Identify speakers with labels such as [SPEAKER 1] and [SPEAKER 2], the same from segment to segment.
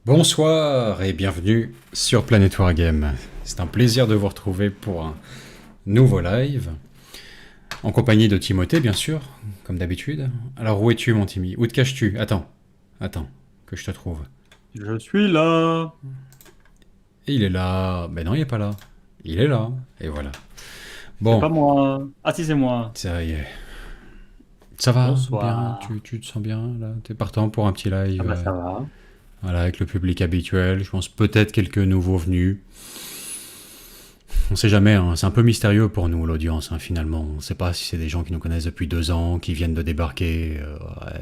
[SPEAKER 1] Bonsoir et bienvenue sur Planet Wargame. C'est un plaisir de vous retrouver pour un nouveau live, en compagnie de Timothée bien sûr, comme d'habitude. Alors où es-tu mon Timmy? Où te caches-tu? Attends, que je te trouve.
[SPEAKER 2] Je suis là.
[SPEAKER 1] Et il est là. Ben non, il est pas là. Il est là. Et voilà.
[SPEAKER 2] C'est
[SPEAKER 1] Bon,
[SPEAKER 2] pas moi. Ah si, c'est moi.
[SPEAKER 1] ça y est. Ça va bien?
[SPEAKER 2] Bonsoir.
[SPEAKER 1] Tu te sens bien là? T'es partant pour un petit
[SPEAKER 2] Ah
[SPEAKER 1] live
[SPEAKER 2] bah ça va.
[SPEAKER 1] voilà, avec le public habituel. Je pense peut-être quelques nouveaux venus. On sait jamais, hein. C'est un peu mystérieux pour nous l'audience hein, finalement. On ne sait pas si c'est des gens qui nous connaissent depuis 2 ans, qui viennent de débarquer.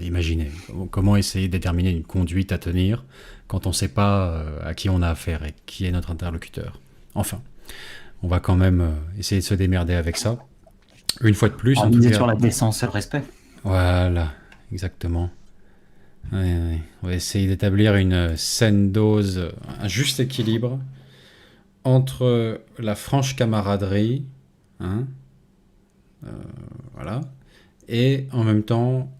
[SPEAKER 1] Imaginez, comment essayer de déterminer une conduite à tenir quand on ne sait pas à qui on a affaire et qui est notre interlocuteur. Enfin, on va quand même essayer de se démerder avec ça. Une fois de plus,
[SPEAKER 2] On
[SPEAKER 1] en tout
[SPEAKER 2] misait
[SPEAKER 1] cas.
[SPEAKER 2] sur la décence et le respect.
[SPEAKER 1] Voilà, exactement. Ouais, ouais. On va essayer d'établir une saine dose, un juste équilibre entre la franche camaraderie, hein, voilà, et en même temps,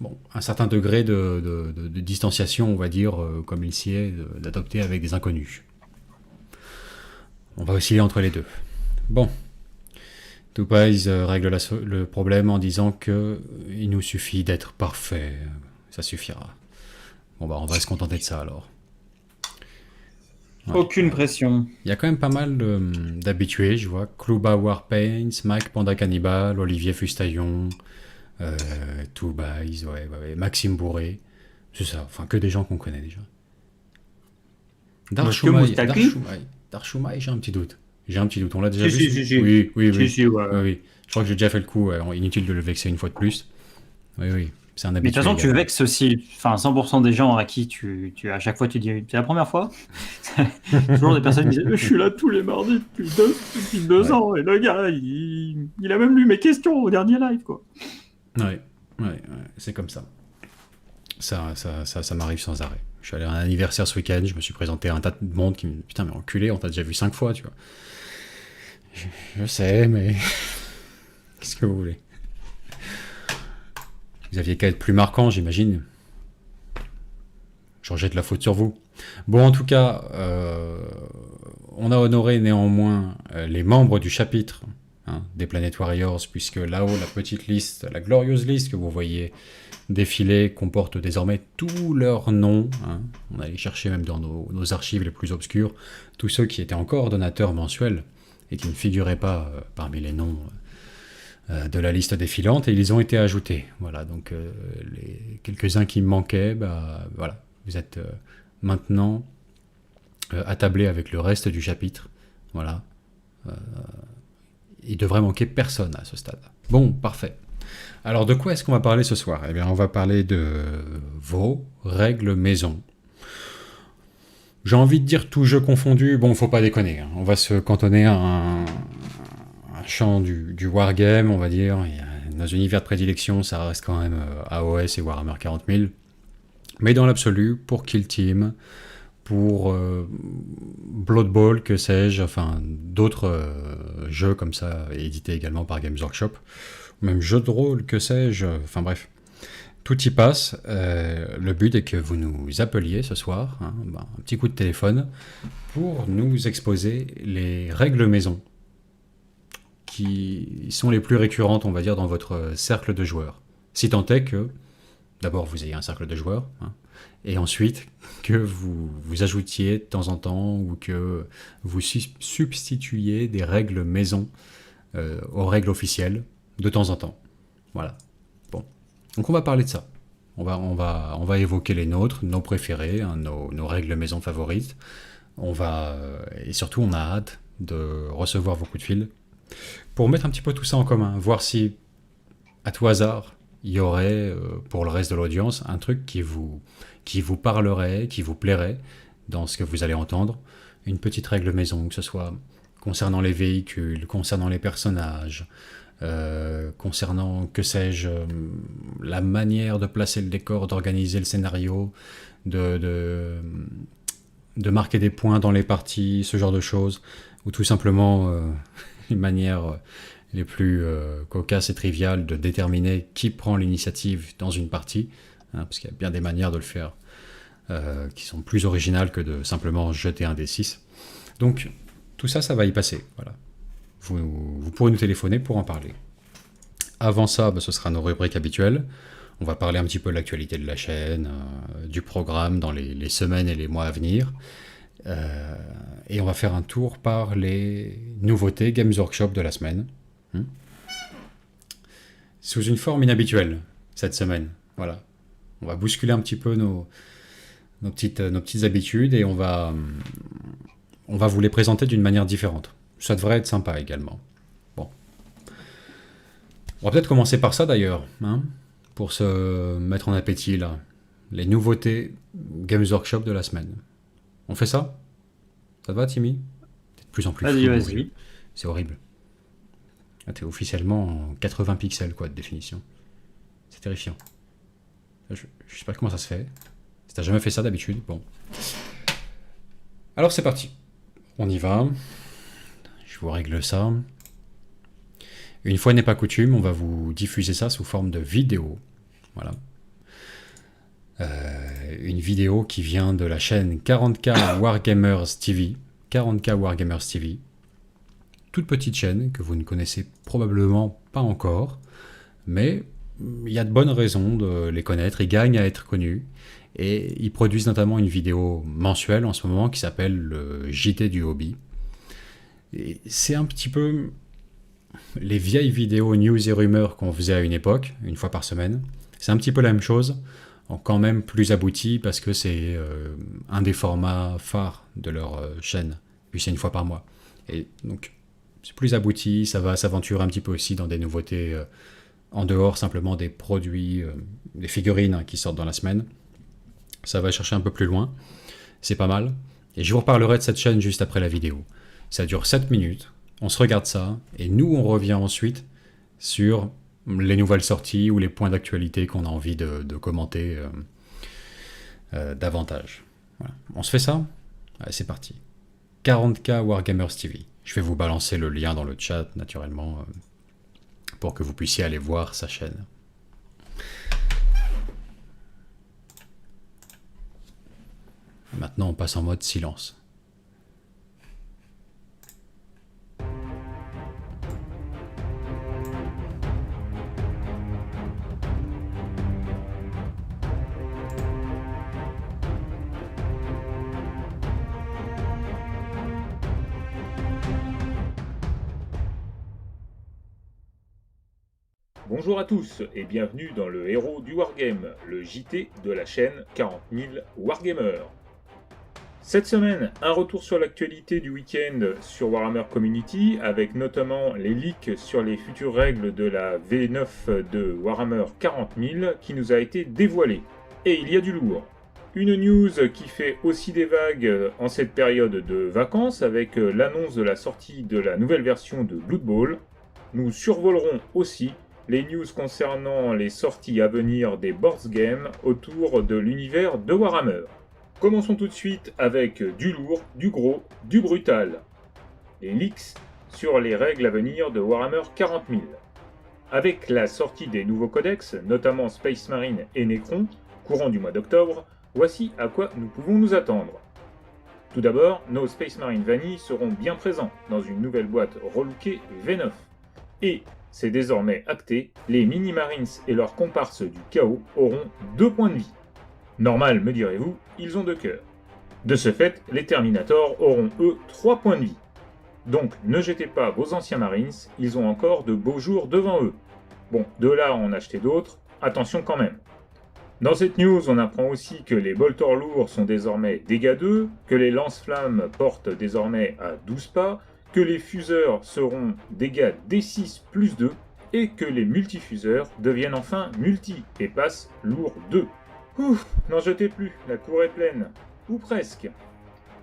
[SPEAKER 1] bon, un certain degré de distanciation, on va dire, comme il s'y est, d'adopter avec des inconnus. On va osciller entre les deux. Bon, Tupais règle le problème en disant que il nous suffit d'être parfait, ça suffira. Bon bah on va se contenter de ça alors. Ouais.
[SPEAKER 2] Aucune pression.
[SPEAKER 1] Il y a quand même pas mal d'habitués, je vois. Kluba Warpaints, Mike Panda Cannibal, Olivier Fustaillon, Toubaiz, ouais, Maxime Bourré. C'est ça, enfin que des gens qu'on connaît déjà.
[SPEAKER 2] Monsieur
[SPEAKER 1] Darchoumaï,
[SPEAKER 2] Moustaki?
[SPEAKER 1] Darchoumaï, j'ai un petit doute. J'ai un petit doute. On l'a déjà
[SPEAKER 2] Si,
[SPEAKER 1] vu
[SPEAKER 2] si,
[SPEAKER 1] celui.
[SPEAKER 2] si, si.
[SPEAKER 1] Oui, oui,
[SPEAKER 2] Si,
[SPEAKER 1] oui,
[SPEAKER 2] si, ouais.
[SPEAKER 1] oui, oui. Je crois que j'ai déjà fait le coup. Ouais. Inutile de le vexer une fois de plus. Oui, oui. C'est un
[SPEAKER 2] Mais de toute
[SPEAKER 1] habitué
[SPEAKER 2] façon, tu
[SPEAKER 1] également.
[SPEAKER 2] vexes aussi, enfin, 100% des gens à qui à chaque fois tu dis, c'est la première fois? Toujours des personnes qui disent, je suis là tous les mardis depuis deux
[SPEAKER 1] Ouais,
[SPEAKER 2] ans, et le gars, il a même lu mes questions au dernier live, quoi.
[SPEAKER 1] ouais, ouais. C'est comme ça. Ça m'arrive sans arrêt. Je suis allé à un anniversaire ce week-end. Je me suis présenté à un tas de monde qui me dit putain mais enculé, on t'a déjà vu 5 fois, tu vois. Je sais, mais qu'est-ce que vous voulez? Vous aviez qu'à être plus marquant, j'imagine. Je rejette la faute sur vous. Bon, en tout cas, on a honoré néanmoins les membres du chapitre hein, des Planet Warriors, puisque là-haut, la petite liste, la glorieuse liste que vous voyez défiler comporte désormais tous leurs noms. Hein. On allait chercher même dans nos archives les plus obscures tous ceux qui étaient encore donateurs mensuels et qui ne figuraient pas parmi les noms de la liste défilante, et ils ont été ajoutés. Voilà, donc les quelques-uns qui me manquaient, bah, voilà, vous êtes maintenant attablés avec le reste du chapitre. Voilà, il devrait manquer personne à ce stade. Bon, parfait. Alors de quoi est-ce qu'on va parler ce soir? Eh bien, on va parler de vos règles maison. J'ai envie de dire tout jeu confondu, bon, faut pas déconner. Hein. On va se cantonner à un champ du wargame, on va dire. Et nos univers de prédilection, ça reste quand même AOS et Warhammer 40 000. Mais dans l'absolu, pour Kill Team, pour Blood Bowl, que sais-je, enfin d'autres jeux comme ça, édités également par Games Workshop, même jeux de rôle, que sais-je, enfin bref. Tout y passe. Le but est que vous nous appeliez ce soir, hein, un petit coup de téléphone, pour nous exposer les règles maison qui sont les plus récurrentes, on va dire, dans votre cercle de joueurs. Si tant est que, d'abord, vous ayez un cercle de joueurs, hein, et ensuite que vous vous ajoutiez de temps en temps ou que vous substituiez des règles maison aux règles officielles de temps en temps. Voilà. Bon. Donc on va parler de ça. On va évoquer les nôtres, nos préférés, hein, nos règles maison favorites. Et surtout, on a hâte de recevoir vos coups de fil pour mettre un petit peu tout ça en commun, voir si, à tout hasard, il y aurait, pour le reste de l'audience, un truc qui vous parlerait, qui vous plairait dans ce que vous allez entendre. Une petite règle maison, que ce soit concernant les véhicules, concernant les personnages, concernant, que sais-je, la manière de placer le décor, d'organiser le scénario, de, de, de marquer des points dans les parties, ce genre de choses, ou tout simplement une manière les plus cocasses et triviales de déterminer qui prend l'initiative dans une partie, hein, parce qu'il y a bien des manières de le faire qui sont plus originales que de simplement jeter un D6. Donc tout ça, ça va y passer. Voilà. Vous pourrez nous téléphoner pour en parler. Avant ça, ce sera nos rubriques habituelles. On va parler un petit peu de l'actualité de la chaîne, du programme dans les semaines et les mois à venir. Et on va faire un tour par les nouveautés Games Workshop de la semaine. Sous une forme inhabituelle, cette semaine. Voilà. On va bousculer un petit peu nos petites habitudes et on va vous les présenter d'une manière différente. Ça devrait être sympa également. Bon. On va peut-être commencer par ça d'ailleurs, pour se mettre en appétit là. Les nouveautés Games Workshop de la semaine. On fait ça? Ça te va, Timmy? T'es de plus en plus
[SPEAKER 2] Vas-y.
[SPEAKER 1] C'est horrible. Ah, t'es officiellement en 80 pixels quoi, de définition. C'est terrifiant. Je sais pas comment ça se fait. Si t'as jamais fait ça d'habitude, bon. Alors c'est parti. On y va. Je vous règle ça. Une fois n'est pas coutume, on va vous diffuser ça sous forme de vidéo. Voilà. Une vidéo qui vient de la chaîne 40K Wargamers TV. 40K Wargamers TV. Toute petite chaîne que vous ne connaissez probablement pas encore, mais il y a de bonnes raisons de les connaître. Ils gagnent à être connus. Et ils produisent notamment une vidéo mensuelle en ce moment qui s'appelle le JT du hobby. Et c'est un petit peu les vieilles vidéos news et rumeurs qu'on faisait à une époque, une fois par semaine. C'est un petit peu la même chose, en quand même plus abouti parce que c'est un des formats phares de leur chaîne. Puis c'est une fois par mois. Et donc c'est plus abouti, ça va s'aventurer un petit peu aussi dans des nouveautés en dehors simplement des produits, des figurines qui sortent dans la semaine. Ça va chercher un peu plus loin, c'est pas mal. Et je vous reparlerai de cette chaîne juste après la vidéo. Ça dure 7 minutes, on se regarde ça, et nous on revient ensuite sur les nouvelles sorties ou les points d'actualité qu'on a envie de commenter davantage. Voilà. On se fait ça? Allez, c'est parti. 40K Wargamers TV. Je vais vous balancer le lien dans le chat, naturellement, pour que vous puissiez aller voir sa chaîne. Maintenant, on passe en mode silence.
[SPEAKER 3] Bonjour à tous et bienvenue dans le héros du Wargame, le JT de la chaîne 40 000 Wargamers. Cette semaine, un retour sur l'actualité du week-end sur Warhammer Community, avec notamment les leaks sur les futures règles de la V9 de Warhammer 40 000 qui nous a été dévoilée. Et il y a du lourd. Une news qui fait aussi des vagues en cette période de vacances avec l'annonce de la sortie de la nouvelle version de Blood Bowl. Nous survolerons aussi les news concernant les sorties à venir des board games autour de l'univers de Warhammer. Commençons tout de suite avec du lourd, du gros, du brutal. Les leaks sur les règles à venir de Warhammer 40 000. Avec la sortie des nouveaux codex, notamment Space Marine et Necron, courant du mois d'octobre, voici à quoi nous pouvons nous attendre. Tout d'abord, nos Space Marine Vanille seront bien présents dans une nouvelle boîte relookée V9. Et c'est désormais acté, les Mini-Marines et leurs comparses du chaos auront 2 points de vie. Normal, me direz-vous, ils ont 2 cœurs. De ce fait, les Terminators auront eux 3 points de vie. Donc ne jetez pas vos anciens Marines, ils ont encore de beaux jours devant eux. Bon, de là à en acheter d'autres, attention quand même. Dans cette news, on apprend aussi que les bolters lourds sont désormais dégâts 2, que les lance-flammes portent désormais à 12 pas, que les fuseurs seront dégâts D6 plus 2, et que les multifuseurs deviennent enfin multi et passent lourd 2. Ouf, n'en jetez plus, la cour est pleine. Ou presque.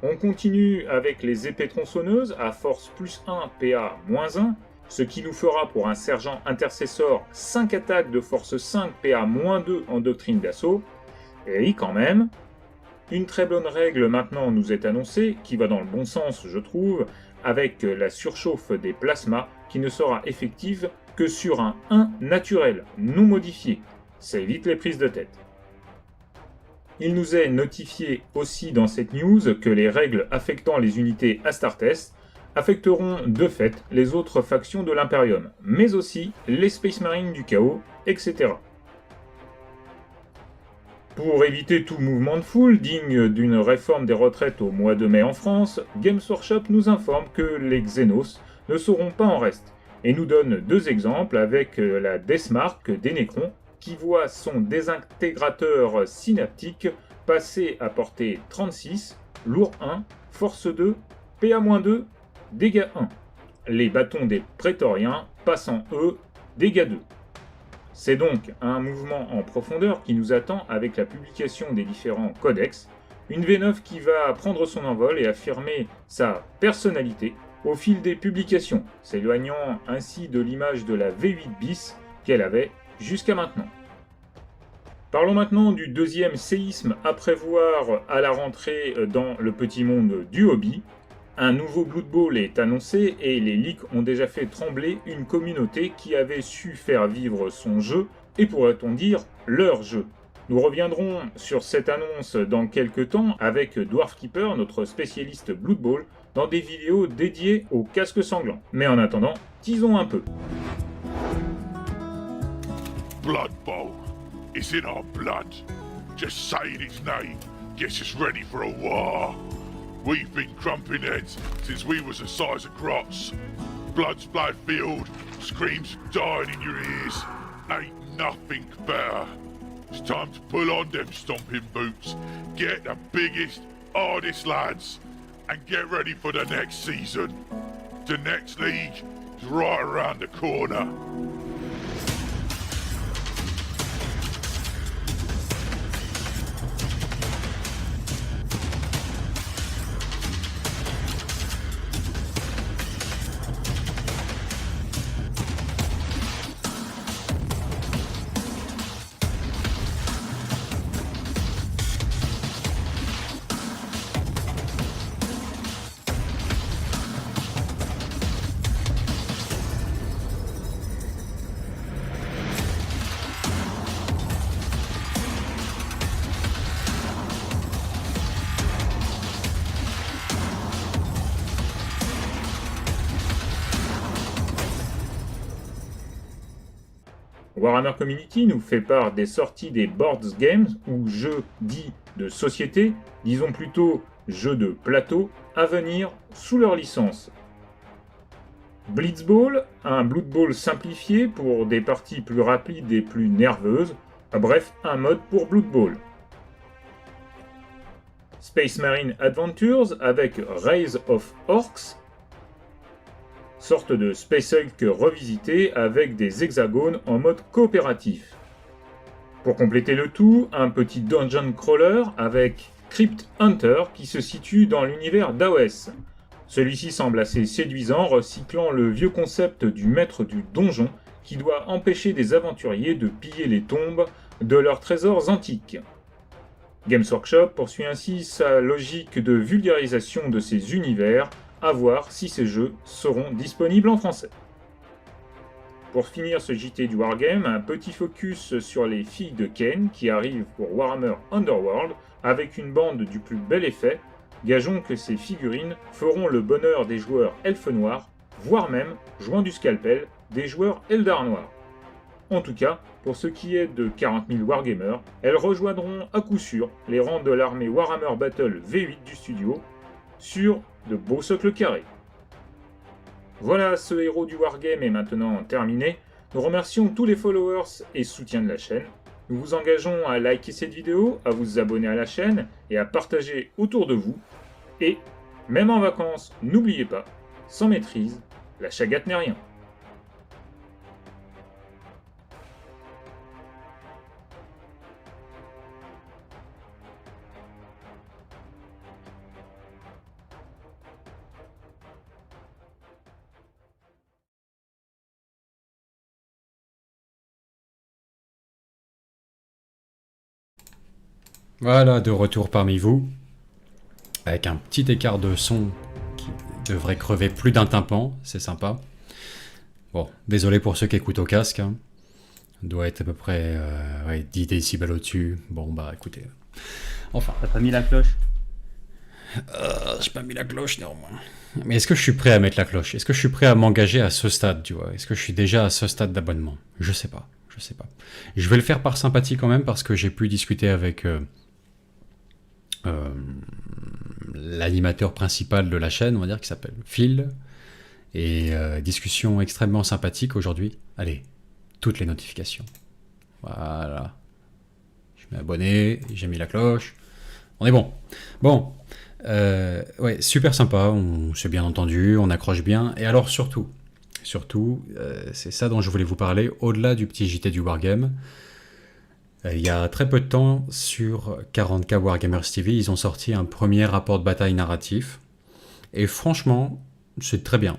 [SPEAKER 3] On continue avec les épées tronçonneuses à force plus 1, PA moins 1, ce qui nous fera pour un sergent intercessor 5 attaques de force 5, PA moins 2 en doctrine d'assaut. Et quand même, une très bonne règle maintenant nous est annoncée, qui va dans le bon sens je trouve, avec la surchauffe des plasmas qui ne sera effective que sur un 1 naturel, non modifié. Ça évite les prises de tête. Il nous est notifié aussi dans cette news que les règles affectant les unités Astartes affecteront de fait les autres factions de l'Imperium, mais aussi les Space Marines du Chaos, etc. Pour éviter tout mouvement de foule digne d'une réforme des retraites au mois de mai en France, Games Workshop nous informe que les Xenos ne seront pas en reste, et nous donne 2 exemples avec la Deathmark des Necrons, qui voit son désintégrateur synaptique passer à portée 36, lourd 1, force 2, PA-2, dégâts 1. Les bâtons des Prétoriens passant eux, dégâts 2. C'est donc un mouvement en profondeur qui nous attend avec la publication des différents codex, une V9 qui va prendre son envol et affirmer sa personnalité au fil des publications, s'éloignant ainsi de l'image de la V8 bis qu'elle avait jusqu'à maintenant. Parlons maintenant du deuxième séisme à prévoir à la rentrée dans le petit monde du hobby. Un nouveau Blood Bowl est annoncé et les leaks ont déjà fait trembler une communauté qui avait su faire vivre son jeu, et pourrait-on dire leur jeu. Nous reviendrons sur cette annonce dans quelques temps avec Dwarf Keeper, notre spécialiste Blood Bowl, dans des vidéos dédiées au casque sanglant. Mais en attendant, teasons un peu.
[SPEAKER 4] Blood Bowl. It's in our blood. Just saying its name gets us ready for a war. We've been crumping heads since we was the size of crops. Blood's blood field, screams of dying in your ears. Ain't nothing better. It's time to pull on them stomping boots, get the biggest, hardest lads, and get ready for the next season. The next league is right around the corner.
[SPEAKER 3] Warhammer Community nous fait part des sorties des Boards Games, ou jeux dits de société, disons plutôt jeux de plateau, à venir sous leur licence. Blitzball, un Blood Bowl simplifié pour des parties plus rapides et plus nerveuses, bref, un mode pour Blood Bowl. Space Marine Adventures avec Rise of Orcs, sorte de Space Hulk revisité avec des hexagones en mode coopératif. Pour compléter le tout, un petit dungeon crawler avec Crypt Hunter qui se situe dans l'univers d'AOS. Celui-ci semble assez séduisant, recyclant le vieux concept du maître du donjon qui doit empêcher des aventuriers de piller les tombes de leurs trésors antiques. Games Workshop poursuit ainsi sa logique de vulgarisation de ces univers, à voir si ces jeux seront disponibles en français. Pour finir ce JT du Wargame, un petit focus sur les filles de Ken qui arrivent pour Warhammer Underworld avec une bande du plus bel effet. Gageons que ces figurines feront le bonheur des joueurs elfes noirs, voire même, jouant du scalpel, des joueurs Eldar noirs. En tout cas, pour ce qui est de 40 000 Wargamers, elles rejoindront à coup sûr les rangs de l'armée Warhammer Battle V8 du studio, sur de beaux socles carrés. Voilà, ce héros du Wargame est maintenant terminé. Nous remercions tous les followers et soutiens de la chaîne. Nous vous engageons à liker cette vidéo, à vous abonner à la chaîne et à partager autour de vous. Et, même en vacances, n'oubliez pas, sans maîtrise, la chagate n'est rien.
[SPEAKER 1] Voilà, de retour parmi vous, avec un petit écart de son qui devrait crever plus d'un tympan, c'est sympa. Bon, désolé pour ceux qui écoutent au casque, hein. doit être à peu près 10 décibels au-dessus. Bon, bah écoutez. Enfin,
[SPEAKER 2] T'as pas mis la cloche?
[SPEAKER 1] j'ai pas mis la cloche néanmoins. Mais est-ce que je suis prêt à mettre la cloche? Est-ce que je suis prêt à m'engager à ce stade, tu vois? Est-ce que je suis déjà à ce stade d'abonnement? Je sais pas. Je sais pas. Je vais le faire par sympathie quand même parce que j'ai pu discuter avec euh, l'animateur principal de la chaîne, on va dire, qui s'appelle Phil. Et discussion extrêmement sympathique aujourd'hui. Allez, toutes les notifications. Voilà. Je m'ai abonné, j'ai mis la cloche. On est bon. Bon. Ouais, super sympa, on s'est bien entendu, on accroche bien. Et alors surtout, c'est ça dont je voulais vous parler, au-delà du petit JT du Wargame. Il y a très peu de temps, sur 40K Wargamers TV, ils ont sorti un premier rapport de bataille narratif. Et franchement, c'est très bien.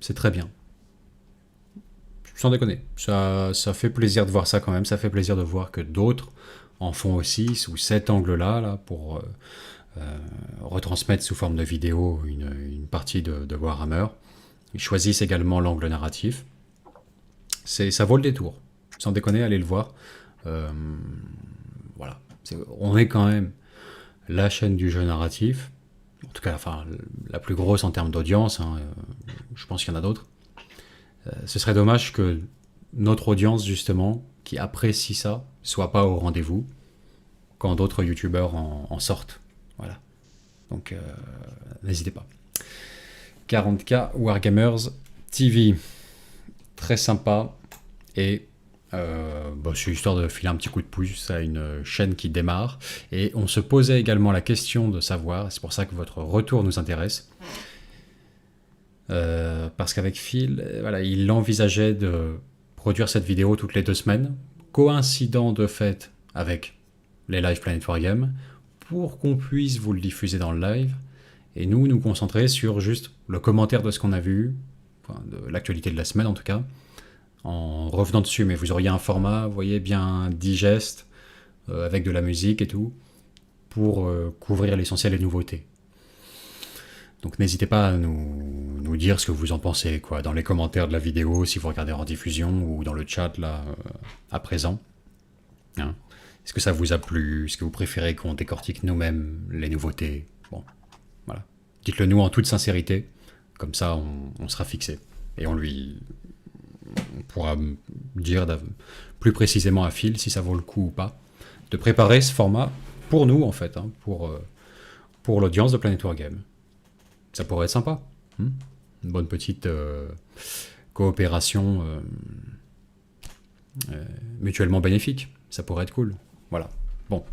[SPEAKER 1] C'est très bien. Sans déconner. Ça fait plaisir de voir ça quand même. Ça fait plaisir de voir que d'autres en font aussi sous cet angle-là, là, pour retransmettre sous forme de vidéo une partie de Warhammer. Ils choisissent également l'angle narratif. Ça vaut le détour. Sans déconner, allez le voir. Voilà. On est quand même la chaîne du jeu narratif. En tout cas, enfin, la plus grosse en termes d'audience. Hein, je pense qu'il y en a d'autres. Ce serait dommage que notre audience, justement, qui apprécie ça, soit pas au rendez-vous quand d'autres youtubeurs en sortent. Voilà. Donc, n'hésitez pas. 40K Wargamers TV. Très sympa. Et c'est histoire de filer un petit coup de pouce à une chaîne qui démarre. Et on se posait également la question de savoir, c'est pour ça que votre retour nous intéresse, parce qu'avec Phil, voilà, il envisageait de produire cette vidéo toutes les 2 semaines, coïncident de fait avec les live Planet Wargame, pour qu'on puisse vous le diffuser dans le live, et nous concentrer sur juste le commentaire de ce qu'on a vu, enfin, de l'actualité de la semaine en tout cas, en revenant dessus, mais vous auriez un format, vous voyez, bien digeste, avec de la musique et tout, pour couvrir l'essentiel des nouveautés. Donc n'hésitez pas à nous dire ce que vous en pensez, quoi, dans les commentaires de la vidéo, si vous regardez en diffusion, ou dans le chat, là, à présent. Hein. Est-ce que ça vous a plu? Est-ce que vous préférez qu'on décortique nous-mêmes les nouveautés? Bon, voilà. Dites-le nous en toute sincérité, comme ça on sera fixé. Et on pourra dire plus précisément à Phil si ça vaut le coup ou pas, de préparer ce format pour nous, en fait, hein, pour l'audience de Planet Wargame. Ça pourrait être sympa. Une bonne petite coopération mutuellement bénéfique. Ça pourrait être cool. Voilà. Bon.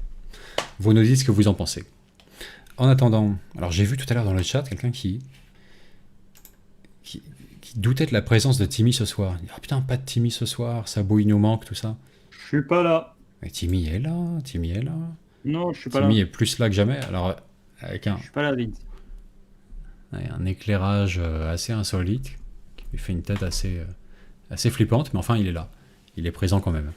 [SPEAKER 1] Vous nous dites ce que vous en pensez. En attendant, alors j'ai vu tout à l'heure dans le chat quelqu'un qui doutait de la présence de Timmy ce soir. Il dit, ah putain, pas de Timmy ce soir, Sabou il nous manque, tout ça.
[SPEAKER 2] Je suis pas là.
[SPEAKER 1] Mais Timmy est là, Timmy est là.
[SPEAKER 2] Non, je suis pas
[SPEAKER 1] Timmy
[SPEAKER 2] là.
[SPEAKER 1] est plus là que jamais. Alors, avec
[SPEAKER 2] Je suis pas là, Vince.
[SPEAKER 1] un éclairage assez insolite, qui lui fait une tête assez flippante, mais enfin il est là. Il est présent quand même.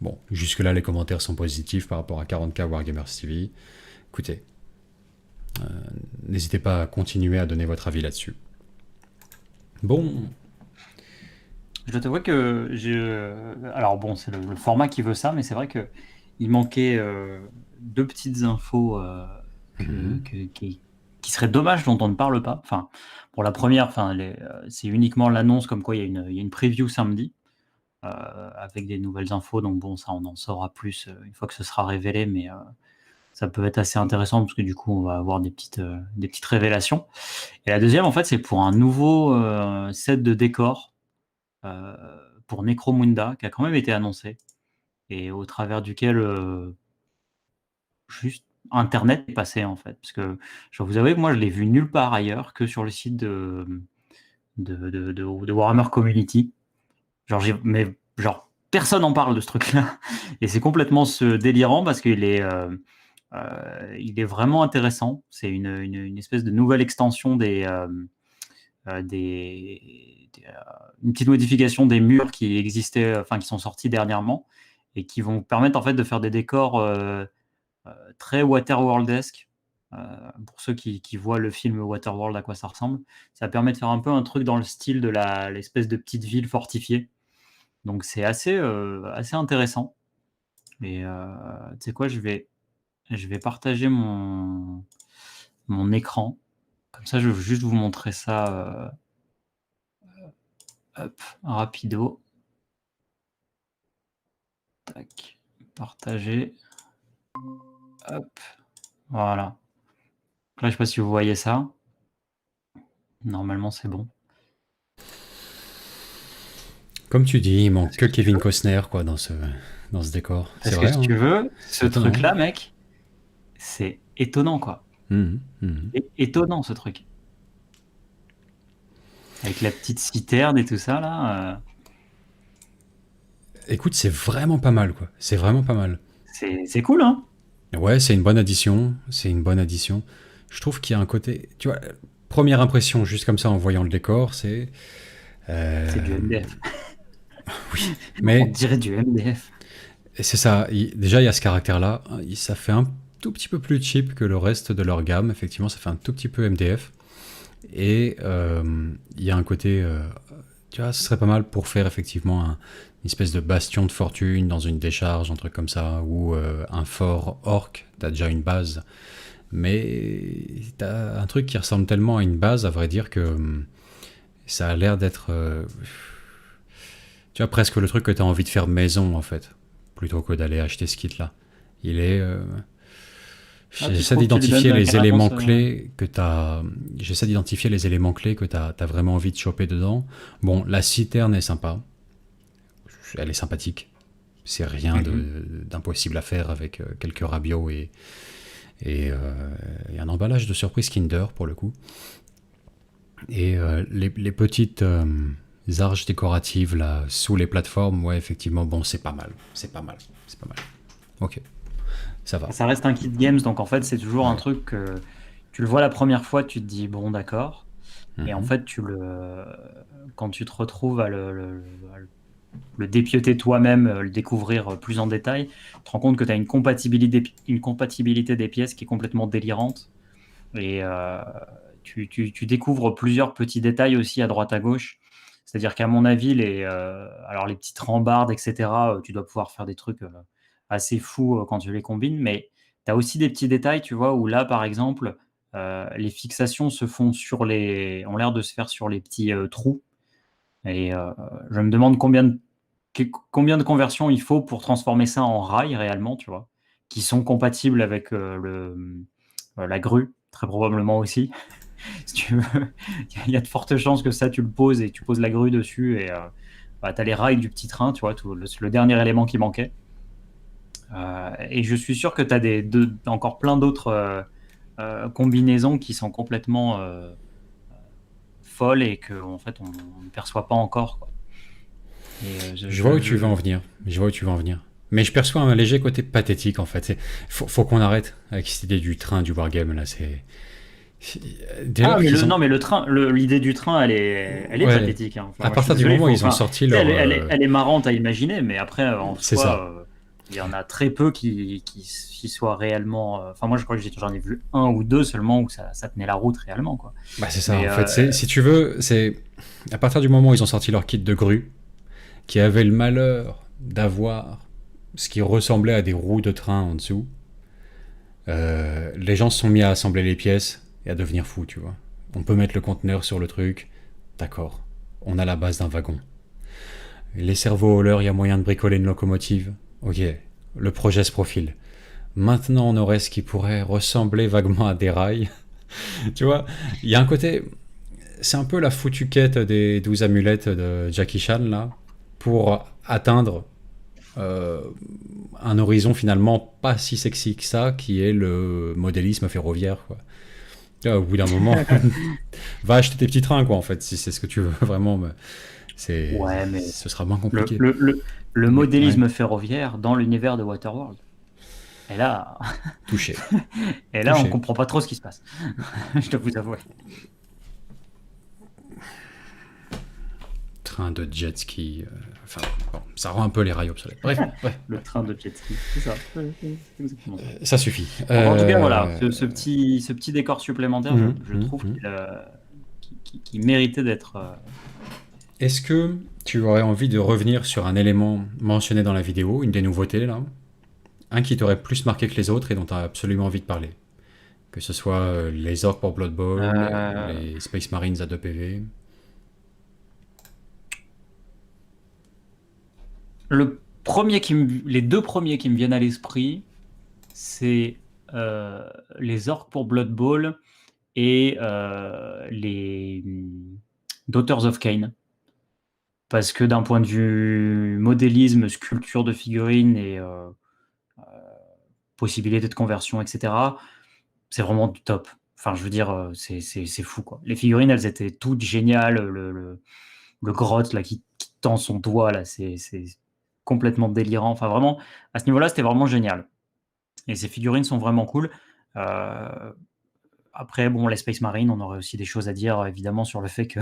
[SPEAKER 1] Bon, jusque-là les commentaires sont positifs par rapport à 40K Wargamers TV. Écoutez, n'hésitez pas à continuer à donner votre avis là-dessus. Bon.
[SPEAKER 2] Je dois t'avouer que alors bon, c'est le format qui veut ça, mais c'est vrai que il manquait 2 petites infos qui serait dommage dont on ne parle pas. Enfin, pour la première, enfin, c'est uniquement l'annonce comme quoi il y a une preview samedi avec des nouvelles infos. Donc bon, ça on en saura plus une fois que ce sera révélé, mais ça peut être assez intéressant parce que du coup on va avoir des petites révélations. Et la deuxième, en fait, c'est pour un nouveau set de décors pour Necromunda qui a quand même été annoncé et au travers duquel juste Internet est passé, en fait. Parce que je vais vous avouer que moi, je l'ai vu nulle part ailleurs que sur le site de Warhammer Community. Mais personne n'en parle de ce truc-là. Et c'est complètement délirant parce qu'il est vraiment intéressant. C'est une espèce de nouvelle extension une petite modification des murs qui existaient, enfin qui sont sortis dernièrement et qui vont permettre en fait de faire des décors très Waterworld-esque. Pour ceux qui voient le film Waterworld, à quoi ça ressemble, ça permet de faire un peu un truc dans le style de l'espèce de petite ville fortifiée. Donc c'est assez intéressant. Et tu sais quoi, je vais partager mon écran. Comme ça, je veux juste vous montrer ça hop, rapido. Tac, partager. Hop, voilà. Là, je sais pas si vous voyez ça. Normalement, c'est bon.
[SPEAKER 1] Comme tu dis, il manque
[SPEAKER 2] Parce
[SPEAKER 1] que
[SPEAKER 2] que si tu
[SPEAKER 1] Kevin
[SPEAKER 2] veux,
[SPEAKER 1] Costner quoi, dans ce décor. C'est
[SPEAKER 2] parce que
[SPEAKER 1] vrai,
[SPEAKER 2] si tu
[SPEAKER 1] hein.
[SPEAKER 2] veux, ce
[SPEAKER 1] C'est étonnant.
[SPEAKER 2] truc-là, mec, c'est étonnant, quoi.
[SPEAKER 1] Mhm, mhm.
[SPEAKER 2] Étonnant, ce truc. Avec la petite citerne et tout ça, là,
[SPEAKER 1] Écoute, c'est vraiment pas mal, quoi. C'est vraiment pas mal.
[SPEAKER 2] c'est cool, hein?
[SPEAKER 1] Ouais, c'est une bonne addition. C'est une bonne addition. Je trouve qu'il y a un côté. Tu vois, première impression, juste comme ça en voyant le décor, c'est.
[SPEAKER 2] C'est du
[SPEAKER 1] euh,
[SPEAKER 2] MDF.
[SPEAKER 1] Oui,
[SPEAKER 2] On
[SPEAKER 1] mais
[SPEAKER 2] dirait du MDF.
[SPEAKER 1] c'est ça. Déjà, il y a ce caractère-là. Ça fait un tout petit peu plus cheap que le reste de leur gamme. Effectivement, ça fait un tout petit peu MDF. Et il y a un côté. Tu vois, ce serait pas mal pour faire effectivement une espèce de bastion de fortune dans une décharge, un truc comme ça, ou un fort orc. T'as déjà une base. Mais t'as un truc qui ressemble tellement à une base, à vrai dire, que ça a l'air d'être. Tu vois, presque le truc que t'as envie de faire maison, en fait, plutôt que d'aller acheter ce kit-là. Il est.
[SPEAKER 2] Ah, tu
[SPEAKER 1] J'essaie
[SPEAKER 2] trouves qu'il lui donne
[SPEAKER 1] d'identifier les
[SPEAKER 2] carrément
[SPEAKER 1] éléments
[SPEAKER 2] ce...
[SPEAKER 1] clés que t'as. J'essaie d'identifier les éléments clés que t'as vraiment envie de choper dedans. Bon, la citerne est sympa. Elle est sympathique. C'est rien d'impossible à faire avec quelques rabios et un emballage de surprise Kinder pour le coup. Et les petites arches décoratives là sous les plateformes, ouais, effectivement, bon, c'est pas mal. C'est pas mal. C'est pas mal. Ok, ça va.
[SPEAKER 2] Ça reste un kit games, donc en fait, c'est toujours un
[SPEAKER 1] Ouais.
[SPEAKER 2] truc que tu le vois la première fois, tu te dis bon, d'accord. Et en
[SPEAKER 1] Mhm.
[SPEAKER 2] fait, quand tu te retrouves à le dépiauter toi-même, le découvrir plus en détail, tu te rends compte que tu as une compatibilité des pièces qui est complètement délirante. Et tu découvres plusieurs petits détails aussi à droite à gauche. C'est-à-dire qu'à mon avis, alors les petites rambardes, etc., tu dois pouvoir faire des trucs assez fous quand tu les combines. Mais tu as aussi des petits détails, tu vois, où là, par exemple, les fixations ont l'air de se faire sur les petits trous. Et je me demande combien de conversions il faut pour transformer ça en rail réellement, tu vois, qui sont compatibles avec la grue, très probablement aussi. Si tu veux, il y a de fortes chances que ça, tu le poses et tu poses la grue dessus et tu as les rails du petit train, tu vois, le dernier élément qui manquait. Et je suis sûr que tu as encore plein d'autres combinaisons qui sont complètement folles et qu'en fait, on ne perçoit pas encore, quoi. Et
[SPEAKER 1] Je vois où tu veux en venir. Je vois où tu veux en venir. Mais je perçois un léger côté pathétique en fait. Faut qu'on arrête avec cette idée du train du wargame là. Dès
[SPEAKER 2] Ah,
[SPEAKER 1] lors
[SPEAKER 2] mais
[SPEAKER 1] qu'ils ont.
[SPEAKER 2] non, mais l'idée du train, elle est
[SPEAKER 1] Ouais.
[SPEAKER 2] pathétique, hein. Enfin,
[SPEAKER 1] À
[SPEAKER 2] moi, je suis
[SPEAKER 1] partir du
[SPEAKER 2] désolé,
[SPEAKER 1] moment où ils ont
[SPEAKER 2] enfin,
[SPEAKER 1] sorti
[SPEAKER 2] tu sais,
[SPEAKER 1] leur.
[SPEAKER 2] elle est marrante à imaginer, mais après, en
[SPEAKER 1] C'est ça.
[SPEAKER 2] soi, il y en a très peu qui soient réellement. Enfin, moi, je crois que j'en ai vu un ou deux seulement où ça tenait la route réellement, quoi.
[SPEAKER 1] Bah c'est ça.
[SPEAKER 2] Mais
[SPEAKER 1] En fait, si tu veux, c'est à partir du moment où ils ont sorti leur kit de grue, qui avait le malheur d'avoir ce qui ressemblait à des roues de train en dessous. Les gens se sont mis à assembler les pièces et à devenir fous, tu vois. On peut mettre le conteneur sur le truc, d'accord. On a la base d'un wagon. Les cerveaux au leurre, il y a moyen de bricoler une locomotive. Ok, le projet se profile. Maintenant, on aurait ce qui pourrait ressembler vaguement à des rails. Tu vois, il y a un côté. C'est un peu la foutue quête des 12 amulettes de Jackie Chan, là, pour atteindre euh, un horizon finalement pas si sexy que ça, qui est le modélisme ferroviaire, quoi. Au bout d'un moment, va acheter tes petits trains, quoi, en fait, si c'est ce que tu veux vraiment. Mais
[SPEAKER 2] ouais, mais
[SPEAKER 1] ce sera moins
[SPEAKER 2] le,
[SPEAKER 1] compliqué.
[SPEAKER 2] le, le, le
[SPEAKER 1] Mais ouais,
[SPEAKER 2] modélisme ferroviaire dans l'univers de Waterworld. Et là,
[SPEAKER 1] touché.
[SPEAKER 2] on
[SPEAKER 1] Touché.
[SPEAKER 2] comprend pas trop ce qui se passe. Je dois vous avouer.
[SPEAKER 1] Train de jet ski. Enfin, bon, ça rend un peu les rails obsolètes. Bref,
[SPEAKER 2] Le train de jet ski, c'est ça. Exactement.
[SPEAKER 1] ça suffit.
[SPEAKER 2] En tout cas, voilà, ce petit décor supplémentaire, je trouve
[SPEAKER 1] mhm.
[SPEAKER 2] qu'il méritait d'être
[SPEAKER 1] Est-ce que tu aurais envie de revenir sur un élément mentionné dans la vidéo, une des nouveautés là, un qui t'aurait plus marqué que les autres et dont tu as absolument envie de parler? Que ce soit les orques pour Blood Bowl,
[SPEAKER 2] Euh,
[SPEAKER 1] les Space Marines à 2 PV.
[SPEAKER 2] les deux premiers qui me viennent à l'esprit, c'est les orques pour Blood Bowl et les Daughters of Cain. Parce que d'un point de vue modélisme, sculpture de figurines et possibilité de conversion, etc., c'est vraiment du top. Enfin, je veux dire, c'est fou, quoi. Les figurines, elles étaient toutes géniales. Le grotte là, qui tend son doigt, là, c'est complètement délirant. Enfin, vraiment, à ce niveau-là, c'était vraiment génial. Et ces figurines sont vraiment cool. Après, bon, les Space Marines, on aurait aussi des choses à dire, évidemment, sur le fait que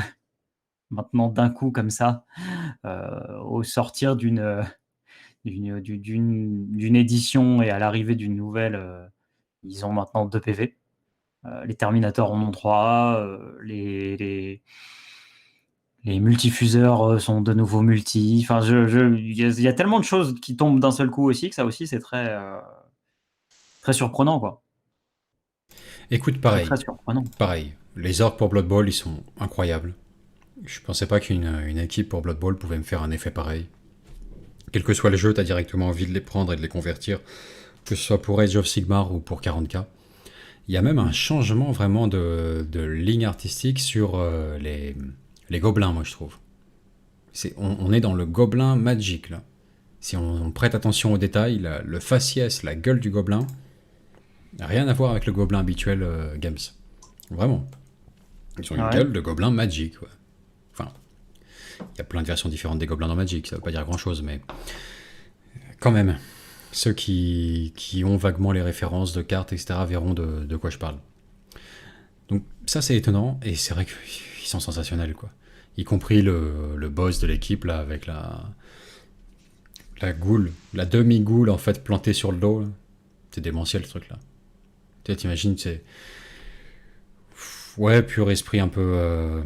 [SPEAKER 2] maintenant, d'un coup, comme ça, au sortir d'une édition et à l'arrivée d'une nouvelle, ils ont maintenant 2 PV. Les Terminators en ont 3, les multifuseurs sont de nouveau multi. Enfin, il y a tellement de choses qui tombent d'un seul coup aussi que ça aussi, c'est très, très surprenant, quoi.
[SPEAKER 1] Écoute,
[SPEAKER 2] Très, très surprenant.
[SPEAKER 1] pareil. Les orques pour Blood Bowl, ils sont incroyables. Je pensais pas qu'une équipe pour Blood Bowl pouvait me faire un effet pareil. Quel que soit le jeu, t'as directement envie de les prendre et de les convertir, que ce soit pour Age of Sigmar ou pour 40K. Il y a même un changement vraiment de ligne artistique sur les gobelins, moi je trouve. On est dans le gobelin magique là. Si on prête attention aux détails, le faciès, la gueule du gobelin, rien à voir avec le gobelin habituel Games. Vraiment. Ils ont une gueule de gobelin magique. Ouais. Enfin, il y a plein de versions différentes des gobelins dans Magic, ça veut pas dire grand chose, mais quand même. Ceux qui ont vaguement les références de cartes, etc., verront de quoi je parle. Donc ça c'est étonnant, et c'est vrai qu'ils sont sensationnels, quoi. Y compris le boss de l'équipe, là, avec la goule, la demi-goule, en fait, plantée sur le dos. Là. C'est démentiel, ce truc-là. Tu sais, t'imagines, c'est... Ouais, pur esprit un peu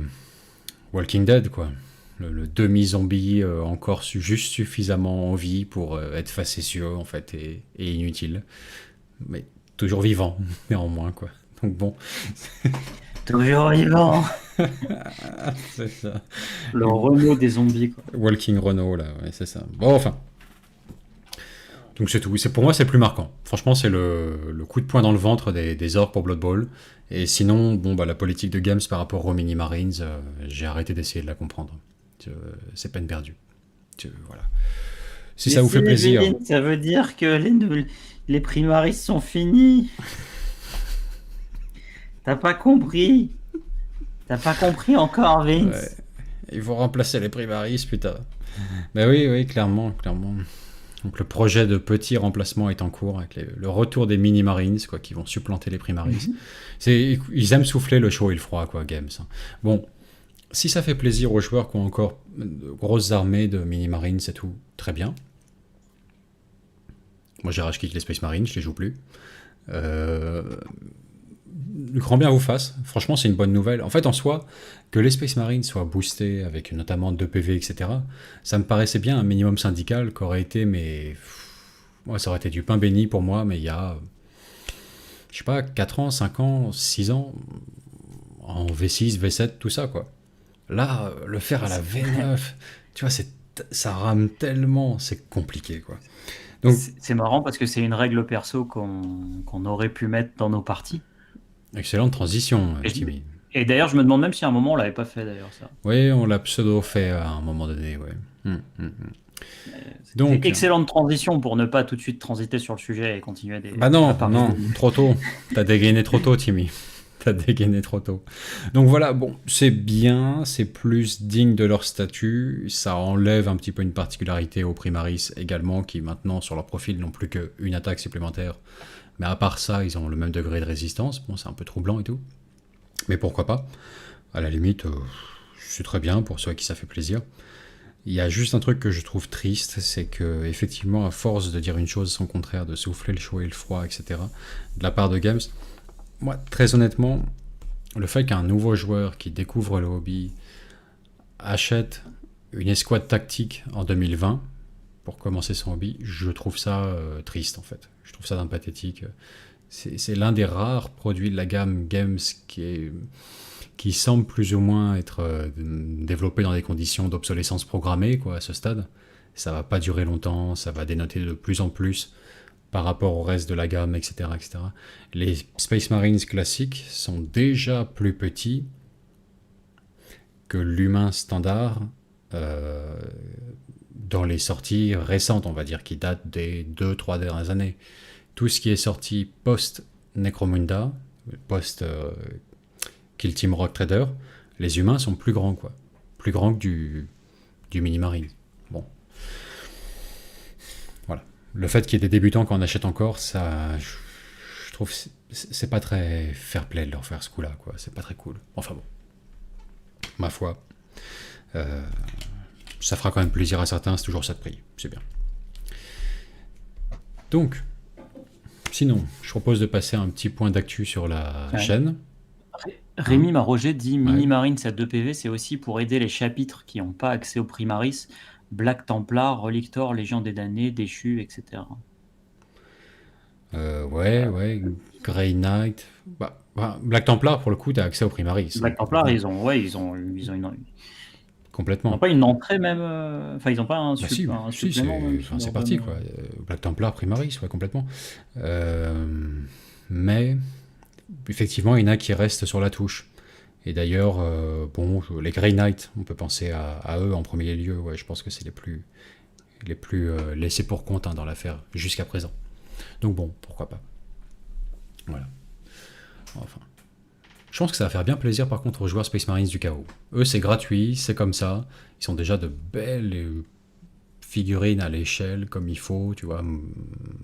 [SPEAKER 1] Walking Dead, quoi. Le demi-zombie encore juste suffisamment en vie pour être facétieux, en fait, et inutile. Mais toujours vivant, néanmoins, quoi. Donc bon...
[SPEAKER 2] Toujours vivant.
[SPEAKER 1] c'est ça.
[SPEAKER 2] Le Renault des zombies, quoi.
[SPEAKER 1] Walking Renault, là, ouais, c'est ça. Bon, enfin. Donc c'est tout. Pour moi, c'est plus marquant. Franchement, c'est le coup de poing dans le ventre des orques pour Blood Bowl. Et sinon, bon, bah, la politique de Games par rapport aux Mini Marines, j'ai arrêté d'essayer de la comprendre. C'est peine perdue. Voilà. Si ça vous fait plaisir.
[SPEAKER 2] Ça veut dire que les primaris sont finis. T'as pas compris. T'as pas compris encore, Vince.
[SPEAKER 1] Ouais. Ils vont remplacer les primaris, putain. Mais oui, clairement. Donc le projet de petit remplacement est en cours avec le retour des mini marines, quoi, qui vont supplanter les primaris. Ils aiment souffler le chaud et le froid, quoi, Games. Bon, si ça fait plaisir aux joueurs qui ont encore de grosses armées de mini marines, c'est tout, très bien. Moi, j'ai rage quitte les Space Marines, je les joue plus. Le grand bien vous fasse. Franchement, c'est une bonne nouvelle. En fait, en soi, que les Space Marines soient boostés avec notamment 2 PV, etc., ça me paraissait bien un minimum syndical qu'aurait été, mais... Ouais, ça aurait été du pain béni pour moi, mais il y a... Je sais pas, 4 ans, 5 ans, 6 ans, en V6, V7, tout ça, quoi. Là, le faire à la V9, tu vois, ça rame tellement, c'est compliqué, quoi. Donc,
[SPEAKER 2] c'est marrant parce que c'est une règle perso qu'on aurait pu mettre dans nos parties.
[SPEAKER 1] Excellente transition, Timmy.
[SPEAKER 2] Et d'ailleurs, je me demande même si à un moment on l'avait pas fait d'ailleurs ça.
[SPEAKER 1] Oui, on l'a pseudo fait à un moment donné, ouais. Donc,
[SPEAKER 2] excellente transition pour ne pas tout de suite transiter sur le sujet et continuer des.
[SPEAKER 1] Bah non, trop tôt. T'as dégainé trop tôt, Timmy. T'as dégainé trop tôt. Donc voilà, bon, c'est bien, c'est plus digne de leur statut. Ça enlève un petit peu une particularité aux Primaris également, qui maintenant sur leur profil n'ont plus qu'une attaque supplémentaire. Mais à part ça, ils ont le même degré de résistance. Bon, c'est un peu troublant et tout. Mais pourquoi pas? À la limite, c'est très bien pour ceux à qui ça fait plaisir. Il y a juste un truc que je trouve triste, c'est que effectivement, à force de dire une chose son contraire, de souffler le chaud et le froid, etc., de la part de Games, moi, très honnêtement, le fait qu'un nouveau joueur qui découvre le hobby achète une escouade tactique en 2020 pour commencer son hobby, je trouve ça triste en fait. Je trouve ça d'un pathétique. C'est l'un des rares produits de la gamme Games qui semble plus ou moins être développé dans des conditions d'obsolescence programmée quoi, à ce stade. Ça va pas durer longtemps, ça va dénoter de plus en plus par rapport au reste de la gamme, etc., etc. Les Space Marines classiques sont déjà plus petits que l'humain standard dans les sorties récentes, on va dire, qui datent des 2-3 dernières années. Tout ce qui est sorti post-Necromunda, post-Kill Team Rock Trader, les humains sont plus grands, quoi. Plus grands que du Mini-Marine. Bon. Voilà. Le fait qu'il y ait des débutants qu'on achète encore, ça... Je trouve que c'est pas très fair-play de leur faire ce coup-là, quoi. C'est pas très cool. Enfin bon. Ma foi. Ça fera quand même plaisir à certains, c'est toujours ça de prix. C'est bien. Donc... Sinon, je propose de passer un petit point d'actu sur la chaîne.
[SPEAKER 2] Rémi Maroger dit Mini-Marines à 2 PV, c'est aussi pour aider les chapitres qui n'ont pas accès au Primaris, Black Templar, Relictor, Légion des Damnés, Déchus, etc.
[SPEAKER 1] Ouais, Grey Knight. Black Templar, pour le coup, tu as accès au Primaris.
[SPEAKER 2] Black Templar, ils ont
[SPEAKER 1] Complètement.
[SPEAKER 2] Ils n'ont pas une entrée même. Enfin, ils n'ont pas un, supplément.
[SPEAKER 1] C'est parti, quoi. Black Templar, Primaris, ouais, complètement. Mais, effectivement, il y en a qui restent sur la touche. Et d'ailleurs, les Grey Knight, on peut penser à eux en premier lieu. Ouais, je pense que c'est les plus laissés pour compte dans l'affaire jusqu'à présent. Donc bon, pourquoi pas. Voilà. Enfin. Je pense que ça va faire bien plaisir par contre aux joueurs Space Marines du chaos. Eux c'est gratuit, c'est comme ça. Ils sont déjà de belles figurines à l'échelle comme il faut, tu vois,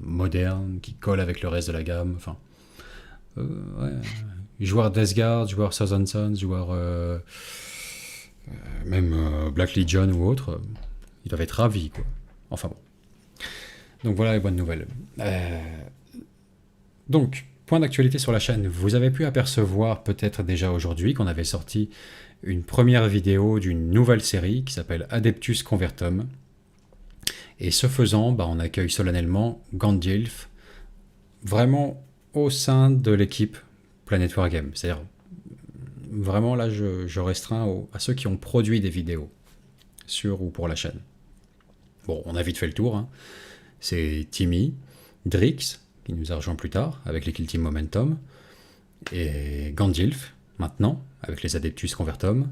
[SPEAKER 1] modernes, qui collent avec le reste de la gamme. Enfin, ouais. Joueurs Death Guard, joueurs Southern Sons, joueurs même Black Legion ou autres, ils doivent être ravis quoi. Enfin bon. Donc voilà les bonnes nouvelles. Donc, point d'actualité sur la chaîne. Vous avez pu apercevoir peut-être déjà aujourd'hui qu'on avait sorti une première vidéo d'une nouvelle série qui s'appelle Adeptus Convertum. Et ce faisant, on accueille solennellement Gandilf vraiment au sein de l'équipe Planet Wargame. C'est-à-dire, vraiment là, je restreins à ceux qui ont produit des vidéos sur ou pour la chaîne. Bon, on a vite fait le tour. Hein. C'est Timmy, Drix, qui nous a rejoint plus tard, avec les Kill Team Momentum, et Gandilf, maintenant, avec les Adeptus Convertum,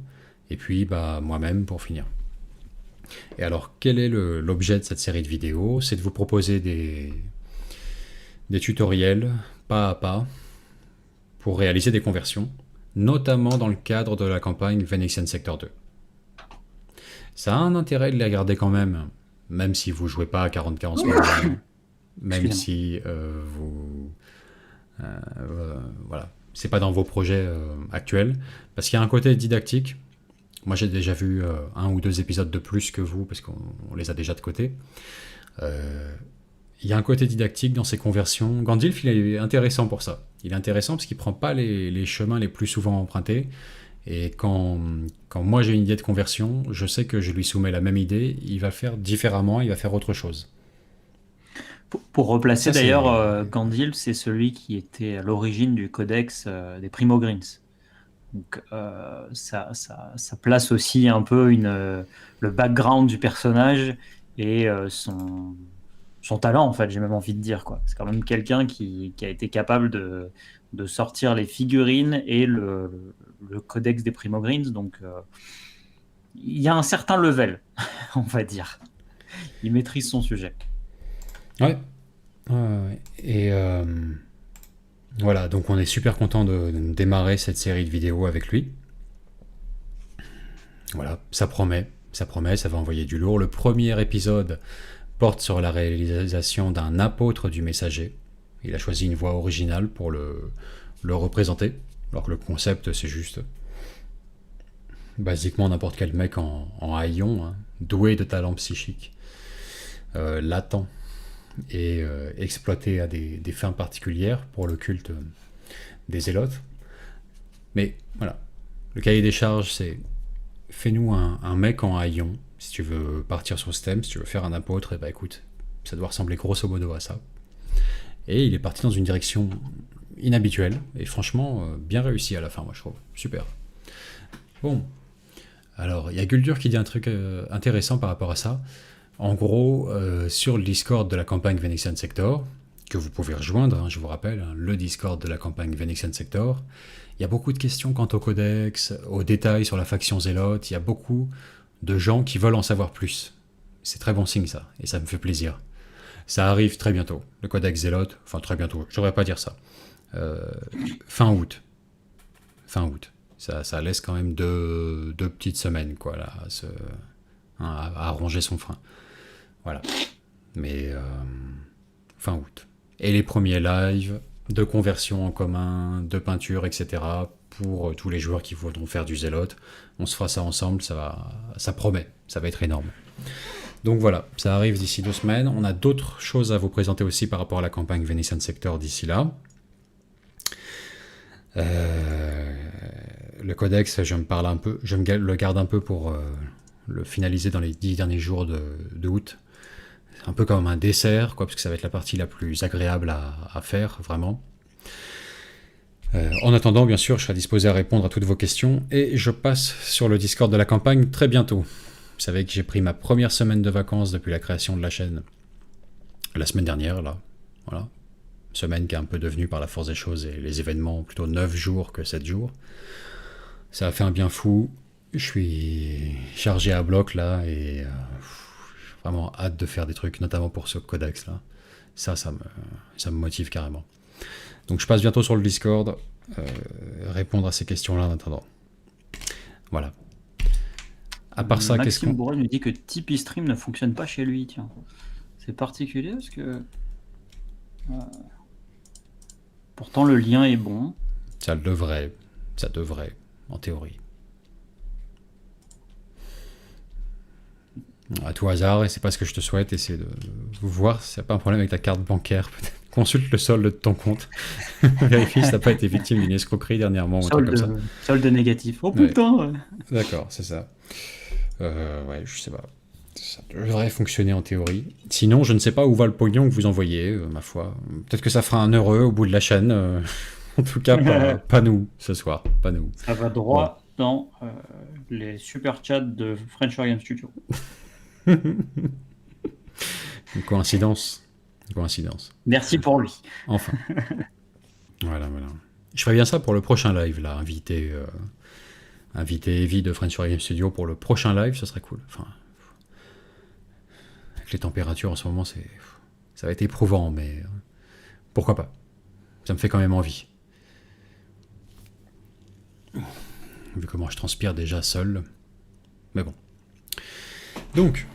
[SPEAKER 1] et puis moi-même pour finir. Et alors, quel est l'objet de cette série de vidéos? C'est de vous proposer des tutoriels, pas à pas, pour réaliser des conversions, notamment dans le cadre de la campagne Venetian Sector 2. Ça a un intérêt de les regarder quand même si vous jouez pas à 40K en ce moment. Même si voilà, c'est pas dans vos projets actuels, parce qu'il y a un côté didactique. Moi, j'ai déjà vu 1 ou 2 épisodes de plus que vous, parce qu'on les a déjà de côté. Il y a un côté didactique dans ces conversions. Gandilf, il est intéressant pour ça. Il est intéressant parce qu'il prend pas les chemins les plus souvent empruntés. Et quand moi j'ai une idée de conversion, je sais que je lui soumets la même idée, il va faire différemment, il va faire autre chose.
[SPEAKER 2] Pour replacer d'ailleurs, Gandilf, c'est celui qui était à l'origine du codex des Primogreens. Donc ça place aussi un peu le background du personnage et son talent, en fait, j'ai même envie de dire, quoi. C'est quand même quelqu'un qui a été capable de sortir les figurines et le codex des Primogreens. Donc il y a un certain level, on va dire. Il maîtrise son sujet.
[SPEAKER 1] Ouais. Et voilà, donc on est super content de démarrer cette série de vidéos avec lui. Voilà, ça promet, ça va envoyer du lourd. Le premier épisode porte sur la réalisation d'un apôtre du messager. Il a choisi une voix originale pour le représenter, alors que le concept c'est juste basiquement n'importe quel mec en haillon, hein, doué de talent psychique, latent, et exploité à des fins particulières pour le culte des zélotes. Mais voilà, le cahier des charges c'est fais-nous un mec en haillon Si tu veux partir sur ce thème, si tu veux faire un apôtre, et bah écoute, ça doit ressembler grosso modo à ça. Et il est parti dans une direction inhabituelle, et franchement, bien réussi à la fin, moi je trouve. Super. Bon. Alors, il y a Guldur qui dit un truc intéressant par rapport à ça. En gros, sur le Discord de la campagne Venexan Sector, que vous pouvez rejoindre, hein, je vous rappelle, hein, le Discord de la campagne Venexan Sector, il y a beaucoup de questions quant au codex, aux détails sur la faction Zélote, il y a beaucoup de gens qui veulent en savoir plus. C'est très bon signe ça, et ça me fait plaisir. Ça arrive très bientôt, le codex Zélote, enfin très bientôt, je devrais pas dire ça. Fin août. Fin août. Ça laisse quand même deux petites semaines, quoi, là, à ronger son frein. Voilà. Mais fin août. Et les premiers lives de conversion en commun, de peinture, etc. pour tous les joueurs qui voudront faire du Zélote. On se fera ça ensemble, ça promet, ça va être énorme. Donc voilà, ça arrive d'ici 2 semaines. On a d'autres choses à vous présenter aussi par rapport à la campagne Venexan Sector d'ici là. Le codex, je me le garde un peu pour le finaliser dans les 10 derniers jours de août. C'est un peu comme un dessert, quoi, parce que ça va être la partie la plus agréable à faire, vraiment. En attendant, bien sûr, je serai disposé à répondre à toutes vos questions, et je passe sur le Discord de la campagne très bientôt. Vous savez que j'ai pris ma première semaine de vacances depuis la création de la chaîne, la semaine dernière, là, voilà. Semaine qui est un peu devenue par la force des choses et les événements plutôt 9 jours que 7 jours. Ça a fait un bien fou. Je suis chargé à bloc là et j'ai vraiment hâte de faire des trucs, notamment pour ce codex là. Ça me motive carrément. Donc je passe bientôt sur le Discord, répondre à ces questions-là en attendant. Voilà. À part ça, qu'est-ce
[SPEAKER 2] Maxime
[SPEAKER 1] qu'on...
[SPEAKER 2] Bourrel nous dit que Tipeee Stream ne fonctionne pas chez lui, tiens. C'est particulier parce que... pourtant le lien est bon.
[SPEAKER 1] Ça devrait, en théorie. À tout hasard, et c'est pas ce que je te souhaite, essaie de voir s'il n'y a pas un problème avec ta carte bancaire, peut-être. Consulte le solde de ton compte. Vérifie si t'as pas été victime d'une escroquerie dernièrement ou un truc comme ça.
[SPEAKER 2] Solde négatif. Oh putain ouais.
[SPEAKER 1] D'accord, c'est ça. Ouais, je sais pas. Ça devrait fonctionner en théorie. Sinon, je ne sais pas où va le pognon que vous envoyez, ma foi. Peut-être que ça fera un heureux au bout de la chaîne. En tout cas, pas nous, ce soir. Pas nous.
[SPEAKER 2] Ça va droit dans les super chats de French Orient Studio.
[SPEAKER 1] Une coïncidence.
[SPEAKER 2] Merci pour lui.
[SPEAKER 1] Enfin. Voilà. Je ferais bien ça pour le prochain live, là. Inviter Evie de French Orient Studio pour le prochain live, ce serait cool. Enfin, avec les températures en ce moment, ça va être éprouvant, mais pourquoi pas. Ça me fait quand même envie. Vu comment je transpire déjà seul. Mais bon. Donc,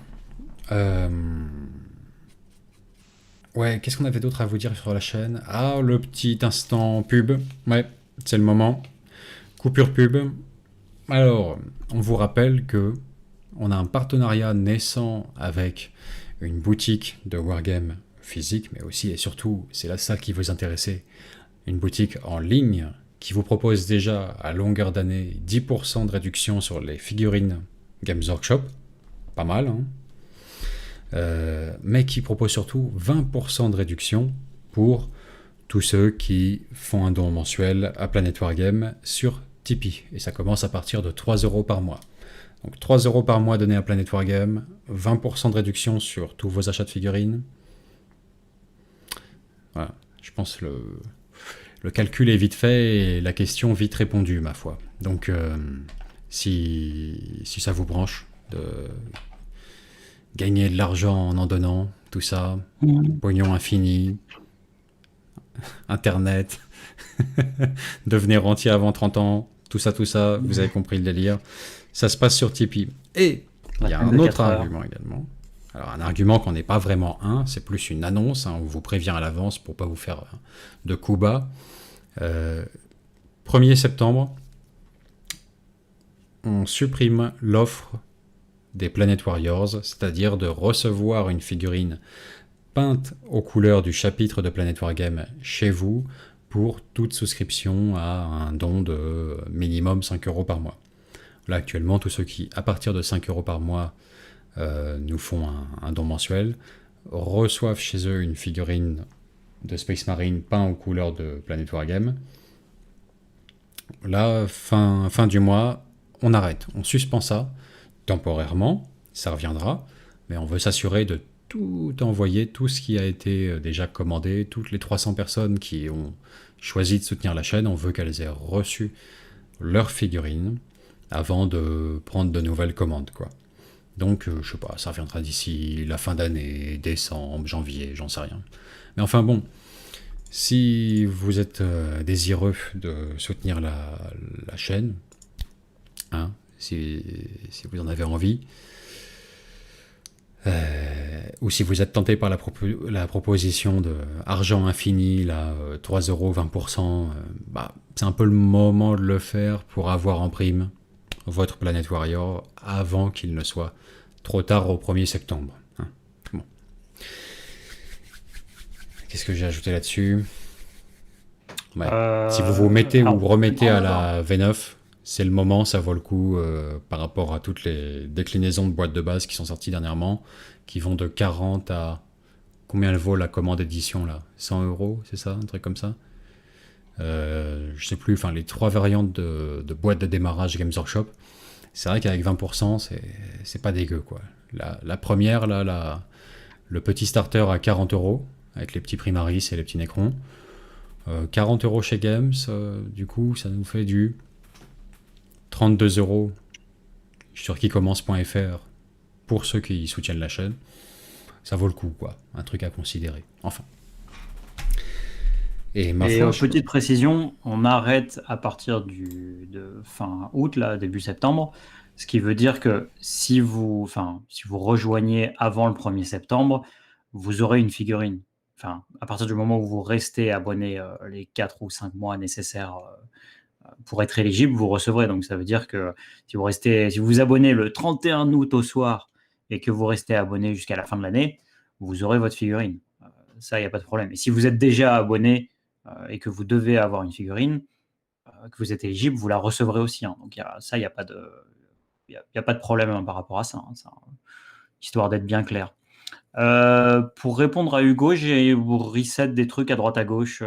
[SPEAKER 1] ouais, qu'est-ce qu'on avait d'autre à vous dire sur la chaîne? Ah, le petit instant pub. Ouais, c'est le moment. Coupure pub. Alors, on vous rappelle que on a un partenariat naissant avec une boutique de wargame physique, mais aussi et surtout, c'est là ça qui vous intéresse, une boutique en ligne qui vous propose déjà à longueur d'année 10% de réduction sur les figurines Games Workshop. Pas mal, hein, mais qui propose surtout 20% de réduction pour tous ceux qui font un don mensuel à Planet Wargame sur Tipeee. Et ça commence à partir de 3 € par mois. Donc 3 € par mois donnés à Planet Wargame, 20% de réduction sur tous vos achats de figurines. Voilà, je pense que le calcul est vite fait et la question vite répondue, ma foi. Donc si ça vous branche de gagner de l'argent en donnant, tout ça, pognon infini, internet, devenir rentier avant 30 ans, tout ça, vous avez compris le délire. Ça se passe sur Tipeee. Et il y a un autre argument également. Alors un argument qu'on n'est pas vraiment c'est plus une annonce, on vous prévient à l'avance pour pas vous faire de coups bas. 1er septembre, on supprime l'offre des Planet Warriors, c'est-à-dire de recevoir une figurine peinte aux couleurs du chapitre de Planet Wargame chez vous pour toute souscription à un don de minimum 5 € par mois. Là, actuellement, tous ceux qui, à partir de 5 € par mois, nous font un don mensuel, reçoivent chez eux une figurine de Space Marine peint aux couleurs de Planet Wargame. Là, fin du mois, on arrête, on suspend ça temporairement, ça reviendra, mais on veut s'assurer de tout envoyer, tout ce qui a été déjà commandé, toutes les 300 personnes qui ont choisi de soutenir la chaîne, on veut qu'elles aient reçu leurs figurines avant de prendre de nouvelles commandes, quoi. Donc, je sais pas, ça reviendra d'ici la fin d'année, décembre, janvier, j'en sais rien. Mais enfin bon, si vous êtes désireux de soutenir la chaîne, hein, si vous en avez envie, ou si vous êtes tenté par la proposition de argent infini, là, 3 €, 20%, bah, c'est un peu le moment de le faire pour avoir en prime votre Planet Warrior avant qu'il ne soit trop tard au 1er septembre. Hein. Bon. Qu'est-ce que j'ai ajouté là-dessus ? Ouais. Si vous vous mettez ou vous remettez à la V9, c'est le moment, ça vaut le coup par rapport à toutes les déclinaisons de boîtes de base qui sont sorties dernièrement, qui vont de 40 à... Combien elle vaut la commande édition là ? 100 €, c'est ça ? Un truc comme ça ? Je sais plus, enfin les 3 variantes de boîtes de démarrage Games Workshop, c'est vrai qu'avec 20%, c'est pas dégueu, quoi. La première, là, le petit starter à 40 €, avec les petits Primaris et les petits Necrons. 40 € chez Games, du coup, ça nous fait du 32 € sur quicommence.fr pour ceux qui soutiennent la chaîne. Ça vaut le coup, quoi. Un truc à considérer. Enfin. Et
[SPEAKER 2] petite précision, on arrête à partir de fin août, là, début septembre, ce qui veut dire que si vous rejoignez avant le 1er septembre, vous aurez une figurine. Enfin, à partir du moment où vous restez abonné les 4 ou 5 mois nécessaires pour être éligible, vous recevrez. Donc ça veut dire que si vous vous abonnez le 31 août au soir et que vous restez abonné jusqu'à la fin de l'année, vous aurez votre figurine. Ça, il n'y a pas de problème. Et si vous êtes déjà abonné et que vous devez avoir une figurine, que vous êtes éligible, vous la recevrez aussi. Hein. Donc ça, il n'y a pas de problème par rapport à ça. Hein. Histoire d'être bien clair. Pour répondre à Hugo, j'ai reset des trucs à droite à gauche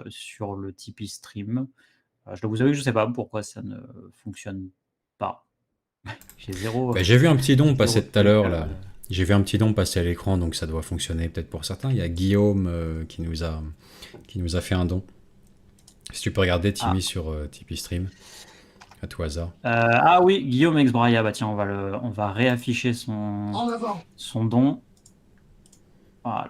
[SPEAKER 2] sur le Tipeee Stream. Je dois vous avouer que je ne sais pas pourquoi ça ne fonctionne pas. J'ai zéro.
[SPEAKER 1] J'ai vu un petit don passer tout à l'heure là. J'ai vu un petit don passer à l'écran, donc ça doit fonctionner peut-être pour certains. Il y a Guillaume qui nous a fait un don. Si tu peux regarder Timmy sur Tipeee Stream, à tout hasard.
[SPEAKER 2] Oui, Guillaume Exbraya, bah tiens, on va réafficher son don. Voilà.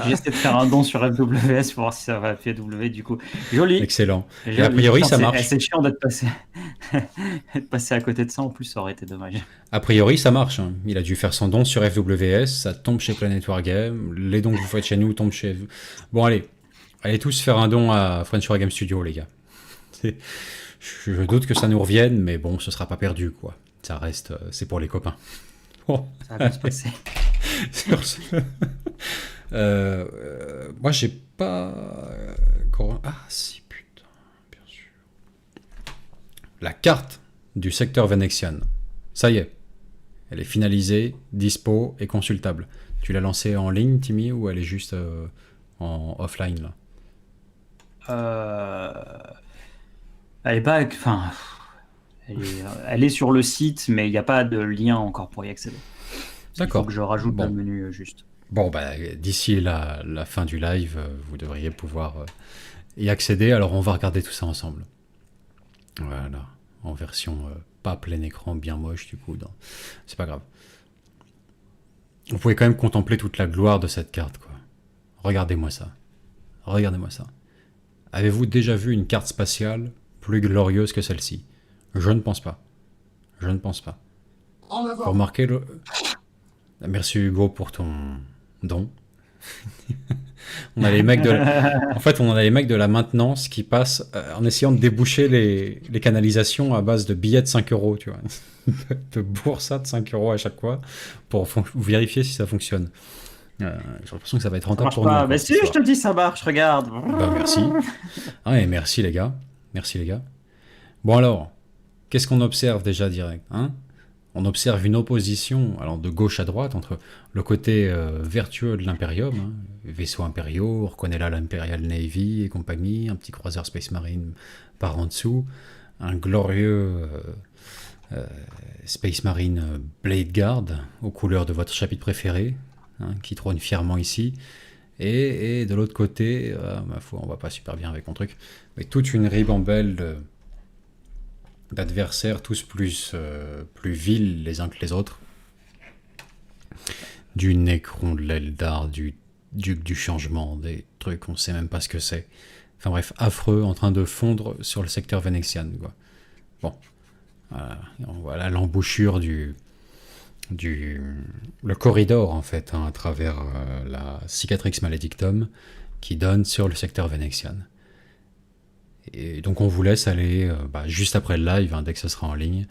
[SPEAKER 2] J'essaie de faire un don sur FWS pour voir si ça va à FW du coup. Joli.
[SPEAKER 1] Excellent. Et a priori, ça marche.
[SPEAKER 2] C'est chiant d'être passé à côté de ça, en plus, ça aurait été dommage.
[SPEAKER 1] A priori, ça marche. Hein. Il a dû faire son don sur FWS, ça tombe chez Planet Wargame. Les dons que vous faites chez nous tombent chez... Bon, allez tous faire un don à French Wargame Studio, les gars. Je doute que ça nous revienne, mais bon, ce sera pas perdu, quoi. Ça reste... c'est pour les copains. Bon.
[SPEAKER 2] Ça va bien se passer.
[SPEAKER 1] Sur ce... moi, j'ai pas... Ah, si, putain, bien sûr. La carte du secteur Venexian. Ça y est. Elle est finalisée, dispo et consultable. Tu l'as lancée en ligne, Timmy, ou elle est juste en offline, là?
[SPEAKER 2] Elle est pas... Enfin... Elle est sur le site, mais il n'y a pas de lien encore pour y accéder.
[SPEAKER 1] D'accord.
[SPEAKER 2] Il faut que je rajoute le menu juste.
[SPEAKER 1] Bon, d'ici la fin du live, vous devriez pouvoir y accéder. Alors, on va regarder tout ça ensemble. Voilà. En version pas plein écran, bien moche, du coup. C'est pas grave. Vous pouvez quand même contempler toute la gloire de cette carte, quoi. Regardez-moi ça. Regardez-moi ça. Avez-vous déjà vu une carte spatiale plus glorieuse que celle-ci ? Je ne pense pas. Je ne pense pas. Vous remarquez le... Merci Hugo pour ton don. On a les mecs en fait, on a les mecs de la maintenance qui passent en essayant de déboucher les canalisations à base de billets de 5 €, tu vois. De boursa de 5 € à chaque fois pour vérifier si ça fonctionne. J'ai l'impression que ça va être rentable pour nous.
[SPEAKER 2] Mais si, je te dis, ça marche, regarde.
[SPEAKER 1] Merci. Et merci les gars. Merci les gars. Bon alors, qu'est-ce qu'on observe déjà direct, hein ? on observe une opposition alors de gauche à droite entre le côté vertueux de l'Imperium, hein, vaisseaux impériaux, on reconnaît là l'Imperial Navy et compagnie, un petit croiseur Space Marine par en dessous, un glorieux Space Marine Blade Guard aux couleurs de votre chapitre préféré, hein, qui trône fièrement ici. Et de l'autre côté, ma foi, on va pas super bien avec mon truc, mais toute une ribambelle d'adversaires, tous plus vils les uns que les autres. Du Necron, de l'Eldar, du Duc du Changement, des trucs, on sait même pas ce que c'est. Enfin bref, affreux, en train de fondre sur le secteur Venexian, quoi. Bon, voilà l'embouchure le corridor, en fait, hein, à travers la Cicatrix Maledictum, qui donne sur le secteur Venexian. Et donc on vous laisse aller, juste après le live, hein, dès que ce sera en ligne,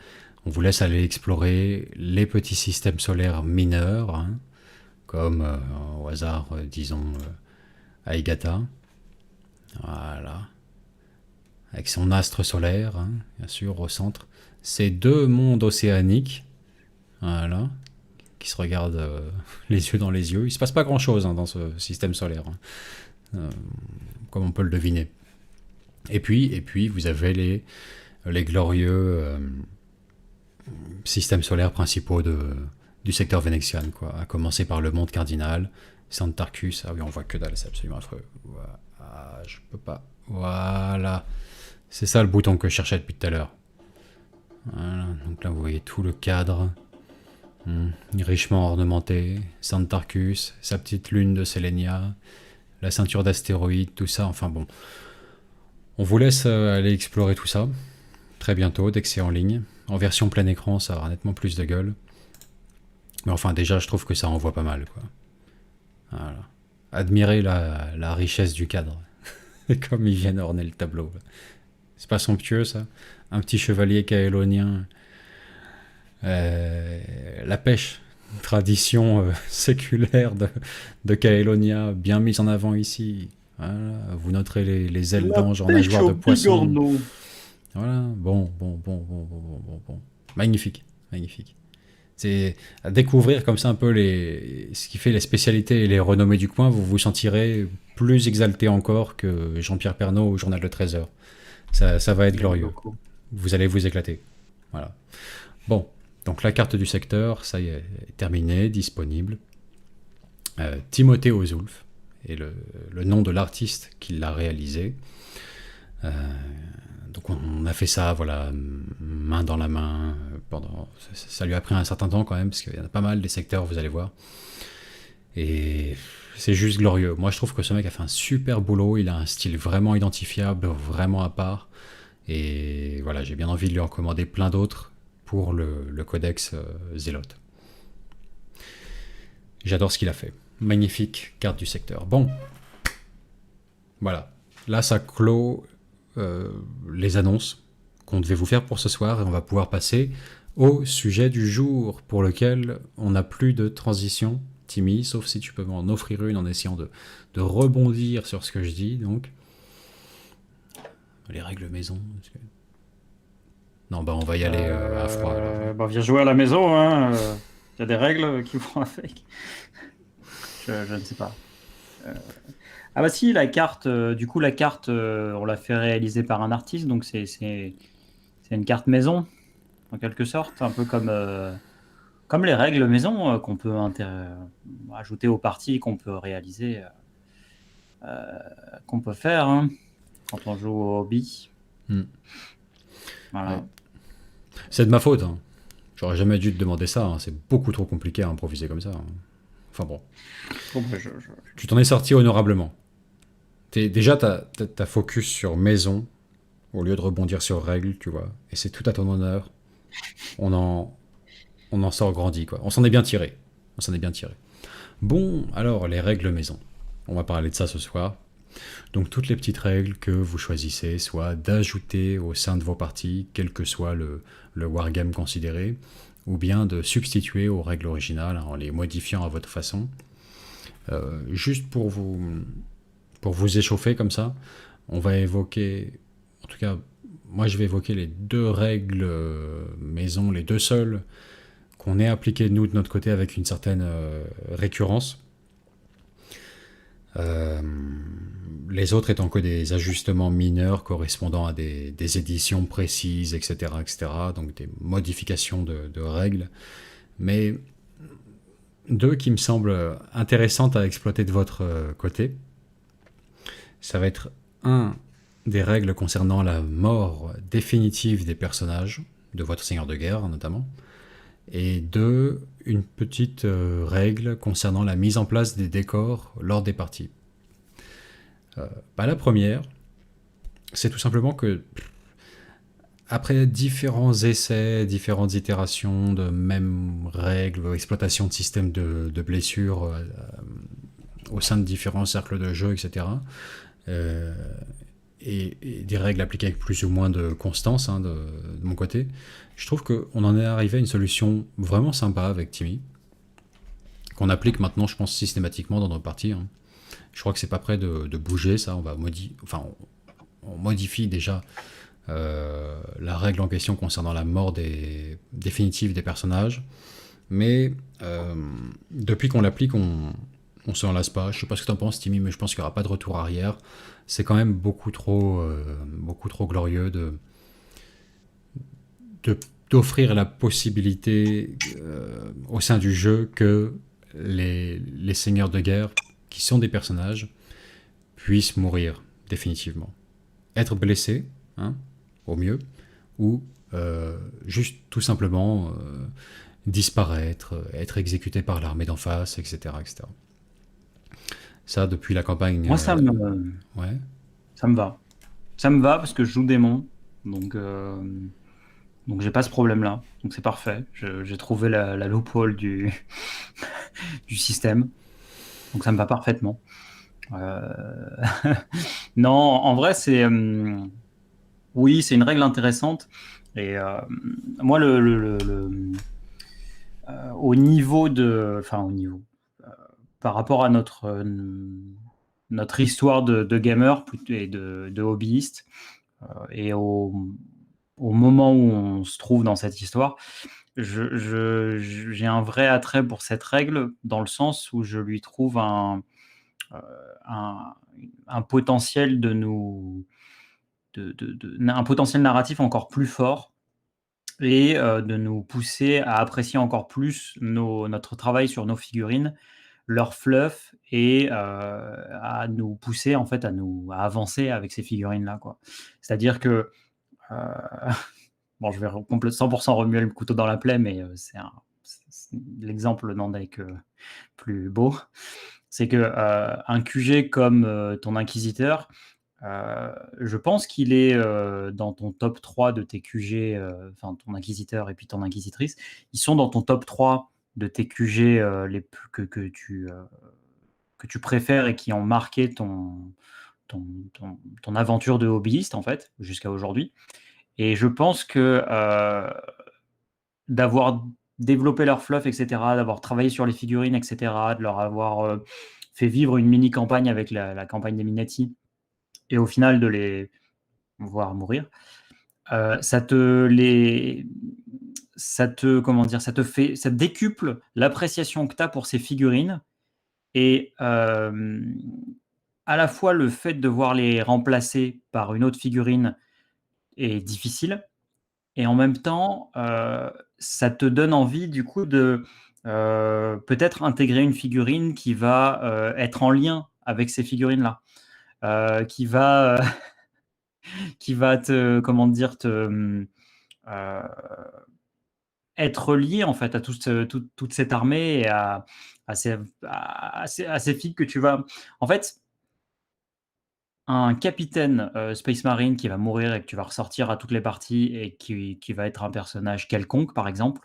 [SPEAKER 1] on vous laisse aller explorer les petits systèmes solaires mineurs, hein, comme au hasard, disons, Aigata. Voilà. Avec son astre solaire, hein, bien sûr, au centre. Ces deux mondes océaniques, voilà, qui se regardent les yeux dans les yeux. Il se passe pas grand-chose, hein, dans ce système solaire, hein, comme on peut le deviner. Et puis vous avez les glorieux systèmes solaires principaux du secteur Venexian, quoi. À commencer par le monde cardinal, Santarcus. Ah oui, on voit que dalle, c'est absolument affreux. Je peux pas. Voilà. C'est ça le bouton que je cherchais depuis tout à l'heure. Voilà. Donc là, vous voyez tout le cadre. Richement ornementé. Santarcus, sa petite lune de Selenia, la ceinture d'astéroïdes, tout ça. Enfin bon. On vous laisse aller explorer tout ça très bientôt, dès que c'est en ligne. En version plein écran, ça aura nettement plus de gueule. Mais enfin, déjà, je trouve que ça envoie pas mal, quoi. Voilà. Admirez la richesse du cadre. Comme ils viennent orner le tableau. C'est pas somptueux, ça? Un petit chevalier caélonien. La pêche, tradition séculaire de Caélonia, bien mise en avant ici. Voilà, vous noterez les ailes d'ange en nageoire de poisson. Voilà, bon. Magnifique. C'est à découvrir comme ça un peu ce qui fait les spécialités et les renommées du coin. Vous vous sentirez plus exalté encore que Jean-Pierre Pernaut au Journal de 13h. Ça va être glorieux. Vous allez vous éclater. Voilà. Bon, donc la carte du secteur, ça y est terminée, disponible. Timothée Ozulf et le nom de l'artiste qui l'a réalisé. Donc on a fait ça, voilà, main dans la main. Ça lui a pris un certain temps quand même, parce qu'il y en a pas mal des secteurs, vous allez voir. Et c'est juste glorieux. Moi je trouve que ce mec a fait un super boulot, il a un style vraiment identifiable, vraiment à part. Et voilà, j'ai bien envie de lui en recommander plein d'autres pour le codex Zélote. J'adore ce qu'il a fait. Magnifique carte du secteur. Bon, voilà. Là, ça clôt les annonces qu'on devait vous faire pour ce soir et on va pouvoir passer au sujet du jour pour lequel on n'a plus de transition, Timmy, sauf si tu peux m'en offrir une en essayant de rebondir sur ce que je dis. Donc, les règles maison. Non, on va y aller à froid.
[SPEAKER 2] Viens jouer à la maison, hein. Y a des règles qui vont avec. Je ne sais pas. Ah bah si, la carte, on l'a fait réaliser par un artiste, donc c'est une carte maison, en quelque sorte, un peu comme les règles maison qu'on peut ajouter aux parties, qu'on peut réaliser, qu'on peut faire, hein, quand on joue au hobby. Voilà.
[SPEAKER 1] Ouais. C'est de ma faute, hein. J'aurais jamais dû te demander ça, hein. C'est beaucoup trop compliqué à improviser comme ça, hein. Enfin bon. Tu t'en es sorti honorablement. Déjà, t'as focus sur maison au lieu de rebondir sur règles, tu vois. Et c'est tout à ton honneur. On en sort grandi, quoi. On s'en est bien tiré. Bon, alors, les règles maison. On va parler de ça ce soir. Donc, toutes les petites règles que vous choisissez, soit d'ajouter au sein de vos parties, quel que soit le wargame considéré, ou bien de substituer aux règles originales, hein, en les modifiant à votre façon. Juste pour vous échauffer comme ça, on va évoquer, en tout cas, moi je vais évoquer les deux règles maison, les deux seules qu'on ait appliqué nous de notre côté avec une certaine récurrence. Les autres étant que des ajustements mineurs correspondant à des éditions précises, etc., etc., donc des modifications de règles. Mais deux qui me semblent intéressantes à exploiter de votre côté, ça va être des règles concernant la mort définitive des personnages, de votre seigneur de guerre notamment, et deux, une petite règle concernant la mise en place des décors lors des parties. La première, c'est tout simplement que après différents essais, différentes itérations de mêmes règles, exploitation de systèmes de blessures au sein de différents cercles de jeu, etc., et des règles appliquées avec plus ou moins de constance de mon côté, je trouve qu'on en est arrivé à une solution vraiment sympa avec Timmy, qu'on applique maintenant, je pense, systématiquement dans nos parties. Je crois que c'est pas prêt de bouger, ça. On modifie déjà la règle en question concernant la mort définitive des personnages, mais depuis qu'on l'applique, on s'en lasse pas. Je sais pas ce que t'en penses, Timmy, mais je pense qu'il n'y aura pas de retour arrière. C'est quand même beaucoup trop glorieux d'offrir la possibilité au sein du jeu que les seigneurs de guerre, qui sont des personnages, puissent mourir définitivement. Être blessés, au mieux, ou juste tout simplement disparaître, être exécuté par l'armée d'en face, etc., etc. Ça, depuis la campagne...
[SPEAKER 2] Moi, ça me va. Ça me va parce que je joue démon, donc j'ai pas ce problème-là. Donc c'est parfait. J'ai trouvé la loophole du système. Donc ça me va parfaitement. Non, en vrai, oui, c'est une règle intéressante. Et moi, au niveau par rapport à notre histoire de gamer et de hobbyiste, et au moment où on se trouve dans cette histoire, j'ai un vrai attrait pour cette règle, dans le sens où je lui trouve un potentiel un potentiel narratif encore plus fort, et de nous pousser à apprécier encore plus notre travail sur nos figurines, leur fluff, et à nous pousser en fait à avancer avec ces figurines-là, quoi. C'est-à-dire que bon, je vais 100% remuer le couteau dans la plaie, mais l'exemple n'en est que plus beau. C'est que un QG comme ton Inquisiteur, je pense qu'il est dans ton top 3 de tes QG, ton Inquisiteur et puis ton Inquisitrice, ils sont dans ton top 3 de tes QG que tu préfères et qui ont marqué ton aventure de hobbyiste, en fait, jusqu'à aujourd'hui. Et je pense que d'avoir développé leur fluff, etc., d'avoir travaillé sur les figurines, etc., de leur avoir fait vivre une mini-campagne avec la campagne des Minetti, et au final de les voir mourir, ça te décuple l'appréciation que tu as pour ces figurines, et à la fois le fait de voir les remplacer par une autre figurine est difficile, et en même temps ça te donne envie du coup de peut-être intégrer une figurine qui va être en lien avec ces figurines-là, qui va être lié en fait à toute cette armée, et à ces figues que tu vas... En fait, un capitaine Space Marine qui va mourir et que tu vas ressortir à toutes les parties, et qui va être un personnage quelconque, par exemple,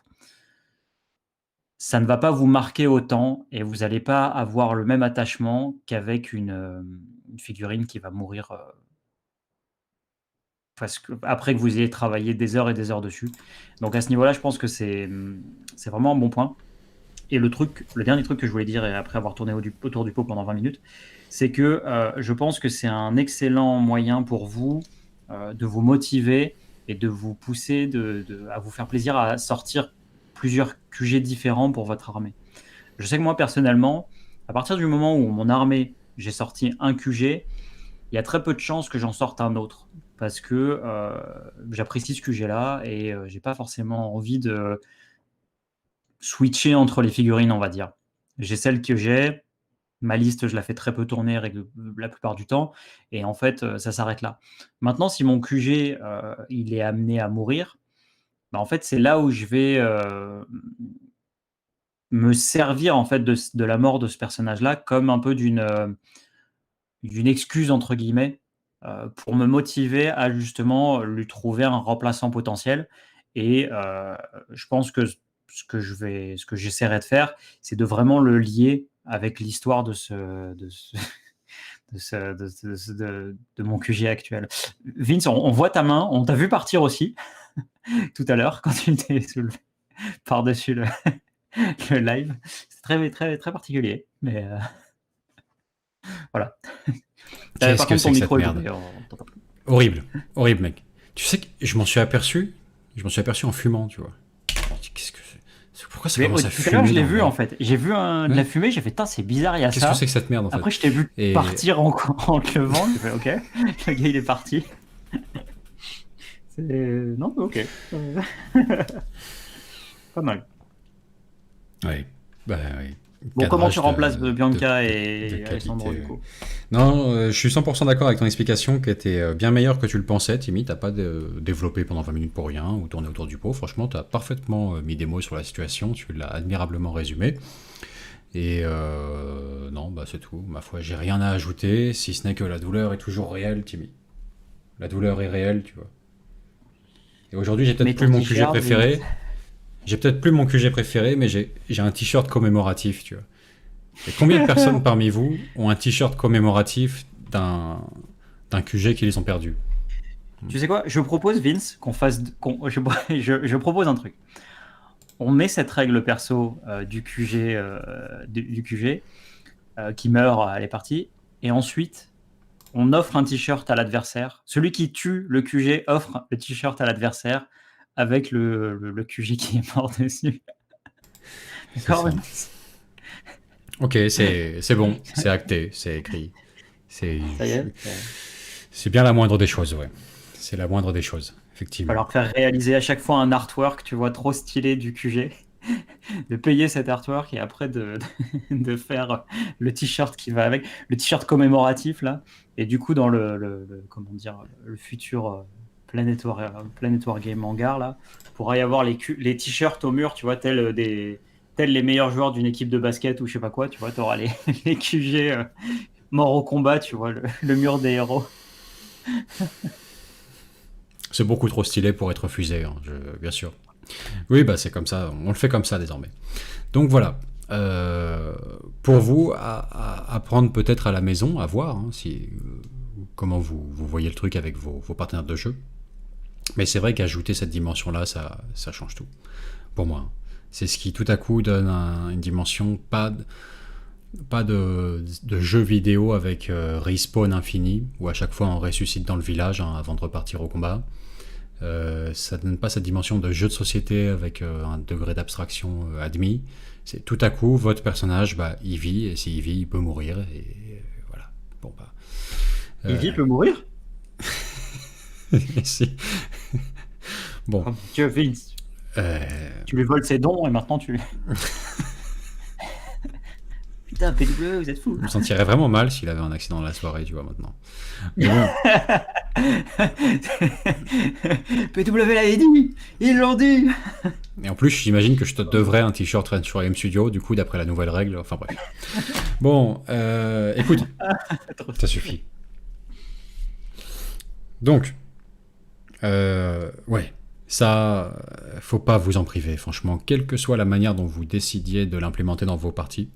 [SPEAKER 2] ça ne va pas vous marquer autant, et vous n'allez pas avoir le même attachement qu'avec une figurine qui va mourir parce que, après que vous ayez travaillé des heures et des heures dessus. Donc à ce niveau-là, je pense que c'est vraiment un bon point. Et le dernier truc que je voulais dire, et après avoir tourné autour du pot pendant 20 minutes, c'est que je pense que c'est un excellent moyen pour vous de vous motiver et de vous pousser à vous faire plaisir à sortir plusieurs QG différents pour votre armée. Je sais que moi, personnellement, à partir du moment où mon armée, j'ai sorti un QG, il y a très peu de chances que j'en sorte un autre. Parce que j'apprécie ce QG-là et j'ai pas forcément envie de switcher entre les figurines, on va dire. J'ai celle que j'ai, ma liste, je la fais très peu tourner la plupart du temps, et en fait, ça s'arrête là. Maintenant, si mon QG, il est amené à mourir, bah, en fait, c'est là où je vais me servir en fait de la mort de ce personnage-là comme un peu d'une excuse entre guillemets pour me motiver à justement lui trouver un remplaçant potentiel. Et je pense que ce que j'essaierai de faire, c'est de vraiment le lier avec l'histoire de mon QG actuel. Vince, on voit ta main, on t'a vu partir aussi tout à l'heure quand tu t'es soulevé par-dessus le live. C'est très, très, très particulier, mais voilà.
[SPEAKER 1] Qu'est-ce
[SPEAKER 2] Par
[SPEAKER 1] que
[SPEAKER 2] contre,
[SPEAKER 1] c'est
[SPEAKER 2] ton
[SPEAKER 1] que
[SPEAKER 2] micro
[SPEAKER 1] cette
[SPEAKER 2] est
[SPEAKER 1] merde?
[SPEAKER 2] coupé, on t'entend plus.
[SPEAKER 1] Horrible, horrible, mec. Tu sais que je m'en suis aperçu en fumant, tu vois. Qu'est-ce que pourquoi ça
[SPEAKER 2] Mais
[SPEAKER 1] commence à
[SPEAKER 2] tout à l'heure,
[SPEAKER 1] fumer
[SPEAKER 2] je l'ai
[SPEAKER 1] dans
[SPEAKER 2] vu
[SPEAKER 1] le-
[SPEAKER 2] en fait. J'ai vu de la
[SPEAKER 1] Ouais.
[SPEAKER 2] fumée, j'ai fait, putain, c'est bizarre, il y a
[SPEAKER 1] Qu'est-ce
[SPEAKER 2] ça.
[SPEAKER 1] que c'est que cette merde en fait?
[SPEAKER 2] Après, je t'ai vu
[SPEAKER 1] Et-
[SPEAKER 2] partir en te levant. J'ai fait, ok, le gars, il est parti. Non, ok. Pas mal.
[SPEAKER 1] Ouais. Bah, ouais.
[SPEAKER 2] Bon, comment
[SPEAKER 1] Cadrage
[SPEAKER 2] tu remplaces Bianca
[SPEAKER 1] de
[SPEAKER 2] et
[SPEAKER 1] qualité,
[SPEAKER 2] Alessandro, du
[SPEAKER 1] ouais.
[SPEAKER 2] coup?
[SPEAKER 1] Non, je suis 100% d'accord avec ton explication qui était bien meilleure que tu le pensais, Timmy. T'as pas développé pendant 20 minutes pour rien ou tourné autour du pot. Franchement, t'as parfaitement mis des mots sur la situation. Tu l'as admirablement résumé. Et non, bah c'est tout. Ma foi, j'ai rien à ajouter, si ce n'est que la douleur est toujours réelle, Timmy. La douleur est réelle, tu vois. Et aujourd'hui, j'ai
[SPEAKER 2] Mets
[SPEAKER 1] peut-être
[SPEAKER 2] ton
[SPEAKER 1] plus mon QG
[SPEAKER 2] t-shirt,
[SPEAKER 1] préféré.
[SPEAKER 2] Vince.
[SPEAKER 1] J'ai peut-être plus mon QG préféré, mais j'ai un t-shirt commémoratif, tu vois. Et combien de personnes parmi vous ont un t-shirt commémoratif d'un QG qui les ont perdus?
[SPEAKER 2] Tu sais quoi? Je propose, Vince, je propose un truc. On met cette règle perso du QG, du QG qui meurt à les parties, et ensuite, on offre un t-shirt à l'adversaire. Celui qui tue le QG offre le t-shirt à l'adversaire avec le QG qui est mort dessus. D'accord,
[SPEAKER 1] ça.
[SPEAKER 2] Vince?
[SPEAKER 1] Ok, c'est bon, c'est acté, c'est écrit.
[SPEAKER 2] Ça y est.
[SPEAKER 1] C'est bien la moindre des choses, ouais. C'est la moindre des choses,
[SPEAKER 2] Il va
[SPEAKER 1] effectivement.
[SPEAKER 2] leur faire réaliser à chaque fois un artwork, tu vois, trop stylé du QG. De payer cet artwork et après de faire le t-shirt qui va avec, le t-shirt commémoratif là. Et du coup, dans comment dire, le futur Planet War Game Hangar là, pourra y avoir les t-shirts au mur, tu vois, tels les meilleurs joueurs d'une équipe de basket ou je sais pas quoi, tu vois, tu auras les QG morts au combat, tu vois, le mur des héros.
[SPEAKER 1] C'est beaucoup trop stylé pour être refusé, hein, bien sûr. Oui, bah c'est comme ça, on le fait comme ça désormais. Donc voilà. Pour vous, à prendre peut-être à la maison, à voir hein, comment vous voyez le truc avec vos partenaires de jeu. Mais c'est vrai qu'ajouter cette dimension-là, ça change tout. Pour moi. C'est ce qui tout à coup donne une dimension pas de jeu vidéo avec respawn infini, où à chaque fois on ressuscite dans le village hein, avant de repartir au combat. Ça donne pas cette dimension de jeu de société avec un degré d'abstraction admis. C'est tout à coup votre personnage, bah, il vit et s'il vit, il peut mourir et voilà. Bon bah.
[SPEAKER 2] Evie peut mourir?
[SPEAKER 1] Si. Bon.
[SPEAKER 2] Oh mon Dieu, Vince. Tu lui voles ses dons et maintenant tu. Putain, PW, vous êtes fous.
[SPEAKER 1] Je me sentirais vraiment mal s'il avait un accident dans la soirée, tu vois, maintenant. Mais bon.
[SPEAKER 2] PW l'avait dit. Ils l'ont dit.
[SPEAKER 1] Et en plus, j'imagine que je te devrais un t-shirt French Game Studio, du coup, d'après la nouvelle règle. Enfin bref. Bon, écoute, ça suffit. Donc, ouais, ça, faut pas vous en priver, franchement, quelle que soit la manière dont vous décidiez de l'implémenter dans vos parties.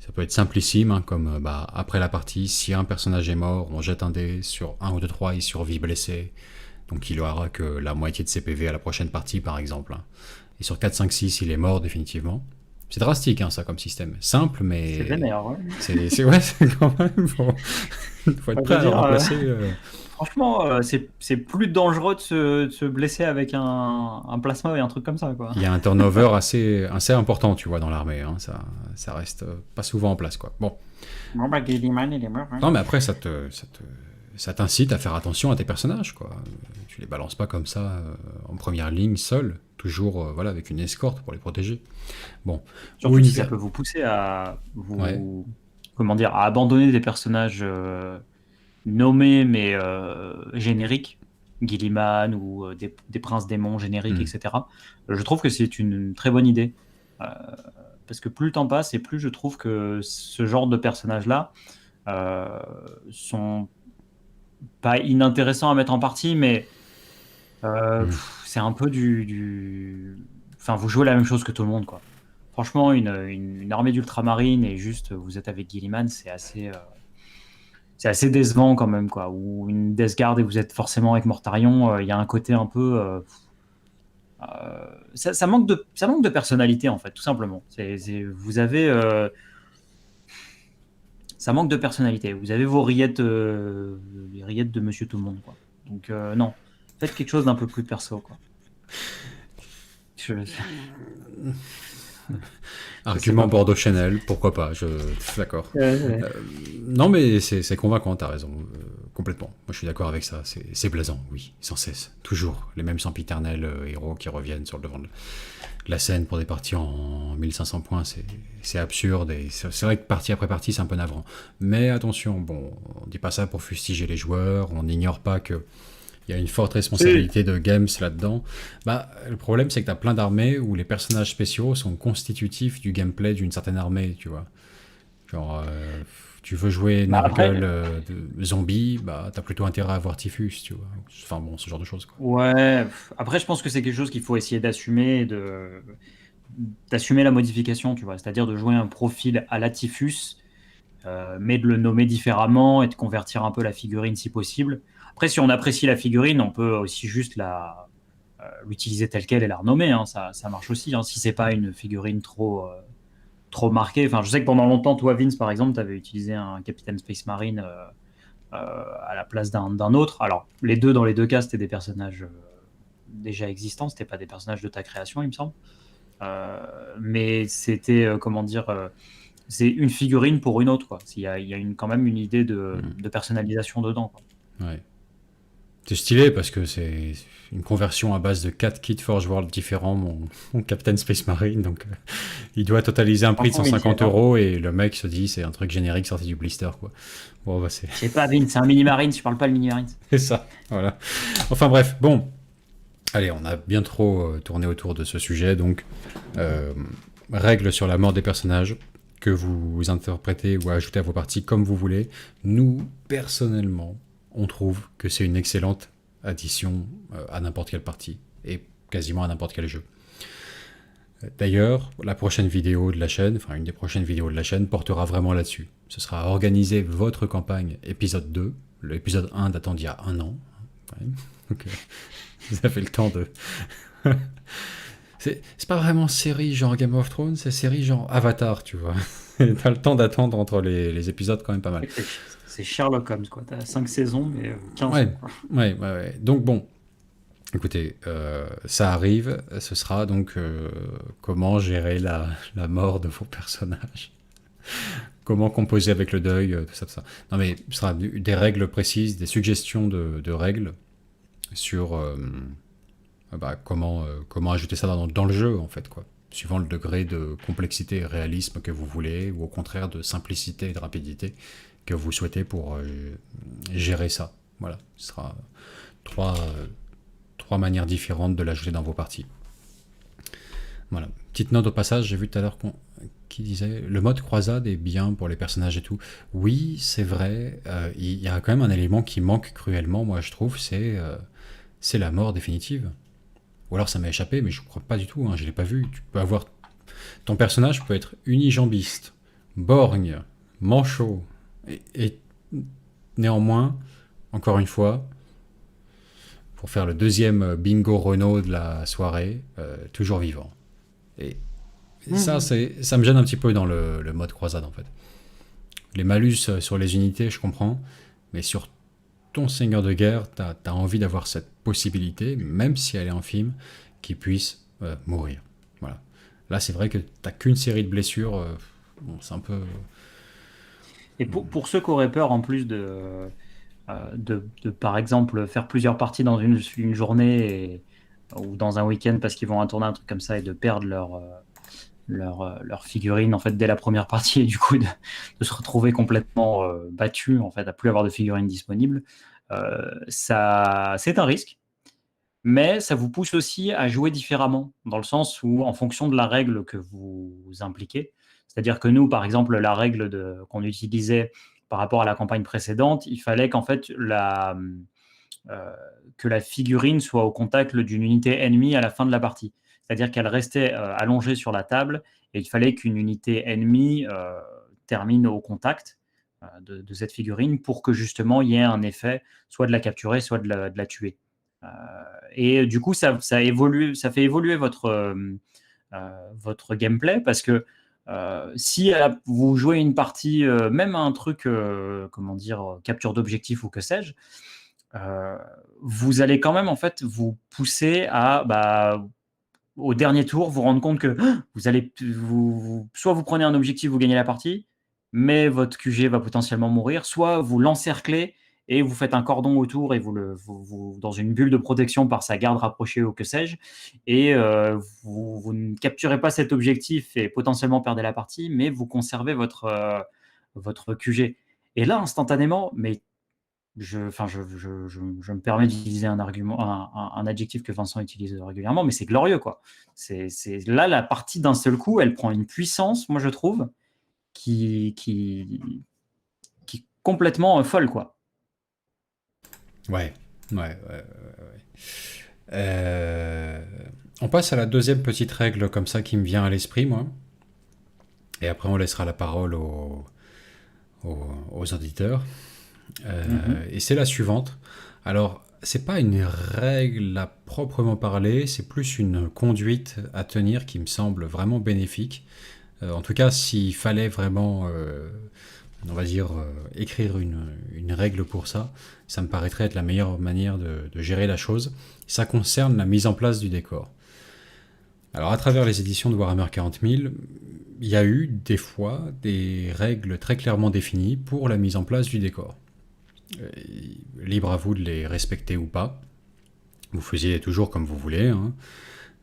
[SPEAKER 1] Ça peut être simplissime, hein, comme bah, après la partie, si un personnage est mort, on jette un dé sur 1 ou 2, 3, il survit blessé. Donc il aura que la moitié de ses PV à la prochaine partie, par exemple. Et sur 4, 5, 6, il est mort définitivement. C'est drastique, hein, ça, comme système. Simple, mais...
[SPEAKER 2] C'est vénère, ouais.
[SPEAKER 1] C'est quand même... Faut être prêt à le remplacer...
[SPEAKER 2] Franchement, c'est plus dangereux de se blesser avec un plasma et un truc comme ça, quoi.
[SPEAKER 1] Il y a un turnover assez important, tu vois, dans l'armée. Hein. Ça reste pas souvent en place, quoi. Bon.
[SPEAKER 2] Bon, bah, Gilliman, il est mort. Hein.
[SPEAKER 1] Non, mais après, ça t'incite à faire attention à tes personnages, quoi. Tu les balances pas comme ça en première ligne, seul. Toujours, voilà, avec une escorte pour les protéger. Bon.
[SPEAKER 2] Surtout si ça peut vous pousser à comment dire, à abandonner des personnages nommés mais génériques, Gilliman ou des princes démons génériques, etc. Je trouve que c'est une très bonne idée. Parce que plus le temps passe et plus je trouve que ce genre de personnages-là sont pas inintéressants à mettre en partie, mais c'est un peu Enfin, vous jouez la même chose que tout le monde, quoi. Franchement, une armée d'ultramarines et juste vous êtes avec Gilliman, c'est assez décevant quand même, quoi. Ou une Death Guard et vous êtes forcément avec Mortarion, il y a un côté un peu... ça manque de personnalité, en fait, tout simplement. Vous avez... ça manque de personnalité. Vous avez vos rillettes, les rillettes de Monsieur Tout-le-Monde, quoi. Donc, non. Faites quelque chose d'un peu plus perso, quoi.
[SPEAKER 1] Argument Bordeaux-Chanel, pourquoi pas, d'accord. Non, mais c'est convaincant, t'as raison, complètement. Moi, je suis d'accord avec ça, c'est blaisant, oui, sans cesse. Toujours les mêmes sempiternels héros qui reviennent sur le devant de la scène pour des parties en 1500 points, c'est absurde, et c'est vrai que partie après partie, c'est un peu navrant. Mais attention, bon, on dit pas ça pour fustiger les joueurs, on n'ignore pas que il y a une forte responsabilité de Games là-dedans. Bah, le problème, c'est que tu as plein d'armées où les personnages spéciaux sont constitutifs du gameplay d'une certaine armée, tu vois. Genre, tu veux jouer Nurgle de zombie, bah, tu as plutôt intérêt à avoir Typhus, tu vois. Enfin bon, ce genre de choses, quoi.
[SPEAKER 2] Ouais, après, je pense que c'est quelque chose qu'il faut essayer d'assumer, d'assumer la modification, tu vois. C'est-à-dire de jouer un profil à la Typhus, mais de le nommer différemment et de convertir un peu la figurine si possible. Après, si on apprécie la figurine, on peut aussi juste l'utiliser telle qu'elle et la renommer. Hein. Ça marche aussi. Hein. Si c'est pas une figurine trop marquée. Enfin, je sais que pendant longtemps, toi, Vince, par exemple, tu avais utilisé un Captain Space Marine à la place d'un autre. Alors, les deux, dans les deux cas, c'était des personnages déjà existants. C'était pas des personnages de ta création, il me semble. Mais c'était, comment dire... c'est une figurine pour une autre, quoi. Il y a quand même une idée de personnalisation dedans, quoi.
[SPEAKER 1] Ouais. C'est stylé parce que c'est une conversion à base de 4 kits Forge World différents, mon Captain Space Marine, donc il doit totaliser un prix de 150 € et le mec se dit c'est un truc générique sorti du blister, quoi. Bon, bah c'est...
[SPEAKER 2] Je sais pas, Vin, c'est un mini-marine, je parle pas le mini-marine.
[SPEAKER 1] C'est ça, voilà. Enfin bref, bon. Allez, on a bien trop tourné autour de ce sujet, donc règles sur la mort des personnages que vous interprétez ou ajoutez à vos parties comme vous voulez. Nous, personnellement, on trouve que c'est une excellente addition à n'importe quelle partie et quasiment à n'importe quel jeu. D'ailleurs, la prochaine vidéo de la chaîne, enfin une des prochaines vidéos de la chaîne, portera vraiment là-dessus. Ce sera organiser votre campagne épisode 2, l'épisode 1 datant d'il y a 1 an. Ouais. Donc, vous avez le temps de... c'est pas vraiment série genre Game of Thrones, c'est série genre Avatar, tu vois. T'as le temps d'attendre entre les épisodes quand même pas mal.
[SPEAKER 2] C'est Sherlock Holmes, quoi. T'as 5 saisons, mais 15
[SPEAKER 1] ouais,
[SPEAKER 2] ans, quoi.
[SPEAKER 1] Ouais. Donc bon, écoutez, ça arrive, ce sera donc comment gérer la mort de vos personnages. Comment composer avec le deuil, tout ça. Non mais ce sera des règles précises, des suggestions de règles sur comment ajouter ça dans le jeu, en fait, quoi. Suivant le degré de complexité et réalisme que vous voulez, ou au contraire de simplicité et de rapidité que vous souhaitez pour gérer ça. Voilà, ce sera trois manières différentes de l'ajouter dans vos parties. Voilà. Petite note au passage, j'ai vu tout à l'heure qui disait le mode croisade est bien pour les personnages et tout. Oui, c'est vrai, il y a quand même un élément qui manque cruellement, moi je trouve, c'est la mort définitive. Ou alors ça m'a échappé, mais je crois pas du tout, hein, je l'ai pas vu. Tu peux avoir... Ton personnage peut être unijambiste, borgne, manchot, et néanmoins, encore une fois, pour faire le deuxième bingo Renault de la soirée, toujours vivant. Et Ça, ça me gêne un petit peu dans le mode croisade, en fait. Les malus sur les unités, je comprends, mais sur ton seigneur de guerre, t'as envie d'avoir cette possibilité, même si elle est infime, qu'il puisse mourir. Voilà. Là, c'est vrai que t'as qu'une série de blessures, bon, c'est un peu...
[SPEAKER 2] Et pour ceux qui auraient peur, en plus de, par exemple, faire plusieurs parties dans une journée ou dans un week-end parce qu'ils vont tourner un truc comme ça et de perdre leur figurine en fait dès la première partie et du coup de se retrouver complètement battu en fait à plus avoir de figurines disponibles, ça c'est un risque, mais ça vous pousse aussi à jouer différemment dans le sens où en fonction de la règle que vous impliquez, c'est-à-dire que nous par exemple la règle qu'on utilisait par rapport à la campagne précédente, il fallait qu'en fait euh, que la figurine soit au contact d'une unité ennemie à la fin de la partie. C'est-à-dire qu'elle restait allongée sur la table et il fallait qu'une unité ennemie termine au contact de cette figurine pour que justement il y ait un effet soit de la capturer, soit de la tuer. Et du coup, ça fait évoluer votre gameplay parce que si vous jouez une partie, même un truc, comment dire, capture d'objectif ou que sais-je, vous allez quand même en fait vous pousser à au dernier tour vous rendre compte que vous allez soit vous prenez un objectif, vous gagnez la partie, mais votre QG va potentiellement mourir, soit vous l'encerclez et vous faites un cordon autour et vous dans une bulle de protection par sa garde rapprochée ou que sais-je, et vous ne capturez pas cet objectif et potentiellement perdez la partie, mais vous conservez votre QG. Et là, instantanément, mais je me permets d'utiliser un argument, un adjectif que Vincent utilise régulièrement, mais c'est glorieux, quoi. C'est là, la partie d'un seul coup, elle prend une puissance, moi je trouve, qui est complètement folle, quoi.
[SPEAKER 1] Ouais, ouais. On passe à la deuxième petite règle comme ça qui me vient à l'esprit, moi. Et après, on laissera la parole aux auditeurs. Et c'est la suivante. Alors, c'est pas une règle à proprement parler, c'est plus une conduite à tenir qui me semble vraiment bénéfique. En tout cas, s'il fallait vraiment, on va dire, écrire une règle pour ça, ça me paraîtrait être la meilleure manière de gérer la chose. Ça concerne la mise en place du décor. Alors, à travers les éditions de Warhammer 40 000, il y a eu des fois des règles très clairement définies pour la mise en place du décor. Libre à vous de les respecter ou pas. Vous faisiez toujours comme vous voulez, hein.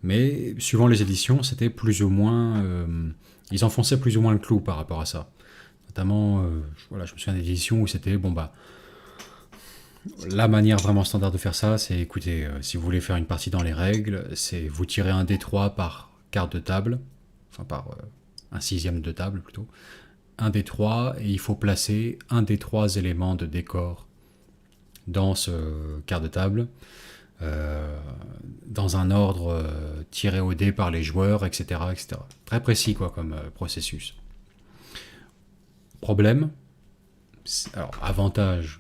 [SPEAKER 1] Mais suivant les éditions, c'était plus ou moins... ils enfonçaient plus ou moins le clou par rapport à ça. Notamment, voilà, je me souviens d'éditions où c'était, bon bah, la manière vraiment standard de faire ça, c'est, écoutez, si vous voulez faire une partie dans les règles, c'est vous tirez un D3 par carte de table, enfin par un sixième de table plutôt, un D3, et il faut placer un des 3 éléments de décor dans ce quart de table, dans un ordre tiré au dé par les joueurs, etc., etc. Très précis, quoi, comme processus. Problème, alors avantage,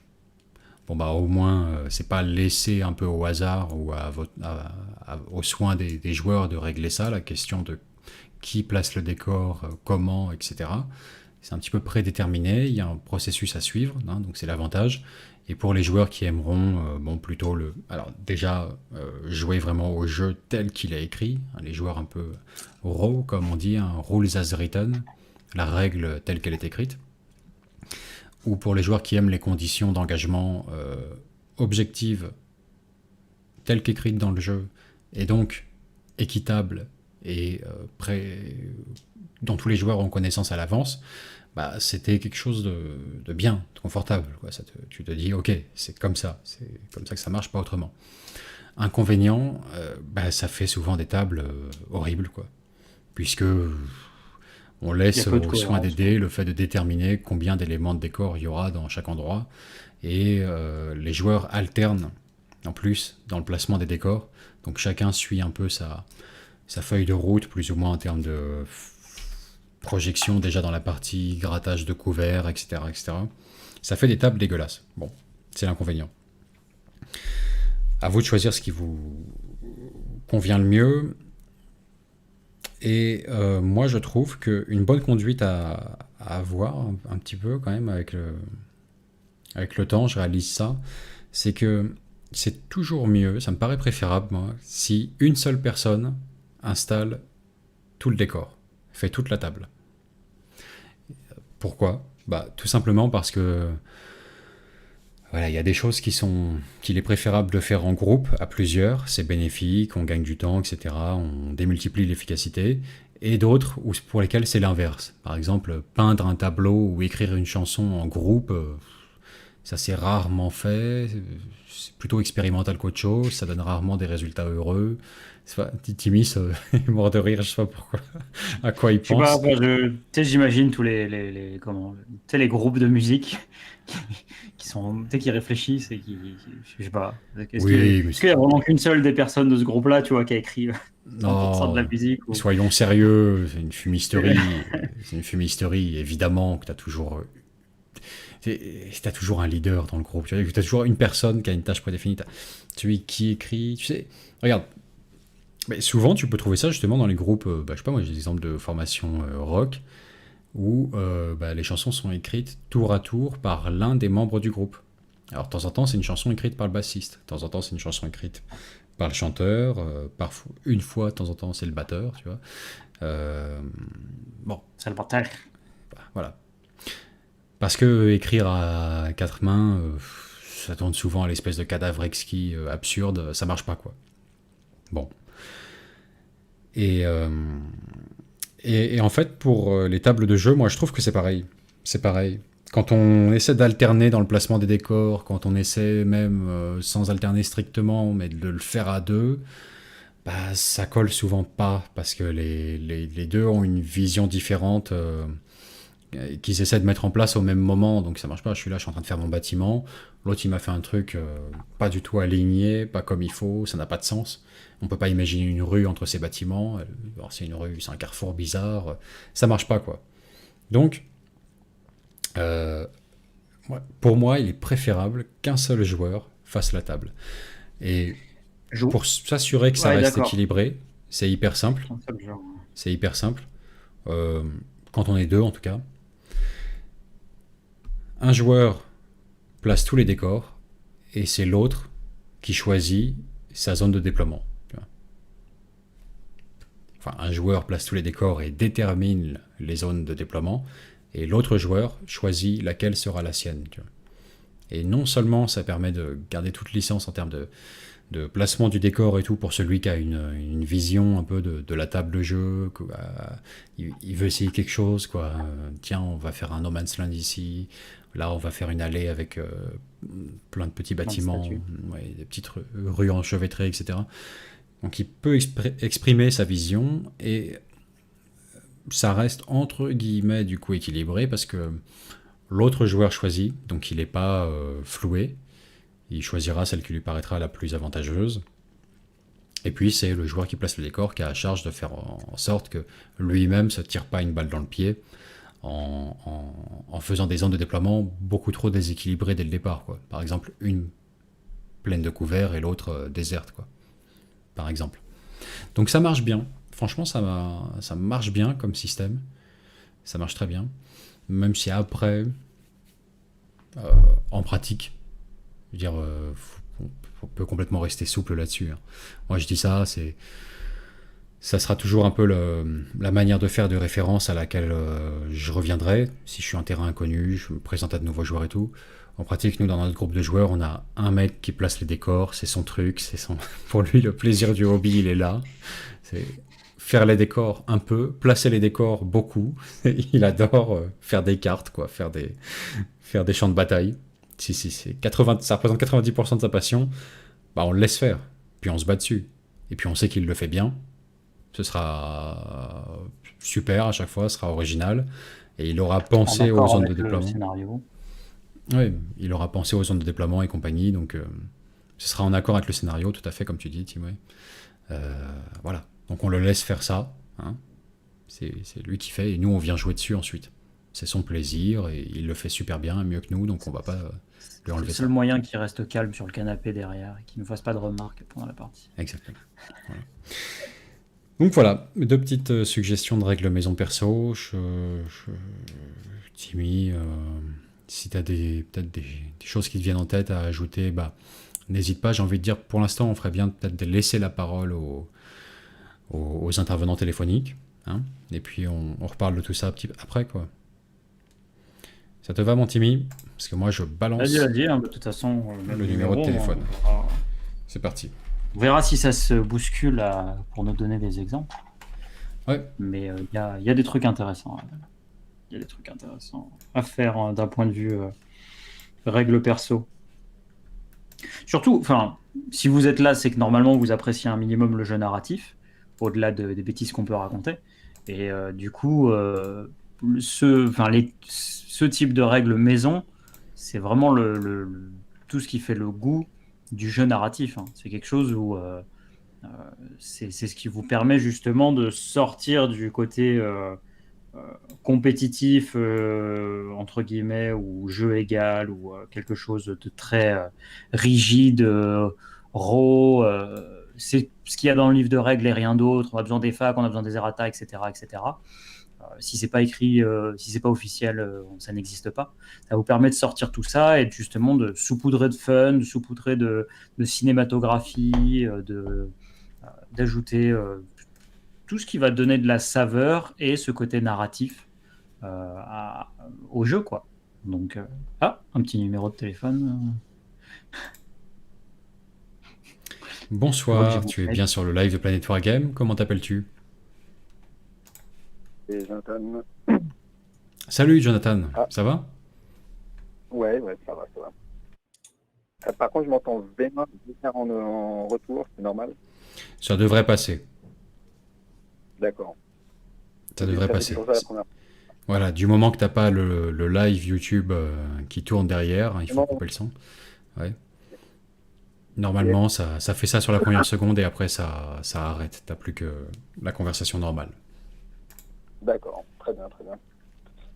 [SPEAKER 1] bon bah au moins c'est pas laissé un peu au hasard ou aux soins des joueurs de régler ça, la question de qui place le décor, comment, etc. C'est un petit peu prédéterminé, il y a un processus à suivre, hein, donc c'est l'avantage. Et pour les joueurs qui aimeront, bon, plutôt alors déjà, jouer vraiment au jeu tel qu'il est écrit, hein, les joueurs un peu raw, comme on dit, hein, rules as written, la règle telle qu'elle est écrite. Ou pour les joueurs qui aiment les conditions d'engagement objectives, telles qu'écrites dans le jeu, et donc équitables et dont tous les joueurs ont connaissance à l'avance, bah, c'était quelque chose de bien, de confortable, quoi. Tu te dis, ok, c'est comme ça que ça marche, pas autrement. Inconvénient, bah, ça fait souvent des tables horribles, quoi. Puisque on laisse aux soins des dés le fait de déterminer combien d'éléments de décor il y aura dans chaque endroit, et les joueurs alternent en plus dans le placement des décors, donc chacun suit un peu sa feuille de route, plus ou moins en termes de projection déjà dans la partie, grattage de couverts, etc., etc. Ça fait des tables dégueulasses. Bon, c'est l'inconvénient. À vous de choisir ce qui vous convient le mieux. Et moi, je trouve qu'une bonne conduite à avoir un petit peu quand même avec le temps, je réalise ça, c'est que c'est toujours mieux, ça me paraît préférable, moi, si une seule personne installe tout le décor, fait toute la table. Pourquoi? Bah, tout simplement parce que voilà, il y a des choses qu'il est préférable de faire en groupe, à plusieurs, c'est bénéfique, on gagne du temps, etc., on démultiplie l'efficacité, et d'autres pour lesquelles c'est l'inverse. Par exemple, peindre un tableau ou écrire une chanson en groupe, ça c'est rarement fait, c'est plutôt expérimental qu'autre chose, ça donne rarement des résultats heureux. Timis est mort de rire, je sais pas pourquoi, à quoi il
[SPEAKER 2] Je sais pas,
[SPEAKER 1] pense.
[SPEAKER 2] enfin, tu sais, j'imagine tous comment, tu sais, les groupes de musique qui sont, tu sais, qui réfléchissent et je sais pas.
[SPEAKER 1] Oui, mais
[SPEAKER 2] Est-ce qu'il y a vraiment qu'une seule des personnes de ce groupe-là, tu vois, qui a écrit 100% de la
[SPEAKER 1] non,
[SPEAKER 2] musique ou...
[SPEAKER 1] soyons sérieux, c'est une fumisterie. C'est une fumisterie, évidemment que tu as toujours. T'as toujours un leader dans le groupe. Tu as toujours une personne qui a une tâche prédéfinie. T'as celui qui écrit. Tu sais, regarde. Mais souvent, tu peux trouver ça justement dans les groupes. Je sais pas, moi j'ai des exemples de formation rock où les chansons sont écrites tour à tour par l'un des membres du groupe. Alors de temps en temps, c'est une chanson écrite par le bassiste. De temps en temps, c'est une chanson écrite par le chanteur. Parfois, une fois, de temps en temps, c'est le batteur, tu vois. Bon,
[SPEAKER 2] C'est le partage.
[SPEAKER 1] voilà. Parce que écrire à quatre mains, ça tourne souvent à l'espèce de cadavre exquis absurde, ça marche pas, quoi. Bon. Et en fait, pour les tables de jeu, moi je trouve que c'est pareil. C'est pareil. Quand on essaie d'alterner dans le placement des décors, quand on essaie même, sans alterner strictement, mais de le faire à deux, bah, ça colle souvent pas, parce que les deux ont une vision différente qu'ils essaient de mettre en place au même moment, donc ça marche pas. Je suis en train de faire mon bâtiment, l'autre il m'a fait un truc pas du tout aligné, pas comme il faut, ça n'a pas de sens. On peut pas imaginer une rue entre ces bâtiments. Alors, c'est une rue, c'est un carrefour bizarre, ça marche pas, quoi. Donc, euh, pour moi, il est préférable qu'un seul joueur fasse la table. Et pour s'assurer que ça
[SPEAKER 2] Ouais,
[SPEAKER 1] reste
[SPEAKER 2] d'accord.
[SPEAKER 1] équilibré, c'est hyper simple.
[SPEAKER 2] Un seul genre.
[SPEAKER 1] C'est hyper simple. Euh, Quand on est deux, en tout cas. Un joueur place tous les décors et c'est l'autre qui choisit sa zone de déploiement. Enfin, un joueur place tous les décors et détermine les zones de déploiement et l'autre joueur choisit laquelle sera la sienne. Et non seulement ça permet de garder toute licence en termes de placement du décor et tout pour celui qui a une vision un peu de la table de jeu, il veut essayer quelque chose, quoi. Tiens, on va faire un No Man's Land ici, là on va faire une allée avec plein de petits bâtiments, ouais, des petites rues enchevêtrées, etc. Donc il peut exprimer sa vision et ça reste entre guillemets du coup équilibré parce que l'autre joueur choisit, donc il n'est pas floué. Il choisira celle qui lui paraîtra la plus avantageuse. Et puis c'est le joueur qui place le décor qui a à charge de faire en sorte que lui-même se tire pas une balle dans le pied en faisant des zones de déploiement beaucoup trop déséquilibrées dès le départ, quoi. Par exemple, une pleine de couverts et l'autre déserte, quoi. Par exemple. Donc ça marche bien. Franchement, ça marche bien comme système. Ça marche très bien. Même si après, en pratique, je veux dire, on peut complètement rester souple là-dessus, hein. Moi, je dis ça, ça sera toujours un peu la manière de faire de référence à laquelle je reviendrai. Si je suis un terrain inconnu, je me présente à de nouveaux joueurs et tout. En pratique, nous, dans notre groupe de joueurs, on a un mec qui place les décors, c'est son truc, pour lui, le plaisir du hobby, il est là. C'est faire les décors un peu, placer les décors beaucoup. Il adore faire des cartes, quoi, faire des champs de bataille. Si ça représente 90% de sa passion, bah on le laisse faire. Puis on se bat dessus. Et puis on sait qu'il le fait bien. Ce sera super à chaque fois, ce sera original. Et il aura pensé aux zones de déploiement.
[SPEAKER 2] Scénario.
[SPEAKER 1] Oui, il aura pensé aux zones de déploiement et compagnie. Donc ce sera en accord avec le scénario, tout à fait, comme tu dis, Tim. Voilà. Donc on le laisse faire ça. Hein. C'est lui qui fait. Et nous, on vient jouer dessus ensuite. C'est son plaisir et il le fait super bien, mieux que nous, donc on va pas lui enlever ça.
[SPEAKER 2] C'est le seul moyen qu'il reste calme sur le canapé derrière et qu'il ne fasse pas de remarques pendant la partie.
[SPEAKER 1] Exactement. Voilà. Donc voilà, deux petites suggestions de règles maison perso. Timmy, si tu as peut-être des choses qui te viennent en tête à ajouter, bah, n'hésite pas. J'ai envie de dire, pour l'instant, on ferait bien peut-être de laisser la parole aux intervenants téléphoniques. Hein, et puis on reparle de tout ça après, quoi. Ça te va, mon Timmy? Parce que moi, je balance
[SPEAKER 2] Vas-y, hein, de toute façon,
[SPEAKER 1] le numéro de téléphone.
[SPEAKER 2] On
[SPEAKER 1] C'est parti.
[SPEAKER 2] verra si ça se bouscule pour nous donner des exemples.
[SPEAKER 1] Ouais.
[SPEAKER 2] Mais il y a des trucs intéressants. Il y a des trucs intéressants à faire d'un point de vue règles perso. Surtout, si vous êtes là, c'est que normalement vous appréciez un minimum le jeu narratif, au-delà des bêtises qu'on peut raconter. Et du coup, ce type de règles maison, c'est vraiment tout ce qui fait le goût du jeu narratif. Hein. C'est quelque chose où c'est ce qui vous permet justement de sortir du côté compétitif, entre guillemets, ou jeu égal, ou quelque chose de très rigide, raw. C'est ce qu'il y a dans le livre de règles et rien d'autre. On a besoin des facs, on a besoin des errata, etc. etc. Si c'est pas écrit, si c'est pas officiel, ça n'existe pas. Ça vous permet de sortir tout ça et justement de saupoudrer de fun, de saupoudrer de cinématographie, d'ajouter tout ce qui va donner de la saveur et ce côté narratif au jeu, quoi. Donc, un petit numéro de téléphone.
[SPEAKER 1] Bonsoir, tu es bien sur le live de Planet Wargame. Comment t'appelles-tu?
[SPEAKER 5] C'est Jonathan.
[SPEAKER 1] Salut Jonathan, ça va?
[SPEAKER 5] Ouais, ça va. Par contre, je m'entends bien en retour, c'est normal?
[SPEAKER 1] Ça devrait passer.
[SPEAKER 5] D'accord.
[SPEAKER 1] Ça devrait passer.
[SPEAKER 5] C'est pour ça la première.
[SPEAKER 1] Voilà, du moment que t'as pas le live YouTube qui tourne derrière, il faut couper le son. Ouais. Normalement, ça fait ça sur la première seconde et après ça arrête. T'as plus que la conversation normale.
[SPEAKER 5] D'accord, très bien.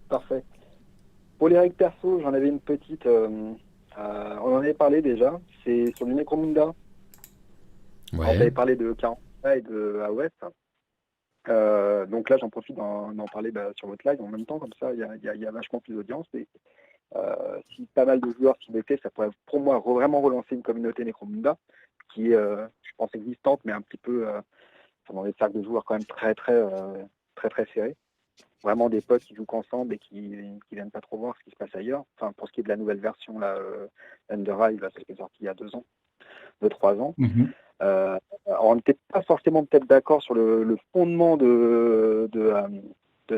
[SPEAKER 5] Parfait. Pour les règles perso, j'en avais une petite. On en avait parlé déjà. C'est sur du Necromunda.
[SPEAKER 1] Ouais.
[SPEAKER 5] On avait parlé de 40 et de AOS. Donc là, j'en profite d'en parler sur votre live en même temps. Comme ça, il y a vachement plus d'audience. Et si pas mal de joueurs s'y mettaient, ça pourrait pour moi vraiment relancer une communauté Necromunda qui est, je pense, existante, mais un petit peu dans des cercles de joueurs quand même très serrés. Vraiment des potes qui jouent qu'ensemble et qui viennent pas trop voir ce qui se passe ailleurs. Enfin, pour ce qui est de la nouvelle version, là, Underhive, qui est sortie il y a 2 ans, 3 ans.
[SPEAKER 2] Mm-hmm.
[SPEAKER 5] Alors on n'était pas forcément peut-être d'accord sur le fondement de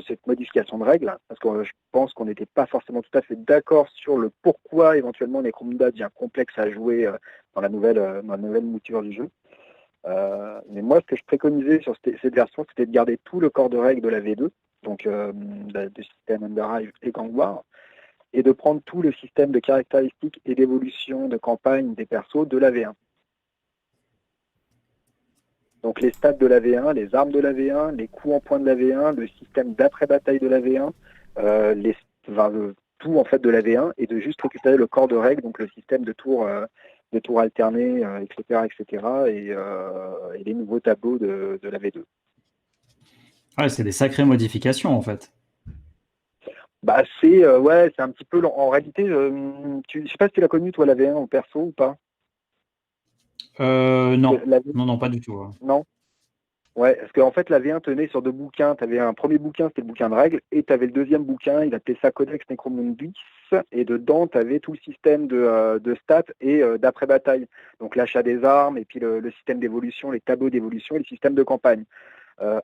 [SPEAKER 5] cette modification de règles, parce que je pense qu'on n'était pas forcément tout à fait d'accord sur le pourquoi éventuellement Necromunda devient complexe à jouer dans la nouvelle mouture du jeu. Mais moi, ce que je préconisais sur cette version, c'était de garder tout le corps de règles de la V2, donc du système Underhive et Gang War, et de prendre tout le système de caractéristiques et d'évolution de campagne des persos de la V1. Donc les stats de la V1, les armes de la V1, les coups en points de la V1, le système d'après-bataille de la V1, tout en fait de la V1, et de juste récupérer le corps de règles, donc le système de tours alternés, etc. Et les nouveaux tableaux de la V2.
[SPEAKER 2] Ouais, c'est des sacrées modifications en fait.
[SPEAKER 5] C'est un petit peu en réalité. Je sais pas si tu l'as connu toi la V1 en perso ou pas.
[SPEAKER 2] Non. Non, pas du tout. Hein.
[SPEAKER 5] Non. Ouais, parce qu'en fait la V1 tenait sur 2 bouquins. Tu avais un premier bouquin, c'était le bouquin de règles, et tu avais le deuxième bouquin, il appelait ça Codex Necromundus, et dedans tu avais tout le système de stats et d'après-bataille. Donc l'achat des armes, et puis le système d'évolution, les tableaux d'évolution et le système de campagne.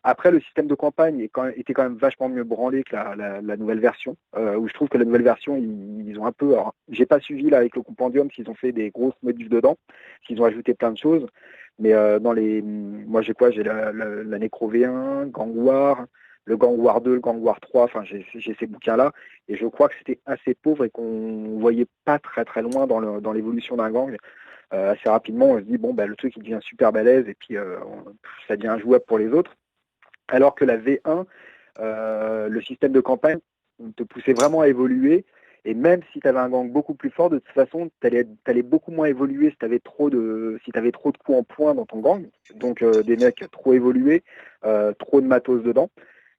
[SPEAKER 5] Après, le système de campagne était quand même vachement mieux branlé que la nouvelle version, où je trouve que la nouvelle version, ils ont un peu... Alors, j'ai pas suivi là avec le compendium s'ils ont fait des grosses modifs dedans, s'ils ont ajouté plein de choses, mais moi j'ai quoi? J'ai la Necro V1, Gang War, le Gang War 2, le Gang War 3, enfin j'ai ces bouquins-là, et je crois que c'était assez pauvre et qu'on voyait pas très loin dans l'évolution d'un gang. Assez rapidement, on se dit, le truc il devient super balèze et puis ça devient injouable pour les autres. Alors que la V1, le système de campagne te poussait vraiment à évoluer Et même si tu avais un gang beaucoup plus fort, de toute façon, tu allais beaucoup moins évoluer si tu avais trop de coups en poing dans ton gang, donc des mecs trop évolués, trop de matos dedans,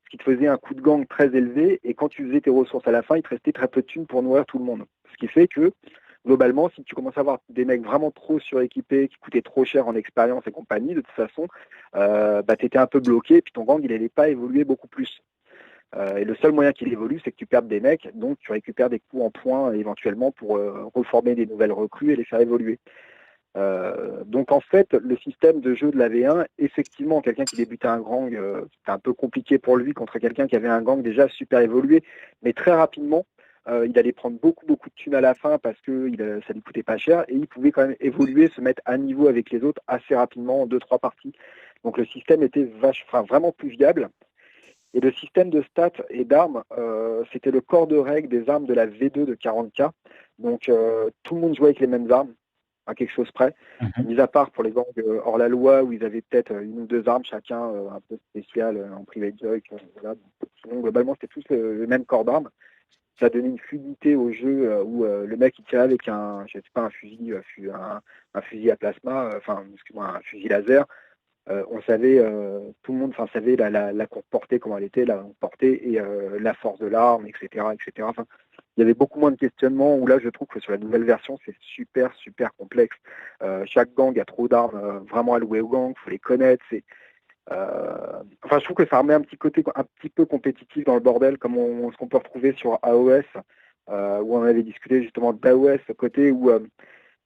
[SPEAKER 5] ce qui te faisait un coût de gang très élevé, et quand tu faisais tes ressources à la fin, il te restait très peu de thunes pour nourrir tout le monde. Ce qui fait que, globalement, si tu commences à avoir des mecs vraiment trop suréquipés, qui coûtaient trop cher en expérience et compagnie, de toute façon, tu étais un peu bloqué, et puis ton gang, il n'allait pas évoluer beaucoup plus. Et le seul moyen qu'il évolue, c'est que tu perdes des mecs, donc tu récupères des coups en points éventuellement pour reformer des nouvelles recrues et les faire évoluer. Donc en fait, le système de jeu de la V1, effectivement, quelqu'un qui débutait un gang, c'était un peu compliqué pour lui contre quelqu'un qui avait un gang déjà super évolué, mais très rapidement, il allait prendre beaucoup de thunes à la fin parce que ça lui coûtait pas cher, et il pouvait quand même évoluer, se mettre à niveau avec les autres assez rapidement en 2-3 parties. Donc le système était vraiment plus viable. Et le système de stats et d'armes, c'était le corps de règle des armes de la V2 de 40K. Donc tout le monde jouait avec les mêmes armes, à quelque chose près, mis à part pour les gangs hors la loi où ils avaient peut-être une ou deux armes chacun un peu spéciales en private joke. Voilà. Sinon, globalement, c'était tous le même corps d'armes. Ça donnait une fluidité au jeu où le mec il tirait avec un fusil à plasma, un fusil laser. On savait, tout le monde savait la courte portée, comment elle était, la longue portée et la force de l'arme, etc. etc. Enfin, il y avait beaucoup moins de questionnements, où là je trouve que sur la nouvelle version c'est super super complexe. Chaque gang a trop d'armes vraiment allouées au gang, il faut les connaître. Je trouve que ça remet un petit peu compétitif dans le bordel, comme ce qu'on peut retrouver sur AOS, où on avait discuté justement d'AOS, côté où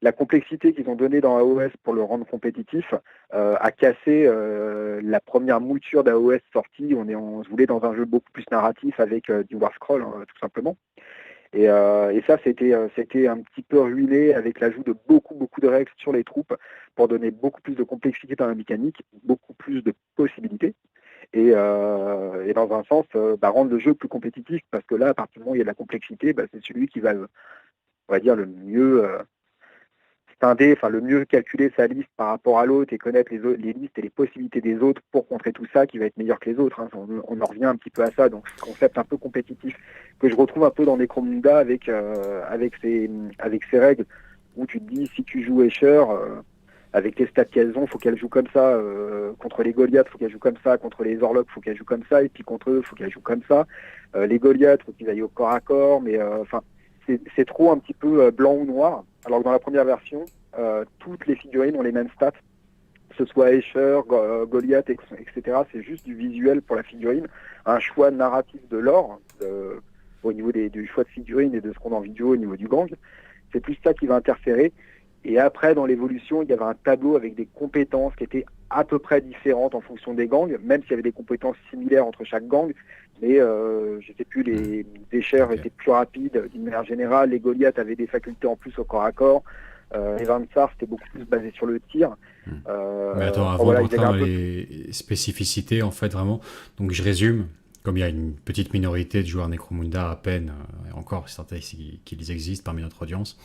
[SPEAKER 5] la complexité qu'ils ont donnée dans AOS pour le rendre compétitif a cassé la première mouture d'AOS sortie. On se voulait dans un jeu beaucoup plus narratif avec du war scroll, tout simplement. Et ça, c'était un petit peu ruiné avec l'ajout de beaucoup de règles sur les troupes pour donner beaucoup plus de complexité dans la mécanique, beaucoup plus de possibilités. Et dans un sens, rendre le jeu plus compétitif, parce que là, à partir du moment où il y a de la complexité, c'est celui qui va, on va dire, le mieux le mieux calculer sa liste par rapport à l'autre et connaître les listes et les possibilités des autres pour contrer tout ça, qui va être meilleur que les autres. On en revient un petit peu à ça, donc ce concept un peu compétitif que je retrouve un peu dans Necromunda avec ses règles, où tu te dis, si tu joues Escher, avec les stats qu'elles ont, faut qu'elles jouent comme ça, contre les Goliaths, faut qu'elles jouent comme ça, contre les Orlocks, faut qu'elles jouent comme ça, et puis contre eux, faut qu'elles jouent comme ça. Les Goliaths, faut qu'ils aillent au corps à corps, mais c'est trop un petit peu blanc ou noir, alors que dans la première version, toutes les figurines ont les mêmes stats, que ce soit Escher, Goliath, etc. C'est juste du visuel pour la figurine, un choix narratif de l'or, au niveau du choix de figurines et de ce qu'on a en vidéo au niveau du gang. C'est plus ça qui va interférer. Et après, dans l'évolution, il y avait un tableau avec des compétences qui étaient à peu près différentes en fonction des gangs, même s'il y avait des compétences similaires entre chaque gang. Mais je sais plus, les Escher étaient plus rapides d'une manière générale, les Goliaths avaient des facultés en plus au corps à corps, les Vansar c'était beaucoup plus basé sur le tir.
[SPEAKER 1] Mais attends, avant de rentrer dans les spécificités, en fait, vraiment, donc je résume, comme il y a une petite minorité de joueurs Necromunda à peine, et encore certains qu'ils existent parmi notre audience,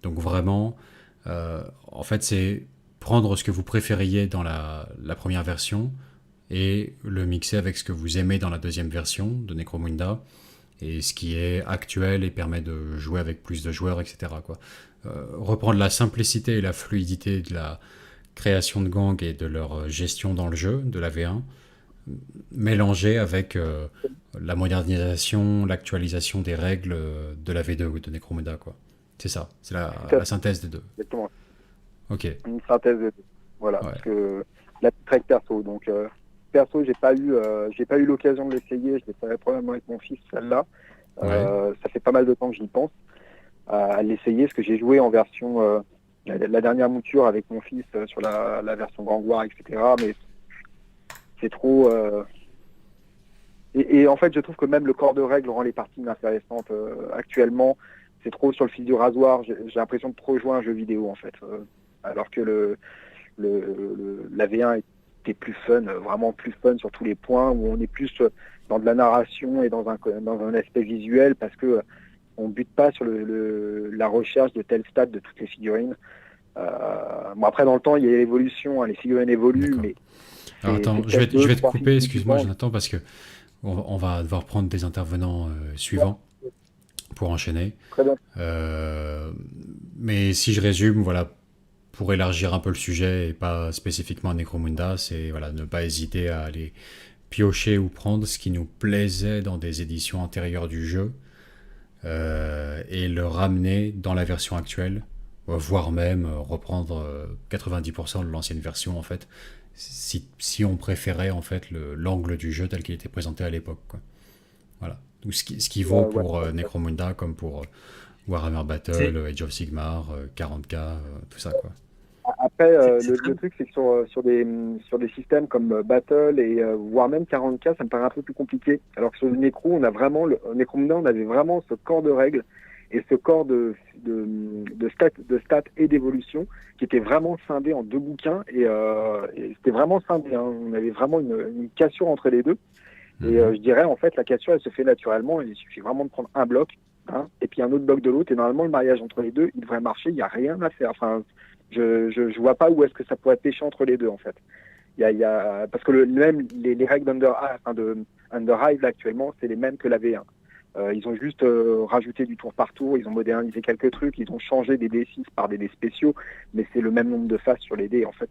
[SPEAKER 1] donc vraiment, en fait, c'est prendre ce que vous préfériez dans la première version et le mixer avec ce que vous aimez dans la deuxième version de Necromunda, et ce qui est actuel et permet de jouer avec plus de joueurs, etc. Reprendre la simplicité et la fluidité de la création de gangs et de leur gestion dans le jeu, de la V1, mélangé avec la modernisation, l'actualisation des règles de la V2 ou de Necromunda, quoi. C'est ça, c'est la synthèse des deux.
[SPEAKER 5] Exactement.
[SPEAKER 1] Ok.
[SPEAKER 5] Une synthèse de deux. Voilà,
[SPEAKER 1] Ouais.
[SPEAKER 5] parce que la track perso, donc perso, j'ai pas eu l'occasion de l'essayer, je l'ai fait probablement avec mon fils, celle-là. Ça fait pas mal de temps que j'y pense à l'essayer, parce que j'ai joué en version la dernière mouture avec mon fils sur la version Grand War, etc. Mais c'est trop. Et en fait, je trouve que même le corps de règles rend les parties inintéressantes actuellement. C'est trop sur le fil du rasoir. J'ai l'impression de trop jouer à un jeu vidéo, en fait. Alors que la V1 était plus fun, vraiment plus fun sur tous les points, où on est plus dans de la narration et dans un aspect visuel, parce que on bute pas sur la recherche de tel stade de toutes les figurines. Après, dans le temps, il y a l'évolution, les figurines évoluent,
[SPEAKER 1] D'accord.
[SPEAKER 5] mais...
[SPEAKER 1] Alors attends, je vais te couper, excuse-moi Jonathan, parce que on va devoir prendre des intervenants suivants. pour enchaîner.
[SPEAKER 5] Très bien.
[SPEAKER 1] Mais si je résume, voilà, pour élargir un peu le sujet et pas spécifiquement à Necromunda, c'est voilà, ne pas hésiter à aller piocher ou prendre ce qui nous plaisait dans des éditions antérieures du jeu et le ramener dans la version actuelle, voire même reprendre 90% de l'ancienne version en fait, si on préférait en fait l'angle du jeu tel qu'il était présenté à l'époque, quoi. Voilà. Donc, ce qui vaut pour Necromunda comme pour Warhammer Battle, Age of Sigmar, 40K, tout ça, quoi.
[SPEAKER 5] Après,
[SPEAKER 2] C'est
[SPEAKER 5] le
[SPEAKER 2] très-
[SPEAKER 5] truc, c'est que sur des systèmes comme Battle et voire même 40K, ça me paraît un peu plus compliqué. Alors que sur le Necro, on a vraiment, Necromunda, on avait vraiment ce corps de règles et ce corps de stats et d'évolution qui était vraiment scindé en 2 bouquins et c'était vraiment scindé, hein. On avait vraiment une cassure entre les deux. Et je dirais, en fait, la cassure, elle se fait naturellement. Il suffit vraiment de prendre un bloc, hein, et puis un autre bloc de l'autre. Et normalement, le mariage entre les deux, il devrait marcher. Il n'y a rien à faire. Enfin, je vois pas où est-ce que ça pourrait pêcher entre les deux, en fait. Parce que même les règles de Underhive, là, actuellement, c'est les mêmes que la V1. Ils ont juste rajouté du tour par tour. Ils ont modernisé quelques trucs. Ils ont changé des D6 par des dés spéciaux. Mais c'est le même nombre de faces sur les dés. En fait,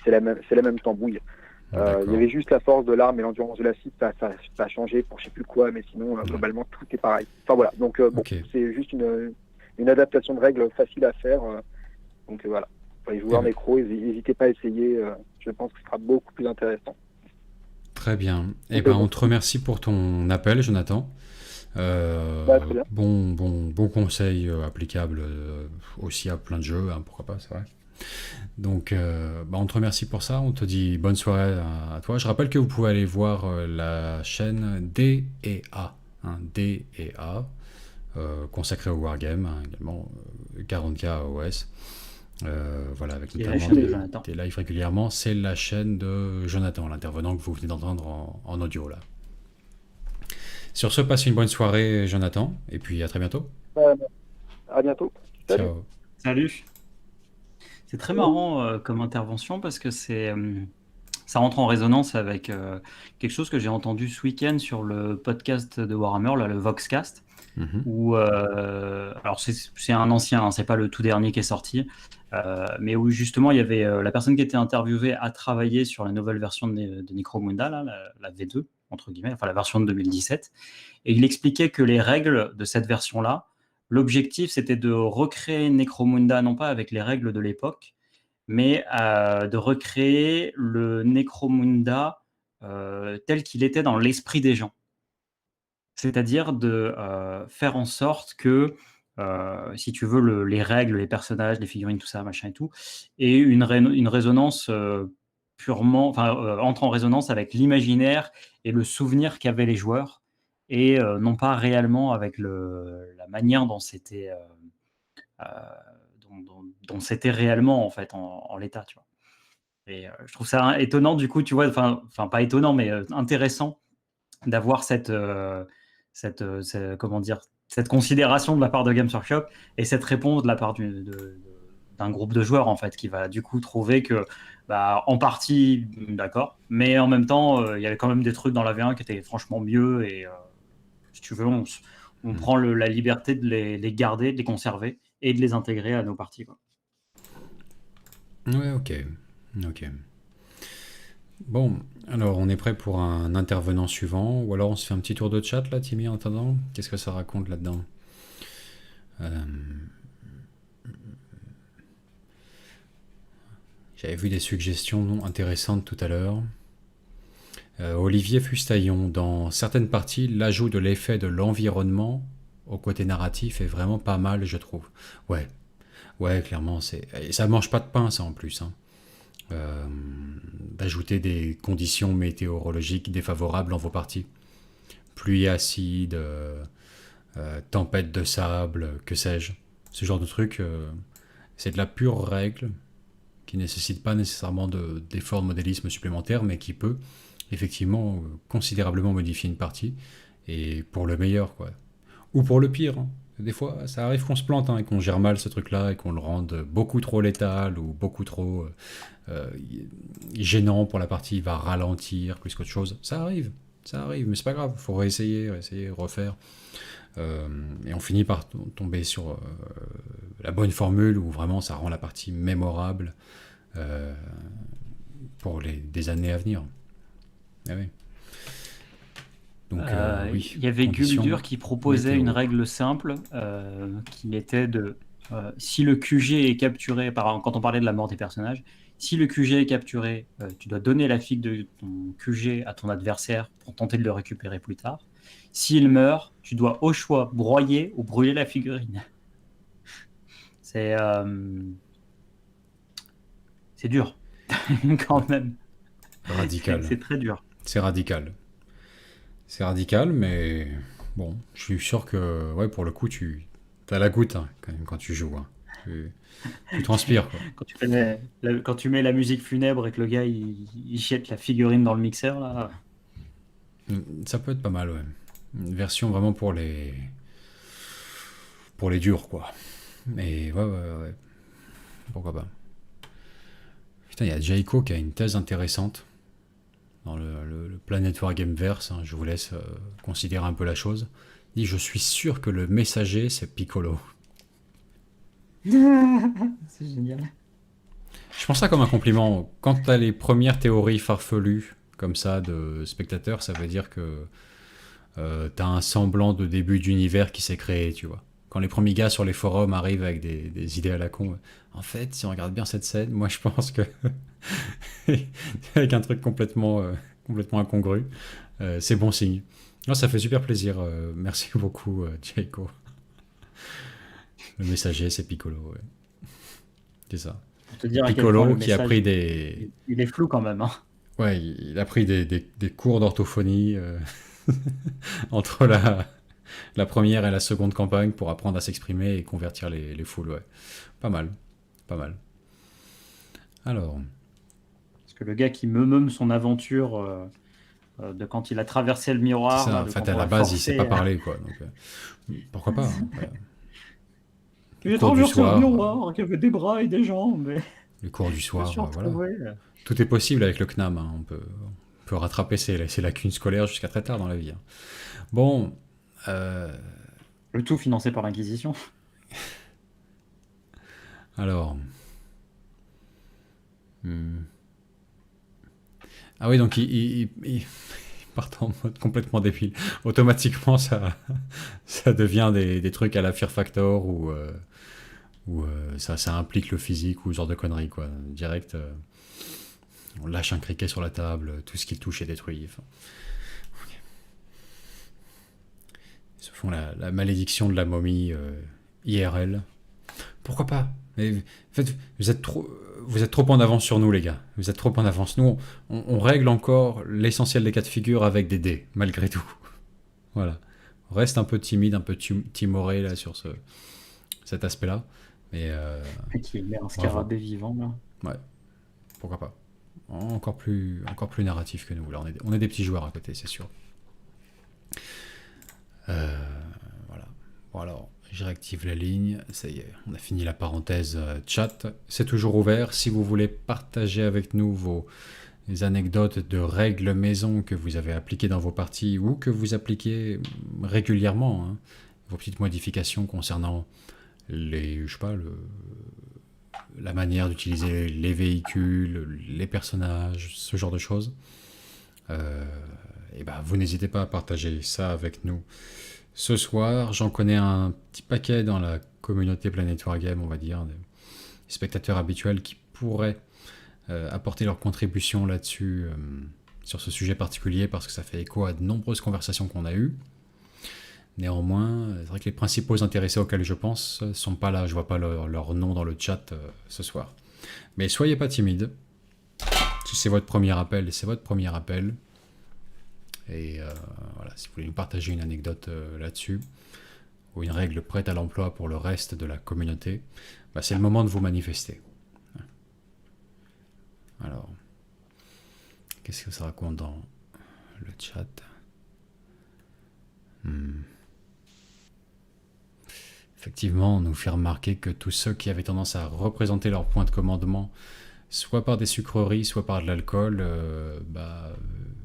[SPEAKER 5] c'est la même tambouille. Il y avait juste la force de l'arme et l'endurance de la cible, ça a changé pour je sais plus quoi, mais sinon globalement tout est pareil. Enfin voilà, donc c'est juste une adaptation de règles facile à faire. Donc voilà, pour les joueurs Necro, n'hésitez pas à essayer. Je pense que ce sera beaucoup plus intéressant.
[SPEAKER 1] Très bien. Et ben on te remercie pour ton appel, Jonathan.
[SPEAKER 5] Très bien.
[SPEAKER 1] Bon conseil applicable aussi à plein de jeux, hein, pourquoi pas, c'est vrai. Donc, on te remercie pour ça. On te dit bonne soirée à toi. Je rappelle que vous pouvez aller voir la chaîne D&A, hein, D&A, consacrée au Wargame, hein, également 40K OS. Voilà, avec
[SPEAKER 2] Et la
[SPEAKER 1] notamment
[SPEAKER 2] chaîne de Jonathan.
[SPEAKER 1] des lives régulièrement. C'est la chaîne de Jonathan, l'intervenant que vous venez d'entendre en audio là. Sur ce, passe une bonne soirée, Jonathan, et puis à très bientôt.
[SPEAKER 5] À bientôt. Salut.
[SPEAKER 1] Ciao.
[SPEAKER 2] Salut. C'est très marrant comme intervention parce que ça rentre en résonance avec quelque chose que j'ai entendu ce week-end sur le podcast de Warhammer, là, le Voxcast, où alors c'est un ancien, hein, c'est pas le tout dernier qui est sorti, mais où justement il y avait la personne qui était interviewée a travaillé sur la nouvelle version de Necromunda, là, la V2 entre guillemets, enfin la version de 2017, et il expliquait que les règles de cette version-là, l'objectif, c'était de recréer Necromunda, non pas avec les règles de l'époque, mais de recréer le Necromunda tel qu'il était dans l'esprit des gens. C'est-à-dire de faire en sorte que, si tu veux, les règles, les personnages, les figurines, tout ça, machin et tout, aient une résonance purement, entre en résonance avec l'imaginaire et le souvenir qu'avaient les joueurs, et non pas réellement avec la manière dont c'était dont c'était réellement en fait en l'état, tu vois. Et je trouve ça étonnant du coup, tu vois, enfin pas étonnant, mais intéressant d'avoir comment dire, cette considération de la part de Games Workshop et cette réponse de la part d'un groupe de joueurs en fait, qui va du coup trouver que en partie d'accord, mais en même temps il y avait quand même des trucs dans la V1 qui étaient franchement mieux, et si tu veux on prend la liberté de les garder, de les conserver et de les intégrer à nos parties, quoi.
[SPEAKER 1] Ouais, ok. Bon, alors on est prêt pour un intervenant suivant, ou alors on se fait un petit tour de chat là, Timmy, en attendant. Qu'est-ce que ça raconte là-dedans? J'avais vu des suggestions intéressantes tout à l'heure. Olivier Fustaillon, dans certaines parties, l'ajout de l'effet de l'environnement au côté narratif est vraiment pas mal, je trouve. Ouais, clairement, et ça mange pas de pain, ça en plus, hein. D'ajouter des conditions météorologiques défavorables dans vos parties. Pluie acide, tempête de sable, que sais-je. Ce genre de truc, c'est de la pure règle qui ne nécessite pas nécessairement d'efforts de modélisme supplémentaires, mais qui peut effectivement considérablement modifier une partie, et pour le meilleur, quoi. Ou pour le pire, hein. Des fois, ça arrive qu'on se plante, hein, et qu'on gère mal ce truc-là, et qu'on le rende beaucoup trop létal, ou beaucoup trop gênant pour la partie, il va ralentir plus qu'autre chose. Ça arrive, Ça arrive, mais c'est pas grave. Faut réessayer, refaire. Et on finit par tomber sur la bonne formule où vraiment ça rend la partie mémorable pour des années à venir. Ah oui. Donc, oui.
[SPEAKER 2] Il y avait
[SPEAKER 1] conditions
[SPEAKER 2] Guldur qui proposait
[SPEAKER 1] météo.
[SPEAKER 2] une règle simple qui était de si le QG est capturé, quand on parlait de la mort des personnages, si le QG est capturé, tu dois donner la figue de ton QG à ton adversaire pour tenter de le récupérer plus tard. S'il meurt, tu dois au choix broyer ou brûler la figurine. C'est dur, quand même.
[SPEAKER 1] Radical.
[SPEAKER 2] C'est très dur.
[SPEAKER 1] C'est radical. C'est radical, mais bon, je suis sûr que, ouais, pour le coup, tu as la goutte hein, quand même quand tu joues. Hein. Tu transpires, quoi.
[SPEAKER 2] Quand tu mets la musique funèbre et que le gars il jette la figurine dans le mixeur, là.
[SPEAKER 1] Ça peut être pas mal, ouais. Une version vraiment pour les durs, quoi. Mais ouais. Pourquoi pas. Putain, il y a Jayco qui a une thèse intéressante dans le Planet Wargameverse. Hein, je vous laisse considérer un peu la chose. Il dit, je suis sûr que le messager, c'est Piccolo.
[SPEAKER 2] C'est génial.
[SPEAKER 1] Je pense ça comme un compliment. Quand tu as les premières théories farfelues comme ça de spectateurs, ça veut dire que tu as un semblant de début d'univers qui s'est créé, tu vois. Quand les premiers gars sur les forums arrivent avec des idées à la con, en fait, si on regarde bien cette scène, moi je pense que avec un truc complètement incongru, c'est bon signe. Non, ça fait super plaisir. Merci beaucoup, Jayco. Le messager, c'est Piccolo. Ouais. C'est ça.
[SPEAKER 2] Pour te dire à quel
[SPEAKER 1] Piccolo
[SPEAKER 2] point le
[SPEAKER 1] qui a
[SPEAKER 2] message,
[SPEAKER 1] pris des...
[SPEAKER 2] il est flou quand même. Hein.
[SPEAKER 1] Ouais, il a pris des cours d'orthophonie entre la première et la seconde campagne pour apprendre à s'exprimer et convertir les foules. Ouais. Pas mal. Alors,
[SPEAKER 2] Parce que le gars qui meum son aventure de quand il a traversé le miroir.
[SPEAKER 1] c'est ça.
[SPEAKER 2] là,
[SPEAKER 1] En
[SPEAKER 2] de
[SPEAKER 1] fait,
[SPEAKER 2] quand
[SPEAKER 1] à
[SPEAKER 2] on
[SPEAKER 1] la
[SPEAKER 2] l'a
[SPEAKER 1] base, il
[SPEAKER 2] forcé,
[SPEAKER 1] sait pas parler, quoi. Donc, pourquoi pas hein.
[SPEAKER 2] Il a
[SPEAKER 1] cours du
[SPEAKER 2] traversé le
[SPEAKER 1] soir.
[SPEAKER 2] miroir qui avait des bras et des jambes. Mais...
[SPEAKER 1] Le cours du
[SPEAKER 2] Je me
[SPEAKER 1] soir,
[SPEAKER 2] suis
[SPEAKER 1] voilà.
[SPEAKER 2] retrouvé.
[SPEAKER 1] Tout est possible avec le CNAM. Hein. On peut rattraper ses lacunes scolaires jusqu'à très tard dans la vie. Hein. Bon.
[SPEAKER 2] Le tout financé par l'Inquisition.
[SPEAKER 1] Alors. Ah oui, donc ils partent en mode complètement débile. Automatiquement, ça devient des trucs à la Fear Factor où ça implique le physique ou ce genre de conneries, quoi. Direct, on lâche un criquet sur la table, tout ce qu'il touche est détruit. Enfin, ok. Ils se font la malédiction de la momie IRL. Pourquoi pas? Mais, en fait, vous êtes trop en avance sur nous, les gars. Vous êtes trop en avance. Nous, on règle encore l'essentiel des cas de figure avec des dés, malgré tout. Voilà. On reste un peu timide, un peu timoré là, sur cet aspect-là. Mais
[SPEAKER 2] Qui met un scarabée vivant. Là.
[SPEAKER 1] ouais, pourquoi pas. Encore plus narratif que nous. Là, on est des petits joueurs à côté, c'est sûr. Voilà. Bon alors, je réactive la ligne. Ça y est, on a fini la parenthèse chat. C'est toujours ouvert. Si vous voulez partager avec nous vos anecdotes de règles maison que vous avez appliquées dans vos parties ou que vous appliquez régulièrement, hein, vos petites modifications concernant la manière d'utiliser les véhicules, les personnages, ce genre de choses, et ben vous n'hésitez pas à partager ça avec nous. Ce soir, j'en connais un petit paquet dans la communauté Planet Wargame, on va dire, des spectateurs habituels qui pourraient apporter leur contribution là-dessus, sur ce sujet particulier, parce que ça fait écho à de nombreuses conversations qu'on a eues. Néanmoins, c'est vrai que les principaux intéressés auxquels je pense sont pas là, je vois pas leur nom dans le chat ce soir. Mais soyez pas timides, si c'est votre premier appel, c'est votre premier appel. Et voilà, si vous voulez nous partager une anecdote là-dessus, ou une règle prête à l'emploi pour le reste de la communauté, bah, c'est le moment de vous manifester. Alors, qu'est-ce que ça raconte dans le chat? Effectivement, on nous fait remarquer que tous ceux qui avaient tendance à représenter leur point de commandement, soit par des sucreries, soit par de l'alcool,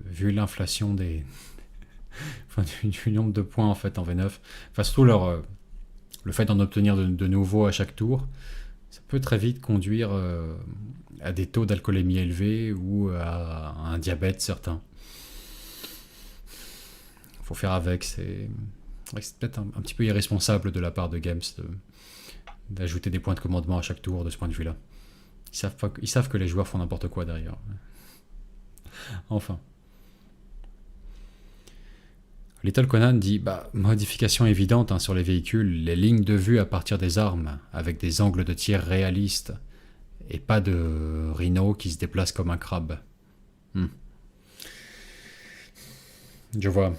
[SPEAKER 1] vu l'inflation des enfin, du nombre de points en fait en V9. Enfin, surtout le fait d'en obtenir de nouveaux à chaque tour, ça peut très vite conduire à des taux d'alcoolémie élevés ou à un diabète certain. Faut faire avec. C'est peut-être un petit peu irresponsable de la part de Games d'ajouter des points de commandement à chaque tour de ce point de vue-là. Ils savent que les joueurs font n'importe quoi derrière. Enfin. Little Conan dit modification évidente hein, sur les véhicules, les lignes de vue à partir des armes, avec des angles de tir réalistes, et pas de Rhino qui se déplace comme un crabe. Je vois.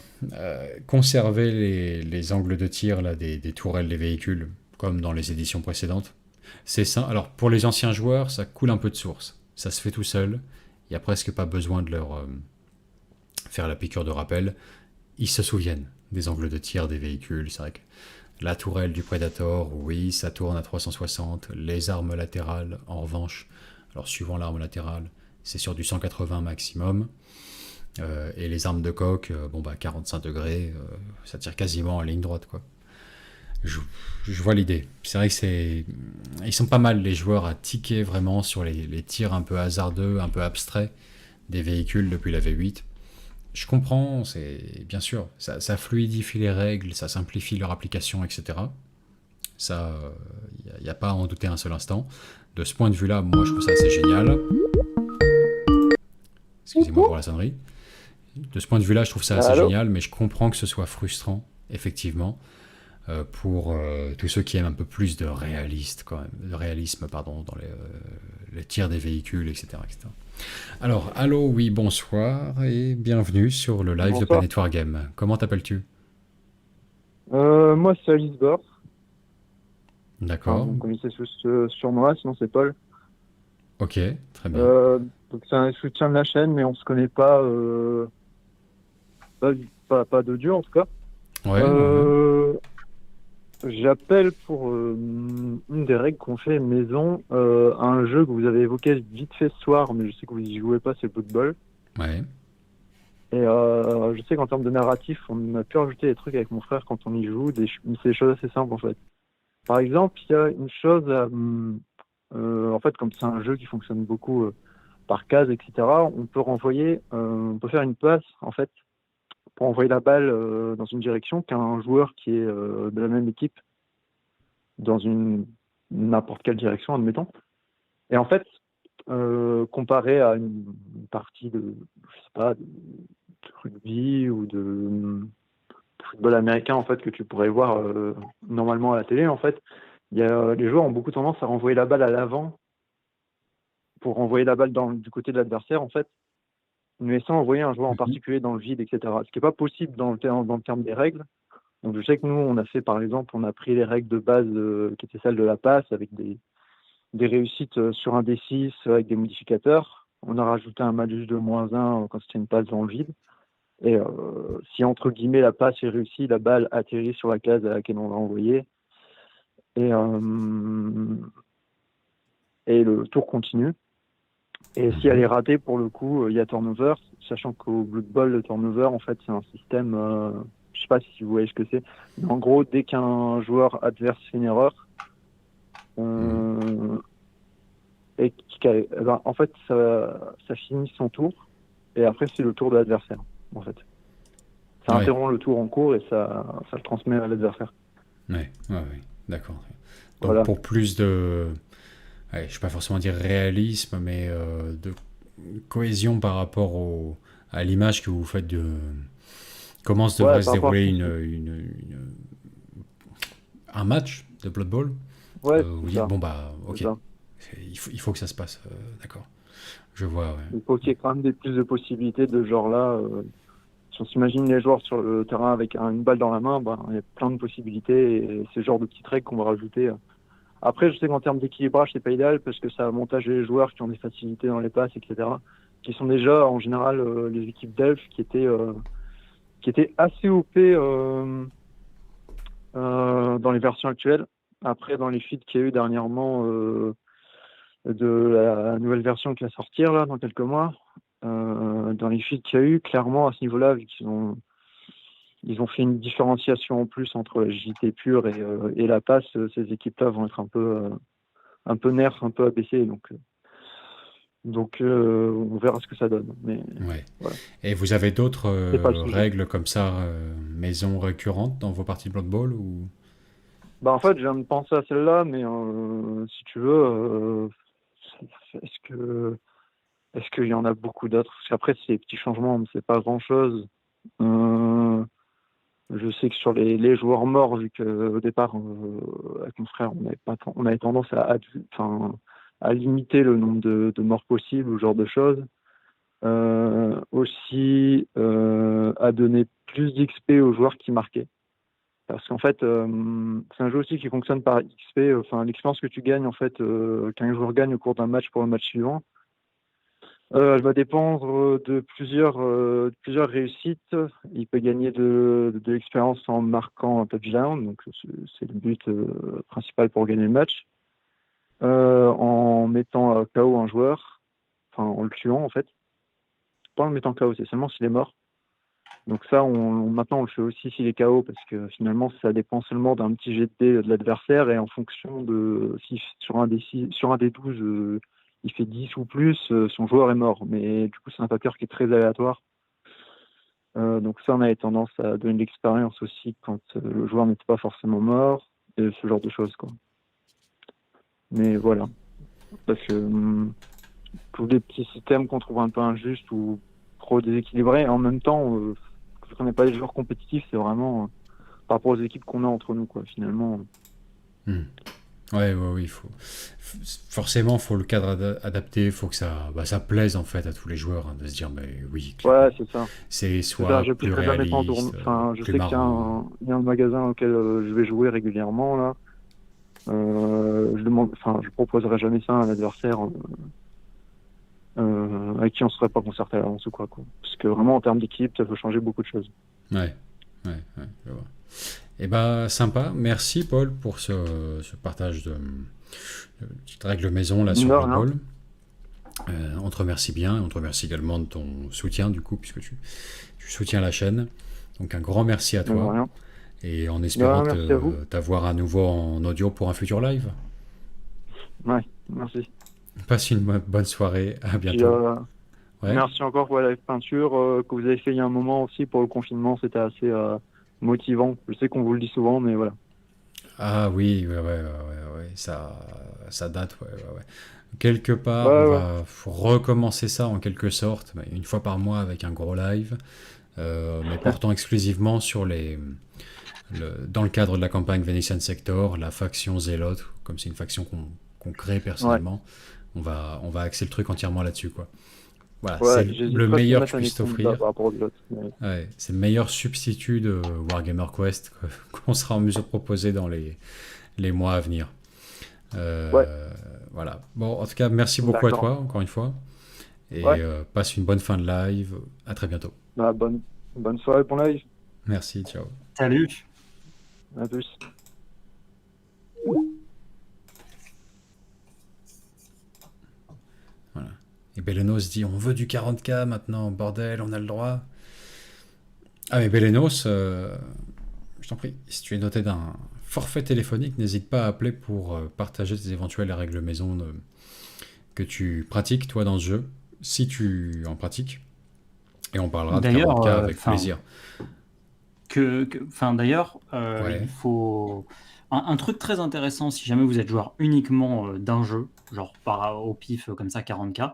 [SPEAKER 1] Conserver les angles de tir là, des tourelles des véhicules, comme dans les éditions précédentes, c'est ça. Alors, pour les anciens joueurs, ça coule un peu de source. Ça se fait tout seul. Il n'y a presque pas besoin de leur faire la piqûre de rappel. Ils se souviennent des angles de tir des véhicules. C'est vrai que la tourelle du Predator, oui, ça tourne à 360. Les armes latérales, en revanche, alors suivant l'arme latérale, c'est sur du 180 maximum. Et les armes de coque, 45 degrés, ça tire quasiment en ligne droite, quoi. Je vois l'idée. C'est vrai que ils sont pas mal les joueurs à tiquer vraiment sur les tirs un peu hasardeux, un peu abstraits des véhicules depuis la V8. Je comprends, c'est bien sûr, ça fluidifie les règles, ça simplifie leur application, etc. Ça, il n'y a pas à en douter un seul instant. De ce point de vue-là, moi je trouve ça assez génial. Excusez-moi pour la sonnerie. De ce point de vue-là, je trouve ça assez génial, mais je comprends que ce soit frustrant, effectivement, pour tous ceux qui aiment un peu plus de réalisme dans les tirs des véhicules, etc., etc. Alors, allô, oui, bonsoir, et bienvenue sur le live de Planet Wargame. Comment t'appelles-tu ?
[SPEAKER 6] Moi, c'est Alice Bord.
[SPEAKER 1] D'accord.
[SPEAKER 6] Vous me connaissez sous ce surnom, sinon c'est Paul.
[SPEAKER 1] Ok, très bien.
[SPEAKER 6] Donc c'est un soutien de la chaîne, mais on se connaît pas, pas d'audio en tout cas.
[SPEAKER 1] Ouais.
[SPEAKER 6] J'appelle pour une des règles qu'on fait maison, un jeu que vous avez évoqué vite fait ce soir, mais je sais que vous y jouez pas, c'est Blood Bowl.
[SPEAKER 1] Ouais.
[SPEAKER 6] Et je sais qu'en termes de narratif, on a pu rajouter des trucs avec mon frère quand on y joue, c'est des choses assez simples en fait. Par exemple, il y a une chose, en fait, comme c'est un jeu qui fonctionne beaucoup par case, etc., on peut faire une passe en fait pour envoyer la balle dans une direction qu'un joueur qui est de la même équipe dans n'importe quelle direction, admettons. Et en fait, comparé à une partie de, je sais pas, de rugby ou de football américain, en fait, que tu pourrais voir normalement à la télé, en fait, les joueurs ont beaucoup tendance à renvoyer la balle à l'avant pour renvoyer la balle du côté de l'adversaire, en fait, mais sans envoyer un joueur en particulier dans le vide, etc. Ce qui n'est pas possible dans le terme des règles. Donc je sais que nous, on a fait, par exemple, on a pris les règles de base qui étaient celles de la passe, avec des réussites sur un D6 avec des modificateurs. On a rajouté un malus de -1 quand c'était une passe dans le vide. Et si, entre guillemets, la passe est réussie, la balle atterrit sur la case à laquelle on l'a envoyée. Et le tour continue. Et si elle est ratée, pour le coup, il y a turnover, sachant qu'au Blood Bowl, le turnover, en fait, c'est un système, je sais pas si vous voyez ce que c'est, mais en gros, dès qu'un joueur adverse fait une erreur, en fait, ça finit son tour, et après, c'est le tour de l'adversaire, en fait. Ça interrompt le tour en cours et ça le transmet à l'adversaire.
[SPEAKER 1] Ouais, d'accord. Donc, voilà. Pour plus de... je ne vais pas forcément dire réalisme, mais de cohésion par rapport à l'image que vous faites de comment devrait se dérouler un match de Blood Bowl. Vous dites, ok, il faut que ça se passe, d'accord. Je vois, ouais.
[SPEAKER 6] Il faut qu'il y ait quand même plus de possibilités de ce genre-là. Si on s'imagine les joueurs sur le terrain avec une balle dans la main, il y a plein de possibilités et c'est ce genre de petites règles qu'on va rajouter. Après, je sais qu'en termes d'équilibrage, c'est pas idéal parce que ça avantage les joueurs qui ont des facilités dans les passes, etc. Qui sont déjà, en général, les équipes d'elfes qui étaient assez OP dans les versions actuelles. Après, dans les feeds qu'il y a eu dernièrement de la nouvelle version qui va sortir là, dans quelques mois, dans les feeds qu'il y a eu, clairement, à ce niveau-là, vu qu'ils ont ils ont fait une différenciation en plus entre la JT pure et la passe. Ces équipes-là vont être un peu nerfs, un peu abaissées. Donc, on verra ce que ça donne. Mais
[SPEAKER 1] Ouais.
[SPEAKER 6] voilà.
[SPEAKER 1] Et vous avez d'autres
[SPEAKER 6] C'est pas le sujet.
[SPEAKER 1] règles comme ça, maison récurrentes dans vos parties de Blood Bowl ou...
[SPEAKER 6] Bah, en fait, je viens de penser à celle-là, mais si tu veux, est-ce qu'il y en a beaucoup d'autres? Parce qu'après, c'est des petits changements, mais c'est pas grand-chose. Je sais que sur les joueurs morts, vu qu'au départ, avec mon frère, on avait tendance à limiter le nombre de morts possibles, ou ce genre de choses. Aussi, à donner plus d'XP aux joueurs qui marquaient. Parce qu'en fait, c'est un jeu aussi qui fonctionne par XP, l'expérience que tu gagnes, en fait, qu'un joueur gagne au cours d'un match pour le match suivant. Elle va dépendre de plusieurs réussites. Il peut gagner de l'expérience en marquant un touchdown, donc c'est le but principal pour gagner le match. En mettant KO un joueur, en le tuant en fait. Pas en le mettant KO, c'est seulement s'il est mort. Donc ça, maintenant on le fait aussi s'il est KO, parce que finalement ça dépend seulement d'un petit jet de dés de l'adversaire, et en fonction de si sur un des 12 il fait 10 ou plus, son joueur est mort. Mais du coup c'est un facteur qui est très aléatoire. Donc ça, on avait tendance à donner de l'expérience aussi quand le joueur n'était pas forcément mort, et ce genre de choses, quoi. Mais voilà. Parce que tous des petits systèmes qu'on trouve un peu injustes ou trop déséquilibrés, et en même temps, quand on n'est pas des joueurs compétitifs, c'est vraiment par rapport aux équipes qu'on a entre nous, quoi, finalement.
[SPEAKER 1] Ouais, il faut forcément faut le cadre adapté, faut que ça plaise en fait à tous les joueurs, hein, de se dire mais oui, clairement,
[SPEAKER 6] Ouais, c'est ça.
[SPEAKER 1] c'est
[SPEAKER 6] C'est
[SPEAKER 1] soit
[SPEAKER 6] ça, je
[SPEAKER 1] plus
[SPEAKER 6] pousserai jamais tant
[SPEAKER 1] réaliste,
[SPEAKER 6] je
[SPEAKER 1] plus
[SPEAKER 6] sais qu'il y a
[SPEAKER 1] marrant.
[SPEAKER 6] il y a un magasin auquel je vais jouer régulièrement, là. Je proposerai jamais ça à un adversaire avec qui on serait pas concerté à l'avance ou quoi. Parce que vraiment, en termes d'équipe, ça peut changer beaucoup de choses.
[SPEAKER 1] Ouais, je vois. Et bah sympa, merci Paul pour ce partage de petites règles maison là sur
[SPEAKER 6] De
[SPEAKER 1] Blood
[SPEAKER 6] rien.
[SPEAKER 1] Bowl. On te remercie bien, et on te remercie également de ton soutien du coup, puisque tu soutiens la chaîne. Donc un grand merci à
[SPEAKER 6] De
[SPEAKER 1] toi,
[SPEAKER 6] rien.
[SPEAKER 1] et en espérant
[SPEAKER 6] Merci à vous.
[SPEAKER 1] t'avoir à nouveau en audio pour un futur live.
[SPEAKER 6] Ouais, merci.
[SPEAKER 1] Passe une bonne soirée, à
[SPEAKER 6] Puis,
[SPEAKER 1] bientôt. Ouais.
[SPEAKER 6] merci encore pour la live peinture que vous avez fait il y a un moment aussi pour le confinement. C'était assez motivant. Je sais qu'on vous le dit souvent, mais voilà.
[SPEAKER 1] Ah oui, ouais, ça date, ouais. Quelque part,
[SPEAKER 6] Ouais,
[SPEAKER 1] on
[SPEAKER 6] ouais.
[SPEAKER 1] va recommencer ça en quelque sorte, mais une fois par mois avec un gros live, mais portant exclusivement sur dans le cadre de la campagne Venetian Sector, la faction Zélote, comme c'est une faction qu'on crée personnellement, on va axer le truc entièrement là-dessus, quoi. Voilà,
[SPEAKER 6] Ouais,
[SPEAKER 1] c'est
[SPEAKER 6] j'hésite
[SPEAKER 1] le
[SPEAKER 6] presque à
[SPEAKER 1] meilleur que
[SPEAKER 6] mettre
[SPEAKER 1] je
[SPEAKER 6] un
[SPEAKER 1] puisse
[SPEAKER 6] écran
[SPEAKER 1] t'offrir.
[SPEAKER 6] par rapport aux autres. Mais...
[SPEAKER 1] Ouais, c'est le meilleur substitut de Warhammer Quest qu'on sera en mesure de proposer dans les mois à venir.
[SPEAKER 6] Ouais.
[SPEAKER 1] Voilà. Bon, en tout cas, merci beaucoup à
[SPEAKER 6] D'accord.
[SPEAKER 1] toi, encore une fois. Et
[SPEAKER 6] Ouais.
[SPEAKER 1] passe une bonne fin de live. À très bientôt.
[SPEAKER 6] Bah, bonne soirée pour live.
[SPEAKER 1] Merci, ciao.
[SPEAKER 2] Salut.
[SPEAKER 6] À plus.
[SPEAKER 1] Voilà. Et Belenos dit, on veut du 40K maintenant, bordel, on a le droit. Ah mais Belenos, je t'en prie, si tu es doté d'un forfait téléphonique, n'hésite pas à appeler pour partager tes éventuelles règles maison que tu pratiques, toi, dans ce jeu, si tu en pratiques. Et on parlera de
[SPEAKER 2] D'ailleurs,
[SPEAKER 1] 40K avec plaisir.
[SPEAKER 2] D'ailleurs,
[SPEAKER 1] Ouais.
[SPEAKER 2] il faut un truc très intéressant si jamais vous êtes joueur uniquement d'un jeu, genre au pif comme ça 40K.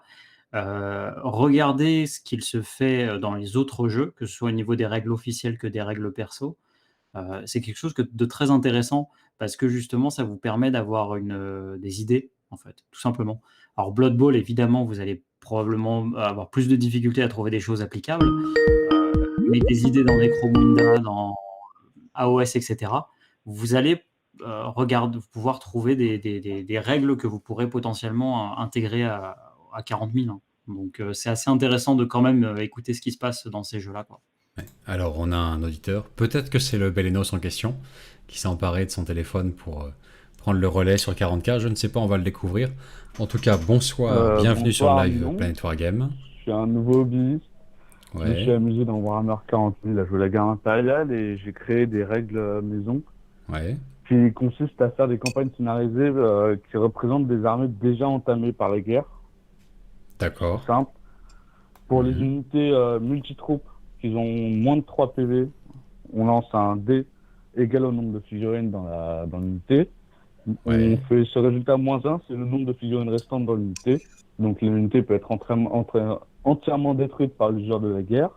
[SPEAKER 2] Regardez ce qu'il se fait dans les autres jeux, que ce soit au niveau des règles officielles que des règles perso. C'est quelque chose de très intéressant parce que justement, ça vous permet d'avoir des idées, en fait, tout simplement. Alors, Blood Bowl, évidemment, vous allez probablement avoir plus de difficultés à trouver des choses applicables, mais des idées dans Necromunda, dans AOS, etc., vous allez pouvoir trouver des règles que vous pourrez potentiellement intégrer à 40 000. Hein. Donc, c'est assez intéressant de quand même écouter ce qui se passe dans ces jeux-là, quoi.
[SPEAKER 1] Ouais. Alors, on a un auditeur. Peut-être que c'est le Belenos en question qui s'est emparé de son téléphone pour prendre le relais sur 40K. Je ne sais pas, on va le découvrir. En tout cas, bonsoir, bienvenue sur
[SPEAKER 7] Bonsoir,
[SPEAKER 1] Live
[SPEAKER 7] non.
[SPEAKER 1] Planet Wargame.
[SPEAKER 7] Je suis un nouveau hobbyiste. Je me suis
[SPEAKER 1] Ouais,
[SPEAKER 7] amusé dans Warhammer 40 000 à jouer la guerre impériale et j'ai créé des règles maison
[SPEAKER 1] ouais,
[SPEAKER 7] qui consistent à faire des campagnes scénarisées qui représentent des armées déjà entamées par la guerre. C'est
[SPEAKER 1] d'accord.
[SPEAKER 7] simple. Pour les
[SPEAKER 1] Mhm.
[SPEAKER 7] unités multitroupes qui ont moins de 3 PV, on lance un dé égal au nombre de figurines dans l'unité. On
[SPEAKER 1] Ouais,
[SPEAKER 7] fait ce résultat -1, c'est le nombre de figurines restantes dans l'unité. Donc l'unité peut être entièrement détruite par l'usure de la guerre.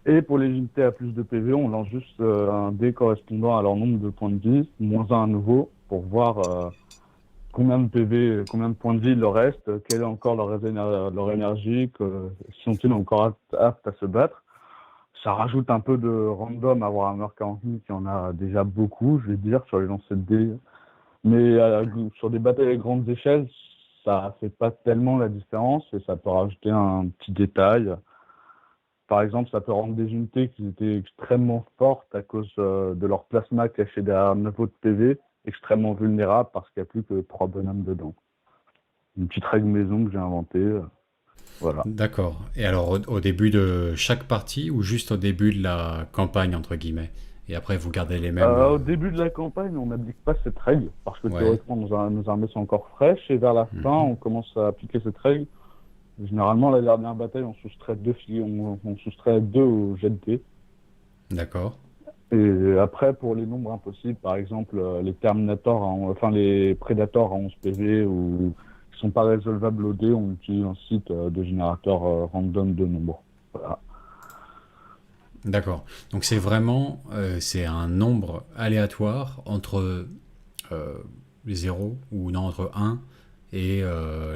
[SPEAKER 7] Et pour les unités à plus de PV, on lance juste un dé correspondant à leur nombre de points de vie, -1 à nouveau, pour voir combien de PV, combien de points de vie il leur reste, quelle est encore leur énergie, sont-ils encore aptes à se battre. Ça rajoute un peu de random à Warhammer 40 000 qui en a déjà beaucoup, je vais dire, sur les lancers de dés. Mais sur des batailles à grandes échelles, ça fait pas tellement la différence et ça peut rajouter un petit détail. Par exemple, ça peut rendre des unités qui étaient extrêmement fortes à cause de leur plasma caché derrière 9 autres PV, extrêmement vulnérables parce qu'il n'y a plus que 3 bonhommes dedans. Une petite règle maison que j'ai inventée. Voilà.
[SPEAKER 1] d'accord. Et alors, au début de chaque partie ou juste au début de la campagne, entre guillemets? Et après, vous gardez les mêmes.
[SPEAKER 7] Au début de la campagne, on n'applique pas cette règle parce que
[SPEAKER 1] Ouais.
[SPEAKER 7] théoriquement nos armées sont encore fraîches et vers la fin, on commence à appliquer cette règle. Généralement, la dernière bataille, on soustrait deux au jet de dés.
[SPEAKER 1] D'accord.
[SPEAKER 7] Et après, pour les nombres impossibles, par exemple, les Terminators, les Predators à 11 PV ou qui sont pas résolvables au dé, on utilise un site de générateur random de nombres. Voilà.
[SPEAKER 1] D'accord. Donc c'est vraiment c'est un nombre aléatoire entre les 0 ou non entre 1 et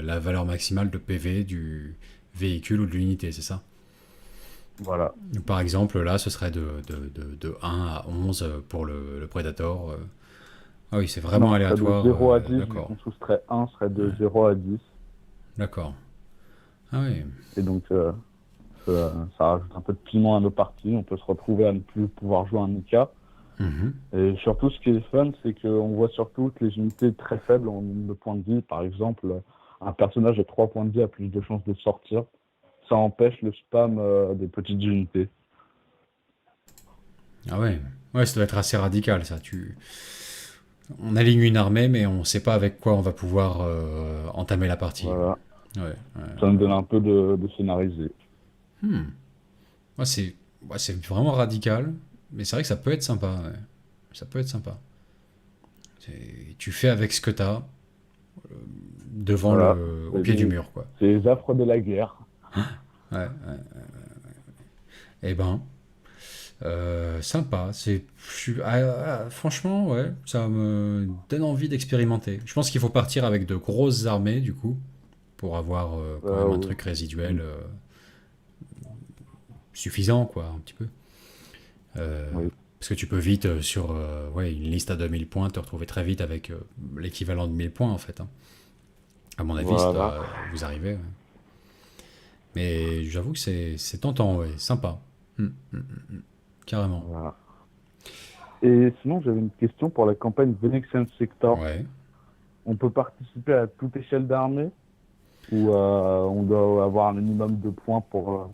[SPEAKER 1] la valeur maximale de PV du véhicule ou de l'unité, c'est ça?
[SPEAKER 7] Voilà.
[SPEAKER 1] Par exemple, là, ce serait de 1 à 11 pour le Predator. Ah oui, c'est vraiment
[SPEAKER 7] Non, ce serait de
[SPEAKER 1] aléatoire.
[SPEAKER 7] 0 à 10, vu
[SPEAKER 1] D'accord.
[SPEAKER 7] qu'on soustrait 1, serait de
[SPEAKER 1] Ouais.
[SPEAKER 7] 0 à 10.
[SPEAKER 1] D'accord. Ah oui.
[SPEAKER 7] Et donc, ça rajoute un peu de piment à nos parties. On peut se retrouver à ne plus pouvoir jouer un Nika.
[SPEAKER 1] Mhm.
[SPEAKER 7] Et surtout, ce qui est fun, c'est qu'on voit surtout que les unités très faibles en nombre de points de vie, par exemple, un personnage de 3 points de vie a plus de chances de sortir. Ça empêche le spam des petites unités.
[SPEAKER 1] Ah ouais. Ouais, ça doit être assez radical, ça. On aligne une armée, mais on ne sait pas avec quoi on va pouvoir entamer la partie.
[SPEAKER 7] Voilà.
[SPEAKER 1] Ouais, ouais.
[SPEAKER 7] Ça me donne un peu de scénarisé.
[SPEAKER 1] Hmm. C'est vraiment radical, mais c'est vrai que ça peut être sympa. Ouais. Ça peut être sympa. Tu fais avec ce que tu as devant
[SPEAKER 7] Voilà.
[SPEAKER 1] au pied du mur, quoi.
[SPEAKER 7] C'est les affres de la guerre.
[SPEAKER 1] Ouais, ouais. Eh ben, sympa. Franchement, ouais, ça me donne envie d'expérimenter. Je pense qu'il faut partir avec de grosses armées, du coup, pour avoir quand même un
[SPEAKER 7] Oui.
[SPEAKER 1] truc résiduel suffisant, quoi, un petit peu.
[SPEAKER 7] Oui.
[SPEAKER 1] Parce que tu peux vite, sur une liste à 2000 points, te retrouver très vite avec l'équivalent de 1000 points, en fait. Hein. À mon avis,
[SPEAKER 7] Voilà.
[SPEAKER 1] ça doit vous arriver. Ouais. Mais j'avoue que c'est tentant, ouais, sympa. Carrément.
[SPEAKER 7] Voilà. Et sinon, j'avais une question pour la campagne Venexian Sector.
[SPEAKER 1] Ouais.
[SPEAKER 7] On peut participer à toute échelle d'armée ou on doit avoir un minimum de points pour...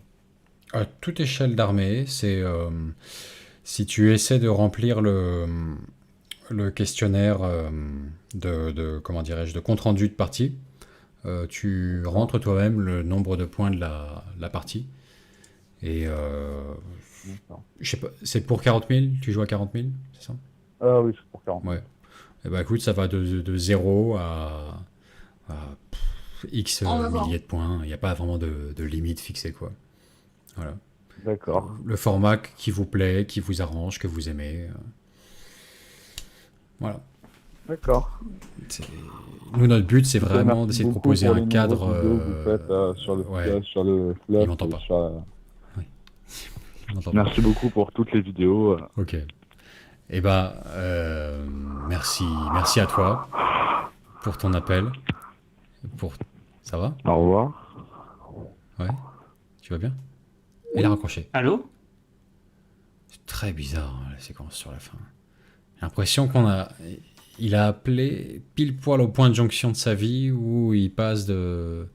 [SPEAKER 1] À toute échelle d'armée, c'est si tu essaies de remplir le questionnaire comment dirais-je, de compte rendu de partie, tu rentres toi-même le nombre de points de la partie. Et
[SPEAKER 7] D'accord.
[SPEAKER 1] je sais pas, c'est pour 40 000? Tu joues à 40 000, c'est ça?
[SPEAKER 7] Ah oui, c'est pour 40.
[SPEAKER 1] Ouais. Et bah écoute, ça va de 0 à X
[SPEAKER 8] On va voir.
[SPEAKER 1] milliers de points. Il n'y a pas vraiment de limite fixée, quoi. Voilà.
[SPEAKER 7] D'accord.
[SPEAKER 1] Le format qui vous plaît, qui vous arrange, que vous aimez. Voilà.
[SPEAKER 7] D'accord.
[SPEAKER 1] Nous, notre but, c'est vraiment
[SPEAKER 7] Merci
[SPEAKER 1] d'essayer de
[SPEAKER 7] beaucoup
[SPEAKER 1] proposer
[SPEAKER 7] pour
[SPEAKER 1] un
[SPEAKER 7] les
[SPEAKER 1] cadre.
[SPEAKER 7] nombreuses vidéos que vous faites sur le
[SPEAKER 1] ouais,
[SPEAKER 7] sur le
[SPEAKER 1] il
[SPEAKER 7] fluff
[SPEAKER 1] m'entend
[SPEAKER 7] et
[SPEAKER 1] pas.
[SPEAKER 7] sur-
[SPEAKER 1] On entend pas.
[SPEAKER 7] Merci beaucoup pour toutes les vidéos.
[SPEAKER 1] Ok. Eh ben, merci à toi pour ton appel. Ça va?
[SPEAKER 7] Au revoir.
[SPEAKER 1] Ouais. Tu vas bien? Il a raccroché.
[SPEAKER 2] Allô?
[SPEAKER 1] C'est très bizarre, la séquence sur la fin. J'ai l'impression il a appelé pile poil au point de jonction de sa vie où il passe de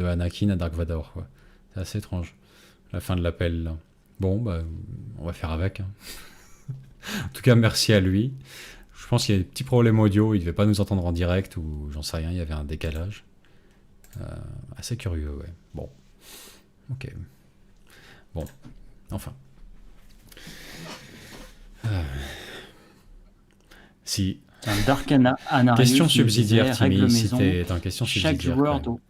[SPEAKER 1] Anakin à Dark Vador, quoi. C'est assez étrange. La fin de l'appel, là. Bon, bah, on va faire avec. Hein. En tout cas, merci à lui. Je pense qu'il y a des petits problèmes audio. Il ne devait pas nous entendre en direct ou j'en sais rien. Il y avait un décalage. Assez curieux, ouais. Bon. Ok. Bon. Enfin. Si.
[SPEAKER 2] Un Dark Anarius
[SPEAKER 1] Question
[SPEAKER 2] nous
[SPEAKER 1] subsidiaire,
[SPEAKER 2] disait, règle
[SPEAKER 1] Timmy.
[SPEAKER 2] maison,
[SPEAKER 1] C'était une question
[SPEAKER 2] chaque
[SPEAKER 1] subsidiaire.
[SPEAKER 2] joueur
[SPEAKER 1] quand même.
[SPEAKER 2] doit...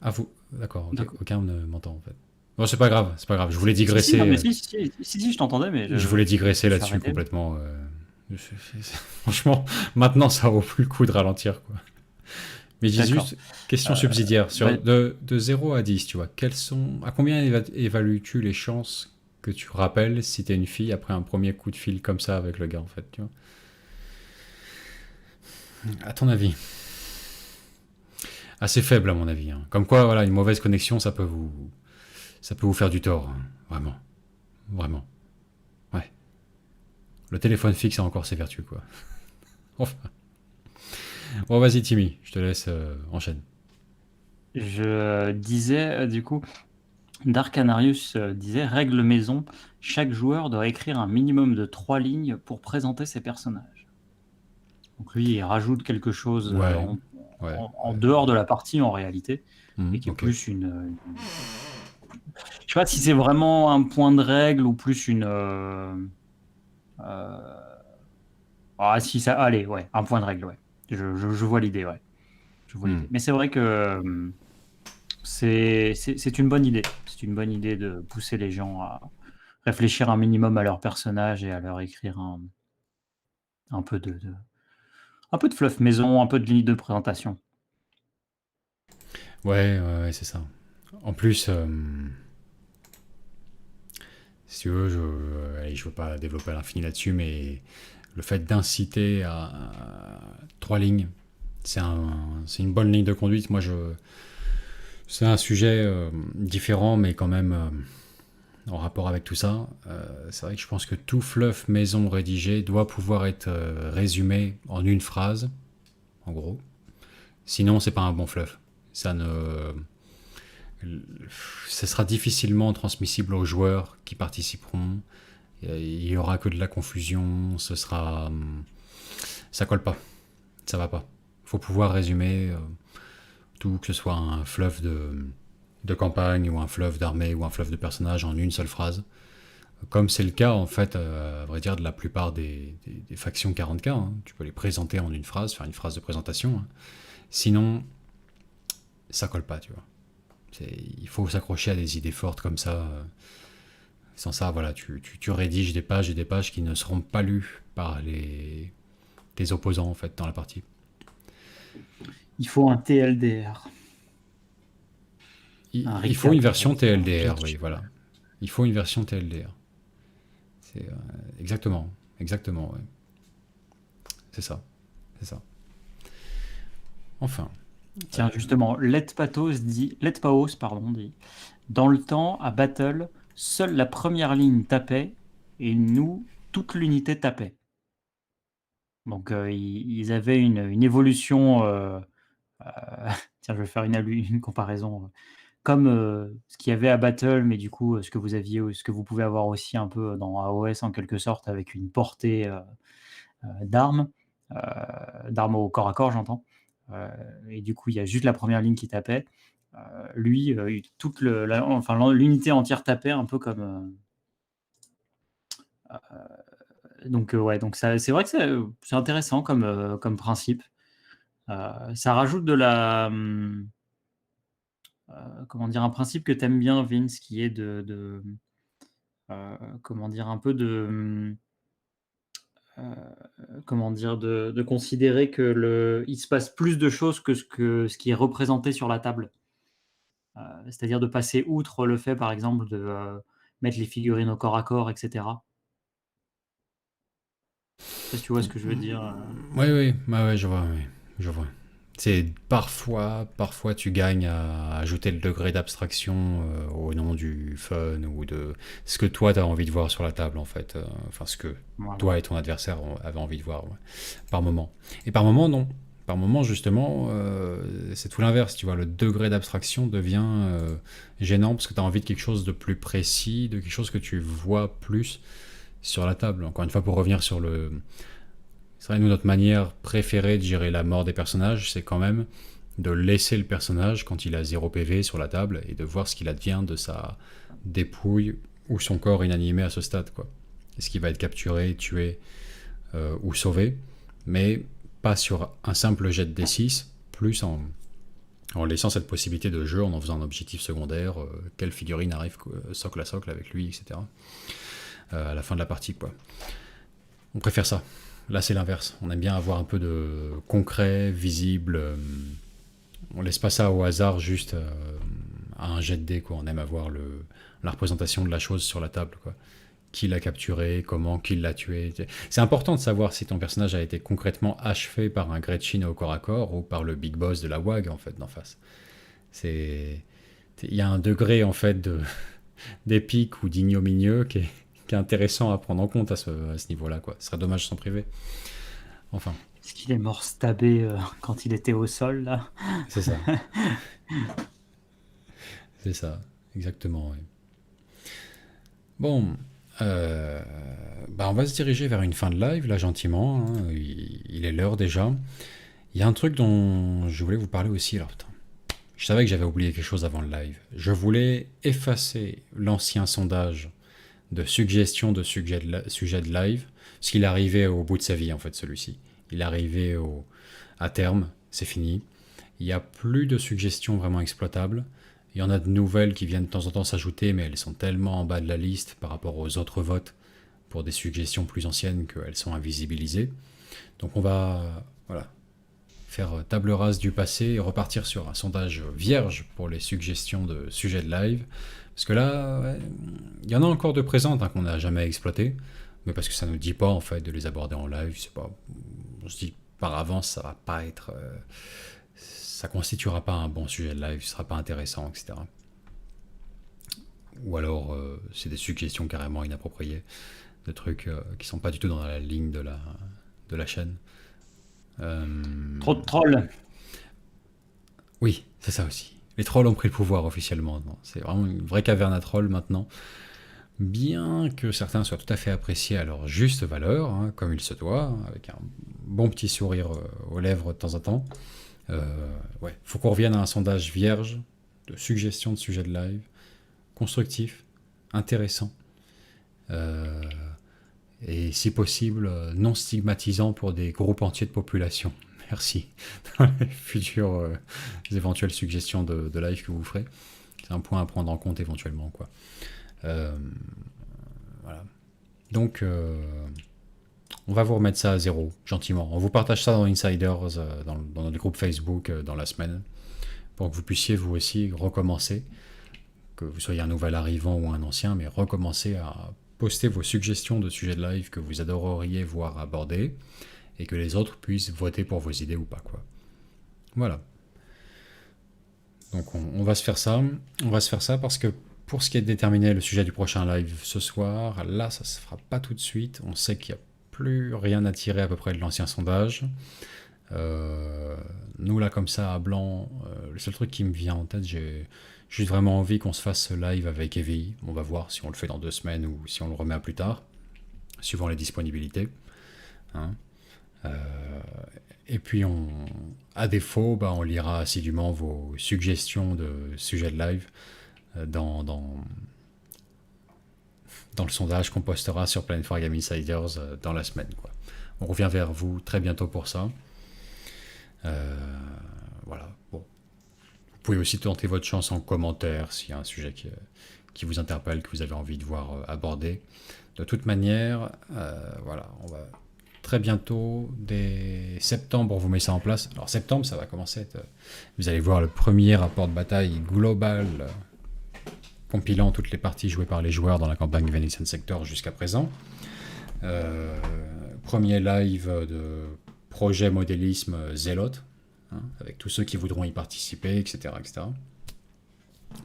[SPEAKER 1] Ah, vous. D'accord, ok.
[SPEAKER 2] D'accord.
[SPEAKER 1] Aucun ne m'entend en fait. Bon, c'est pas grave, c'est pas grave. Je voulais
[SPEAKER 2] Si,
[SPEAKER 1] digresser.
[SPEAKER 2] non, mais si, je t'entendais, mais
[SPEAKER 1] Je voulais digresser
[SPEAKER 2] je me suis
[SPEAKER 1] là-dessus
[SPEAKER 2] arrêté.
[SPEAKER 1] complètement. Franchement, maintenant, ça vaut plus le coup de ralentir, quoi. Mais je dis
[SPEAKER 2] D'accord.
[SPEAKER 1] juste, question subsidiaire. Sur,
[SPEAKER 2] ouais.
[SPEAKER 1] de 0 à 10, tu vois, à combien évalues-tu les chances que tu rappelles si t'es une fille après un premier coup de fil comme ça avec le gars, en fait, tu vois? À ton avis? Assez faible, à mon avis. Hein. Comme quoi, voilà, une mauvaise connexion, ça peut vous faire du tort. Hein. Vraiment. Vraiment. Ouais. Le téléphone fixe a encore ses vertus, quoi. Enfin. Bon, vas-y, Timmy, je te laisse enchaîne.
[SPEAKER 2] Je disais, du coup, Dark Anarius disait, règle maison, chaque joueur doit écrire un minimum de 3 lignes pour présenter ses personnages. Donc lui, il rajoute quelque chose
[SPEAKER 1] Ouais.
[SPEAKER 2] en dehors de la partie, en réalité,
[SPEAKER 1] Mmh,
[SPEAKER 2] et qui est
[SPEAKER 1] ok.
[SPEAKER 2] plus une... Je sais pas si c'est vraiment un point de règle ou plus une... Ah si, ça... Allez, ouais, un point de règle, ouais. Je vois l'idée, ouais. Je vois l'idée. Mais c'est vrai que c'est une bonne idée. C'est une bonne idée de pousser les gens à réfléchir un minimum à leur personnage et à leur écrire un peu de fluff maison, un peu de ligne de présentation.
[SPEAKER 1] Ouais, c'est ça. En plus, si tu veux, je veux pas développer à l'infini là-dessus, mais le fait d'inciter à 3 lignes, c'est une bonne ligne de conduite. Moi, c'est un sujet différent, mais quand même en rapport avec tout ça. C'est vrai que je pense que tout fluff maison rédigé doit pouvoir être résumé en une phrase, en gros. Sinon, c'est pas un bon fluff. Ce sera difficilement transmissible aux joueurs qui participeront. Il y aura que de la confusion. Ça colle pas. Ça va pas. Il faut pouvoir résumer tout, que ce soit un fluff de campagne ou un fluff d'armée ou un fluff de personnage en une seule phrase. Comme c'est le cas, en fait, à vrai dire, de la plupart des factions 40K. Hein. Tu peux les présenter en une phrase, faire une phrase de présentation. Hein. Sinon, ça colle pas, tu vois. Il faut s'accrocher à des idées fortes comme ça. Sans ça, voilà, tu rédiges des pages et des pages qui ne seront pas lues par tes opposants, en fait, dans la partie.
[SPEAKER 2] Il faut un TLDR.
[SPEAKER 1] Il faut une version TLDR, oui, voilà. Il faut une version TLDR. C'est exactement, ouais. C'est ça. Enfin.
[SPEAKER 2] Tiens, justement, Letpaos dit, dans le temps, à Battle, seule la première ligne tapait et nous, toute l'unité tapait. Donc, ils avaient une évolution. Tiens, je vais faire une comparaison. Comme ce qu'il y avait à Battle, mais du coup, ce que vous aviez, ce que vous pouvez avoir aussi un peu dans AOS en quelque sorte, avec une portée d'armes au corps à corps, j'entends. Et du coup, il y a juste la première ligne qui tapait. Lui, toute l'unité entière tapait, un peu comme. Donc, ouais, donc c'est vrai que c'est intéressant comme principe. Ça rajoute de la. Comment dire, un principe que tu aimes bien, Vince, qui est comment dire, un peu comment dire, de considérer que il se passe plus de choses que ce qui est représenté sur la table. C'est-à-dire de passer outre le fait, par exemple, de mettre les figurines au corps à corps, etc. Je sais pas si tu vois ce que je veux dire.
[SPEAKER 1] Oui, je vois, oui, je vois. C'est parfois tu gagnes à ajouter le degré d'abstraction au nom du fun ou de ce que toi tu as envie de voir sur la table, en fait. Enfin, ce que
[SPEAKER 2] Voilà.
[SPEAKER 1] toi et ton adversaire avaient envie de voir, ouais, par moment. Et par moment, non. par moment, justement, c'est tout l'inverse, tu vois, le degré d'abstraction devient gênant parce que tu as envie de quelque chose de plus précis, de quelque chose que tu vois plus sur la table. Encore une fois, pour revenir sur le... C'est vrai, nous, notre manière préférée de gérer la mort des personnages, c'est quand même de laisser le personnage quand il a 0 PV sur la table et de voir ce qu'il advient de sa dépouille ou son corps inanimé à ce stade, quoi. Est-ce qu'il va être capturé, tué ou sauvé, mais pas sur un simple jet de D6, plus en laissant cette possibilité de jeu, en faisant un objectif secondaire, quelle figurine arrive socle à socle avec lui, etc. À la fin de la partie, quoi. On préfère ça. Là, c'est l'inverse. On aime bien avoir un peu de concret, visible. On laisse pas ça au hasard, juste à un jet de dés, quoi. On aime avoir la représentation de la chose sur la table, quoi. Qui l'a capturé, comment, qui l'a tué. C'est important de savoir si ton personnage a été concrètement achevé par un Gretchin au corps à corps ou par le big boss de la WAG, en fait, d'en face. Il y a un degré, en fait, d'épique ou d'ignominieux qui est intéressant à prendre en compte à ce niveau-là, quoi. Ce serait dommage de s'en priver. Enfin.
[SPEAKER 2] Est-ce qu'il est mort stabé quand il était au sol, là?
[SPEAKER 1] C'est ça. C'est ça, exactement, oui. Bon, on va se diriger vers une fin de live, là, gentiment. Hein. Il est l'heure déjà. Il y a un truc dont je voulais vous parler aussi. Alors, putain, je savais que j'avais oublié quelque chose avant le live. Je voulais effacer l'ancien sondage de suggestion de sujet de live, parce qu'il est arrivé au bout de sa vie, en fait, celui-ci. Il est arrivé à terme, c'est fini. Il n'y a plus de suggestions vraiment exploitables. Il y en a de nouvelles qui viennent de temps en temps s'ajouter, mais elles sont tellement en bas de la liste par rapport aux autres votes pour des suggestions plus anciennes qu'elles sont invisibilisées. Donc on va faire table rase du passé et repartir sur un sondage vierge pour les suggestions de sujets de live. Parce que là, il y en a encore de présentes qu'on n'a jamais exploitées, mais parce que ça ne nous dit pas en fait de les aborder en live. C'est pas, on se dit par avance, ça va pas être... ça constituera pas un bon sujet de live, ce sera pas intéressant, etc. Ou alors c'est des suggestions carrément inappropriées, de trucs qui sont pas du tout dans la ligne de la chaîne.
[SPEAKER 2] Trop de trolls.
[SPEAKER 1] Oui, c'est ça aussi. Les trolls ont pris le pouvoir officiellement. C'est vraiment une vraie caverne à trolls maintenant. Bien que certains soient tout à fait appréciés à leur juste valeur, hein, comme il se doit, hein, avec un bon petit sourire aux lèvres de temps en temps. Faut qu'on revienne à un sondage vierge de suggestions de sujets de live, constructif, intéressant, et si possible non stigmatisant pour des groupes entiers de population. Merci. Dans les futures éventuelles suggestions de live que vous ferez, c'est un point à prendre en compte éventuellement, quoi. Voilà. Donc on va vous remettre ça à zéro, gentiment. On vous partage ça dans Insiders, dans notre groupe Facebook dans la semaine, pour que vous puissiez vous aussi recommencer, que vous soyez un nouvel arrivant ou un ancien, mais recommencer à poster vos suggestions de sujets de live que vous adoreriez voir abordés, et que les autres puissent voter pour vos idées ou pas, quoi. Voilà. Donc on va se faire ça. On va se faire ça parce que pour ce qui est de déterminer le sujet du prochain live ce soir, là ça se fera pas tout de suite. On sait qu'il n'y a plus rien à tirer à peu près de l'ancien sondage. Nous là comme ça à blanc, le seul truc qui me vient en tête, j'ai juste vraiment envie qu'on se fasse ce live avec Evie. On va voir si on le fait dans 2 semaines ou si on le remet à plus tard, suivant les disponibilités. Hein. Et puis à défaut, on lira assidûment vos suggestions de sujets de live dans le sondage qu'on postera sur Planet Wargame Insiders dans la semaine, quoi. On revient vers vous très bientôt pour ça. Voilà. Bon. Vous pouvez aussi tenter votre chance en commentaire s'il y a un sujet qui vous interpelle, que vous avez envie de voir abordé. De toute manière, voilà, on va très bientôt, dès septembre, on vous met ça en place. Alors septembre, ça va commencer à être... Vous allez voir le premier rapport de bataille global compilant toutes les parties jouées par les joueurs dans la campagne Venetian Sector jusqu'à présent. Premier live de projet modélisme Zélote, hein, avec tous ceux qui voudront y participer, etc., etc.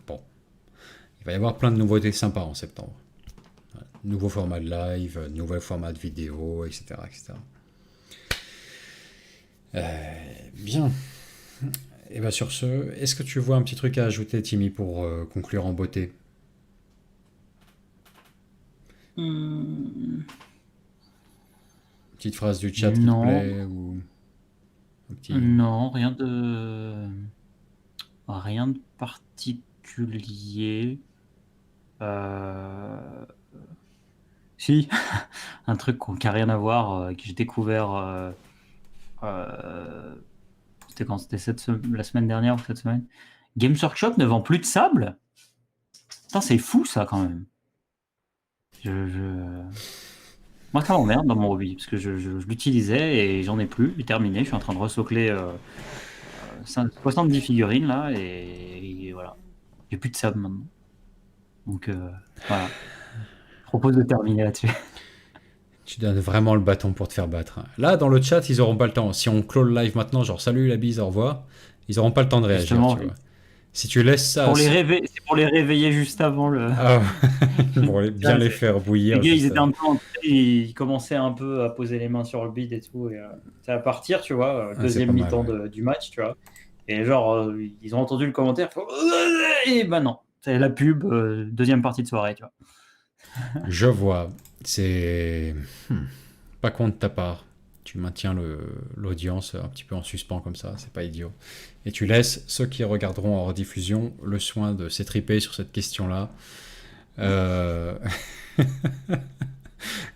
[SPEAKER 1] Bon. Il va y avoir plein de nouveautés sympas en septembre. Nouveau format de live, nouveau format de vidéo, etc., etc. Bien. Et bien sur ce, est-ce que tu vois un petit truc à ajouter, Timmy, pour conclure en beauté?
[SPEAKER 2] Hmm,
[SPEAKER 1] Petite phrase du chat qui te
[SPEAKER 2] Non,
[SPEAKER 1] plaît ou un petit...
[SPEAKER 2] non, rien de particulier. Euh, Si, un truc qui n'a rien à voir, que j'ai découvert. Euh, C'était quand? C'était la semaine dernière ou cette semaine. Games Workshop ne vend plus de sable? Putain, c'est fou ça quand même. Moi, ça m'emmerde dans mon hobby, parce que je l'utilisais et j'en ai plus, j'ai terminé. Je suis en train de resocler 70 figurines là, et voilà. J'ai plus de sable maintenant. Donc voilà. Je propose de terminer là-dessus.
[SPEAKER 1] Tu donnes vraiment le bâton pour te faire battre. Là, dans le chat, ils auront pas le temps. Si on clôt le live maintenant, genre salut la bise, au revoir, ils auront pas le temps de réagir,
[SPEAKER 2] Justement,
[SPEAKER 1] tu vois. Si tu laisses ça...
[SPEAKER 2] c'est pour les réveiller juste avant le.
[SPEAKER 1] Ah, pour bien les faire
[SPEAKER 2] Les
[SPEAKER 1] bouillir.
[SPEAKER 2] gars, ils
[SPEAKER 1] juste
[SPEAKER 2] étaient un peu entrés, ils commençaient un peu à poser les mains sur le bide et tout. Et, ça va partir, tu vois,
[SPEAKER 1] c'est
[SPEAKER 2] deuxième
[SPEAKER 1] pas mal,
[SPEAKER 2] mi-temps
[SPEAKER 1] ouais.
[SPEAKER 2] du match, tu vois. Et genre, ils ont entendu le commentaire, et bah non, c'est la pub, deuxième partie de soirée, tu vois.
[SPEAKER 1] Je vois. C'est pas con de ta part. Tu maintiens l'audience un petit peu en suspens comme ça, c'est pas idiot. Et tu laisses ceux qui regarderont en rediffusion le soin de s'étriper sur cette question-là. Euh,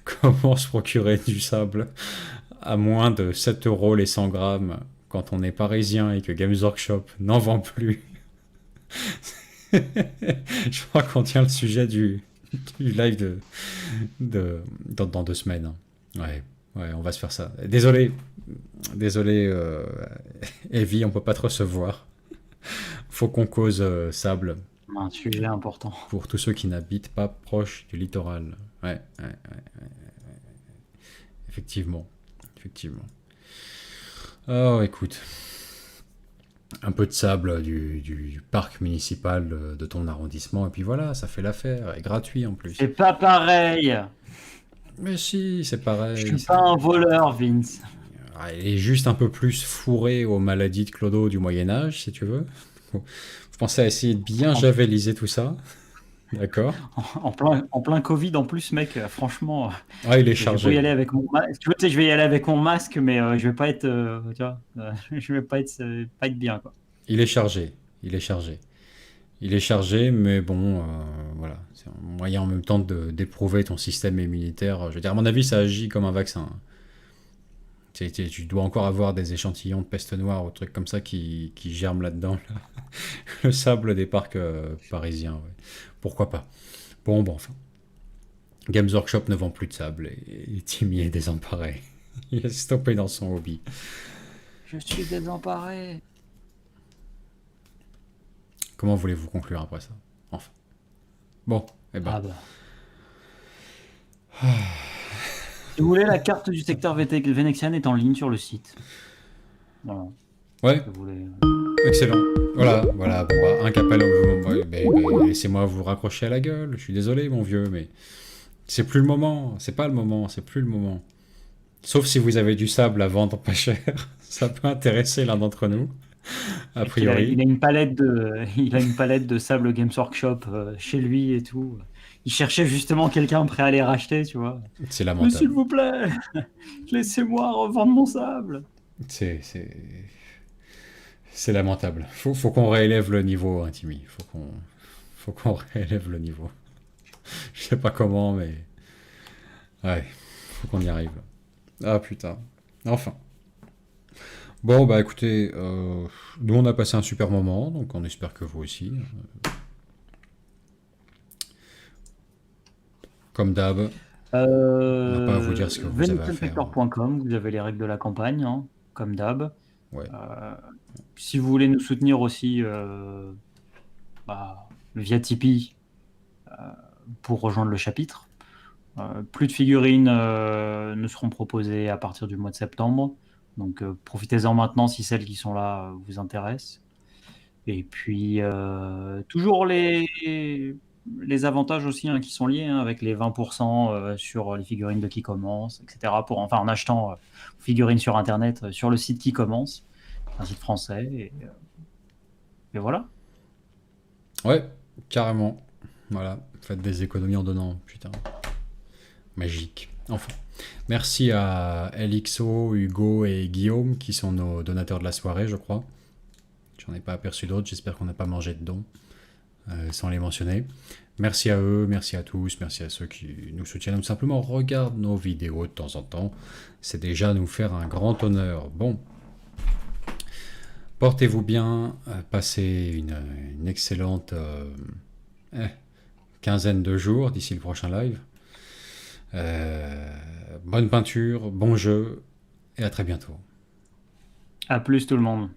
[SPEAKER 1] Comment se procurer du sable à moins de 7 euros les 100 grammes quand on est parisien et que Games Workshop n'en vend plus? Je crois qu'on tient le sujet du live dans 2 semaines, hein. Ouais, on va se faire ça. Désolé, Evie, on peut pas te recevoir. Faut qu'on cause sable
[SPEAKER 2] Un sujet important.
[SPEAKER 1] pour tous ceux qui n'habitent pas proche du littoral. Ouais. Effectivement. Oh, écoute. Un peu de sable du parc municipal de ton arrondissement, et puis voilà, ça fait l'affaire, et gratuit en plus.
[SPEAKER 2] C'est pas pareil.
[SPEAKER 1] Mais si, c'est pareil.
[SPEAKER 2] Je suis pas un voleur, Vince.
[SPEAKER 1] Il est juste un peu plus fourré aux maladies de Clodo du Moyen-Âge, si tu veux. Vous pensez à essayer de bien javeliser tout ça. D'accord.
[SPEAKER 2] En plein Covid en plus, mec, franchement.
[SPEAKER 1] Ah, il est
[SPEAKER 2] Je vais y
[SPEAKER 1] chargé.
[SPEAKER 2] aller avec mon masque. Tu sais, je vais y aller avec mon masque, mais je vais pas être, tu vois, je vais pas être bien, quoi.
[SPEAKER 1] Il est chargé. Mais bon, voilà. C'est un moyen en même temps d'éprouver ton système immunitaire. Je veux dire, à mon avis, ça agit comme un vaccin. Tu dois encore avoir des échantillons de peste noire ou trucs comme ça qui germent là-dedans. Là. Le sable des parcs parisiens, ouais. Pourquoi pas. Bon, enfin. Games Workshop ne vend plus de sable et Timmy est désemparé. Il est stoppé dans son hobby.
[SPEAKER 2] Je suis désemparé.
[SPEAKER 1] Comment voulez-vous conclure après ça? Enfin. Bon, eh ben.
[SPEAKER 2] Ah bah. Si vous voulez, la carte du secteur vénétien est en ligne sur le site. Voilà.
[SPEAKER 1] Ouais,
[SPEAKER 2] Si vous voulez.
[SPEAKER 1] excellent. Voilà, bon bah, un capel, laissez-moi vous raccrocher à la gueule. Je suis désolé, mon vieux, mais c'est plus le moment. C'est pas le moment, c'est plus le moment. Sauf si vous avez du sable à vendre pas cher. Ça peut intéresser l'un d'entre nous, a priori.
[SPEAKER 2] Il a une palette de sable Games Workshop chez lui et tout. Il cherchait justement quelqu'un prêt à les racheter, tu vois.
[SPEAKER 1] C'est
[SPEAKER 2] Mais s'il
[SPEAKER 1] lamentable.
[SPEAKER 2] vous plaît, laissez-moi revendre mon sable.
[SPEAKER 1] C'est lamentable. Faut qu'on réélève le niveau, hein, Timmy. Faut qu'on réélève le niveau. Je sais pas comment, mais ouais, faut qu'on y arrive. Ah putain. Enfin. Bon, bah écoutez, nous on a passé un super moment, donc on espère que vous aussi. Comme d'hab, on n'a pas à vous dire ce que vous avez à faire.
[SPEAKER 2] Venetianfactor.com, vous avez les règles de la campagne, hein, comme d'hab.
[SPEAKER 1] Ouais.
[SPEAKER 2] Si vous voulez nous soutenir aussi via Tipeee pour rejoindre le chapitre, plus de figurines ne seront proposées à partir du mois de septembre. Donc profitez-en maintenant si celles qui sont là vous intéressent. Et puis toujours les avantages aussi qui sont liés avec les 20% sur les figurines de qui commence, etc. En achetant figurines sur Internet sur le site qui commence. un site français, et voilà.
[SPEAKER 1] Ouais, carrément. Voilà, faites des économies en donnant, putain. Magique. Enfin, merci à LXO, Hugo et Guillaume qui sont nos donateurs de la soirée, je crois. J'en ai pas aperçu d'autres, j'espère qu'on n'a pas mangé de dons sans les mentionner. Merci à eux, merci à tous, merci à ceux qui nous soutiennent ou simplement regardent nos vidéos de temps en temps. C'est déjà nous faire un grand honneur. Bon, portez-vous bien, passez une excellente quinzaine de jours d'ici le prochain live. Bonne peinture, bon jeu et à très bientôt.
[SPEAKER 2] À plus tout le monde.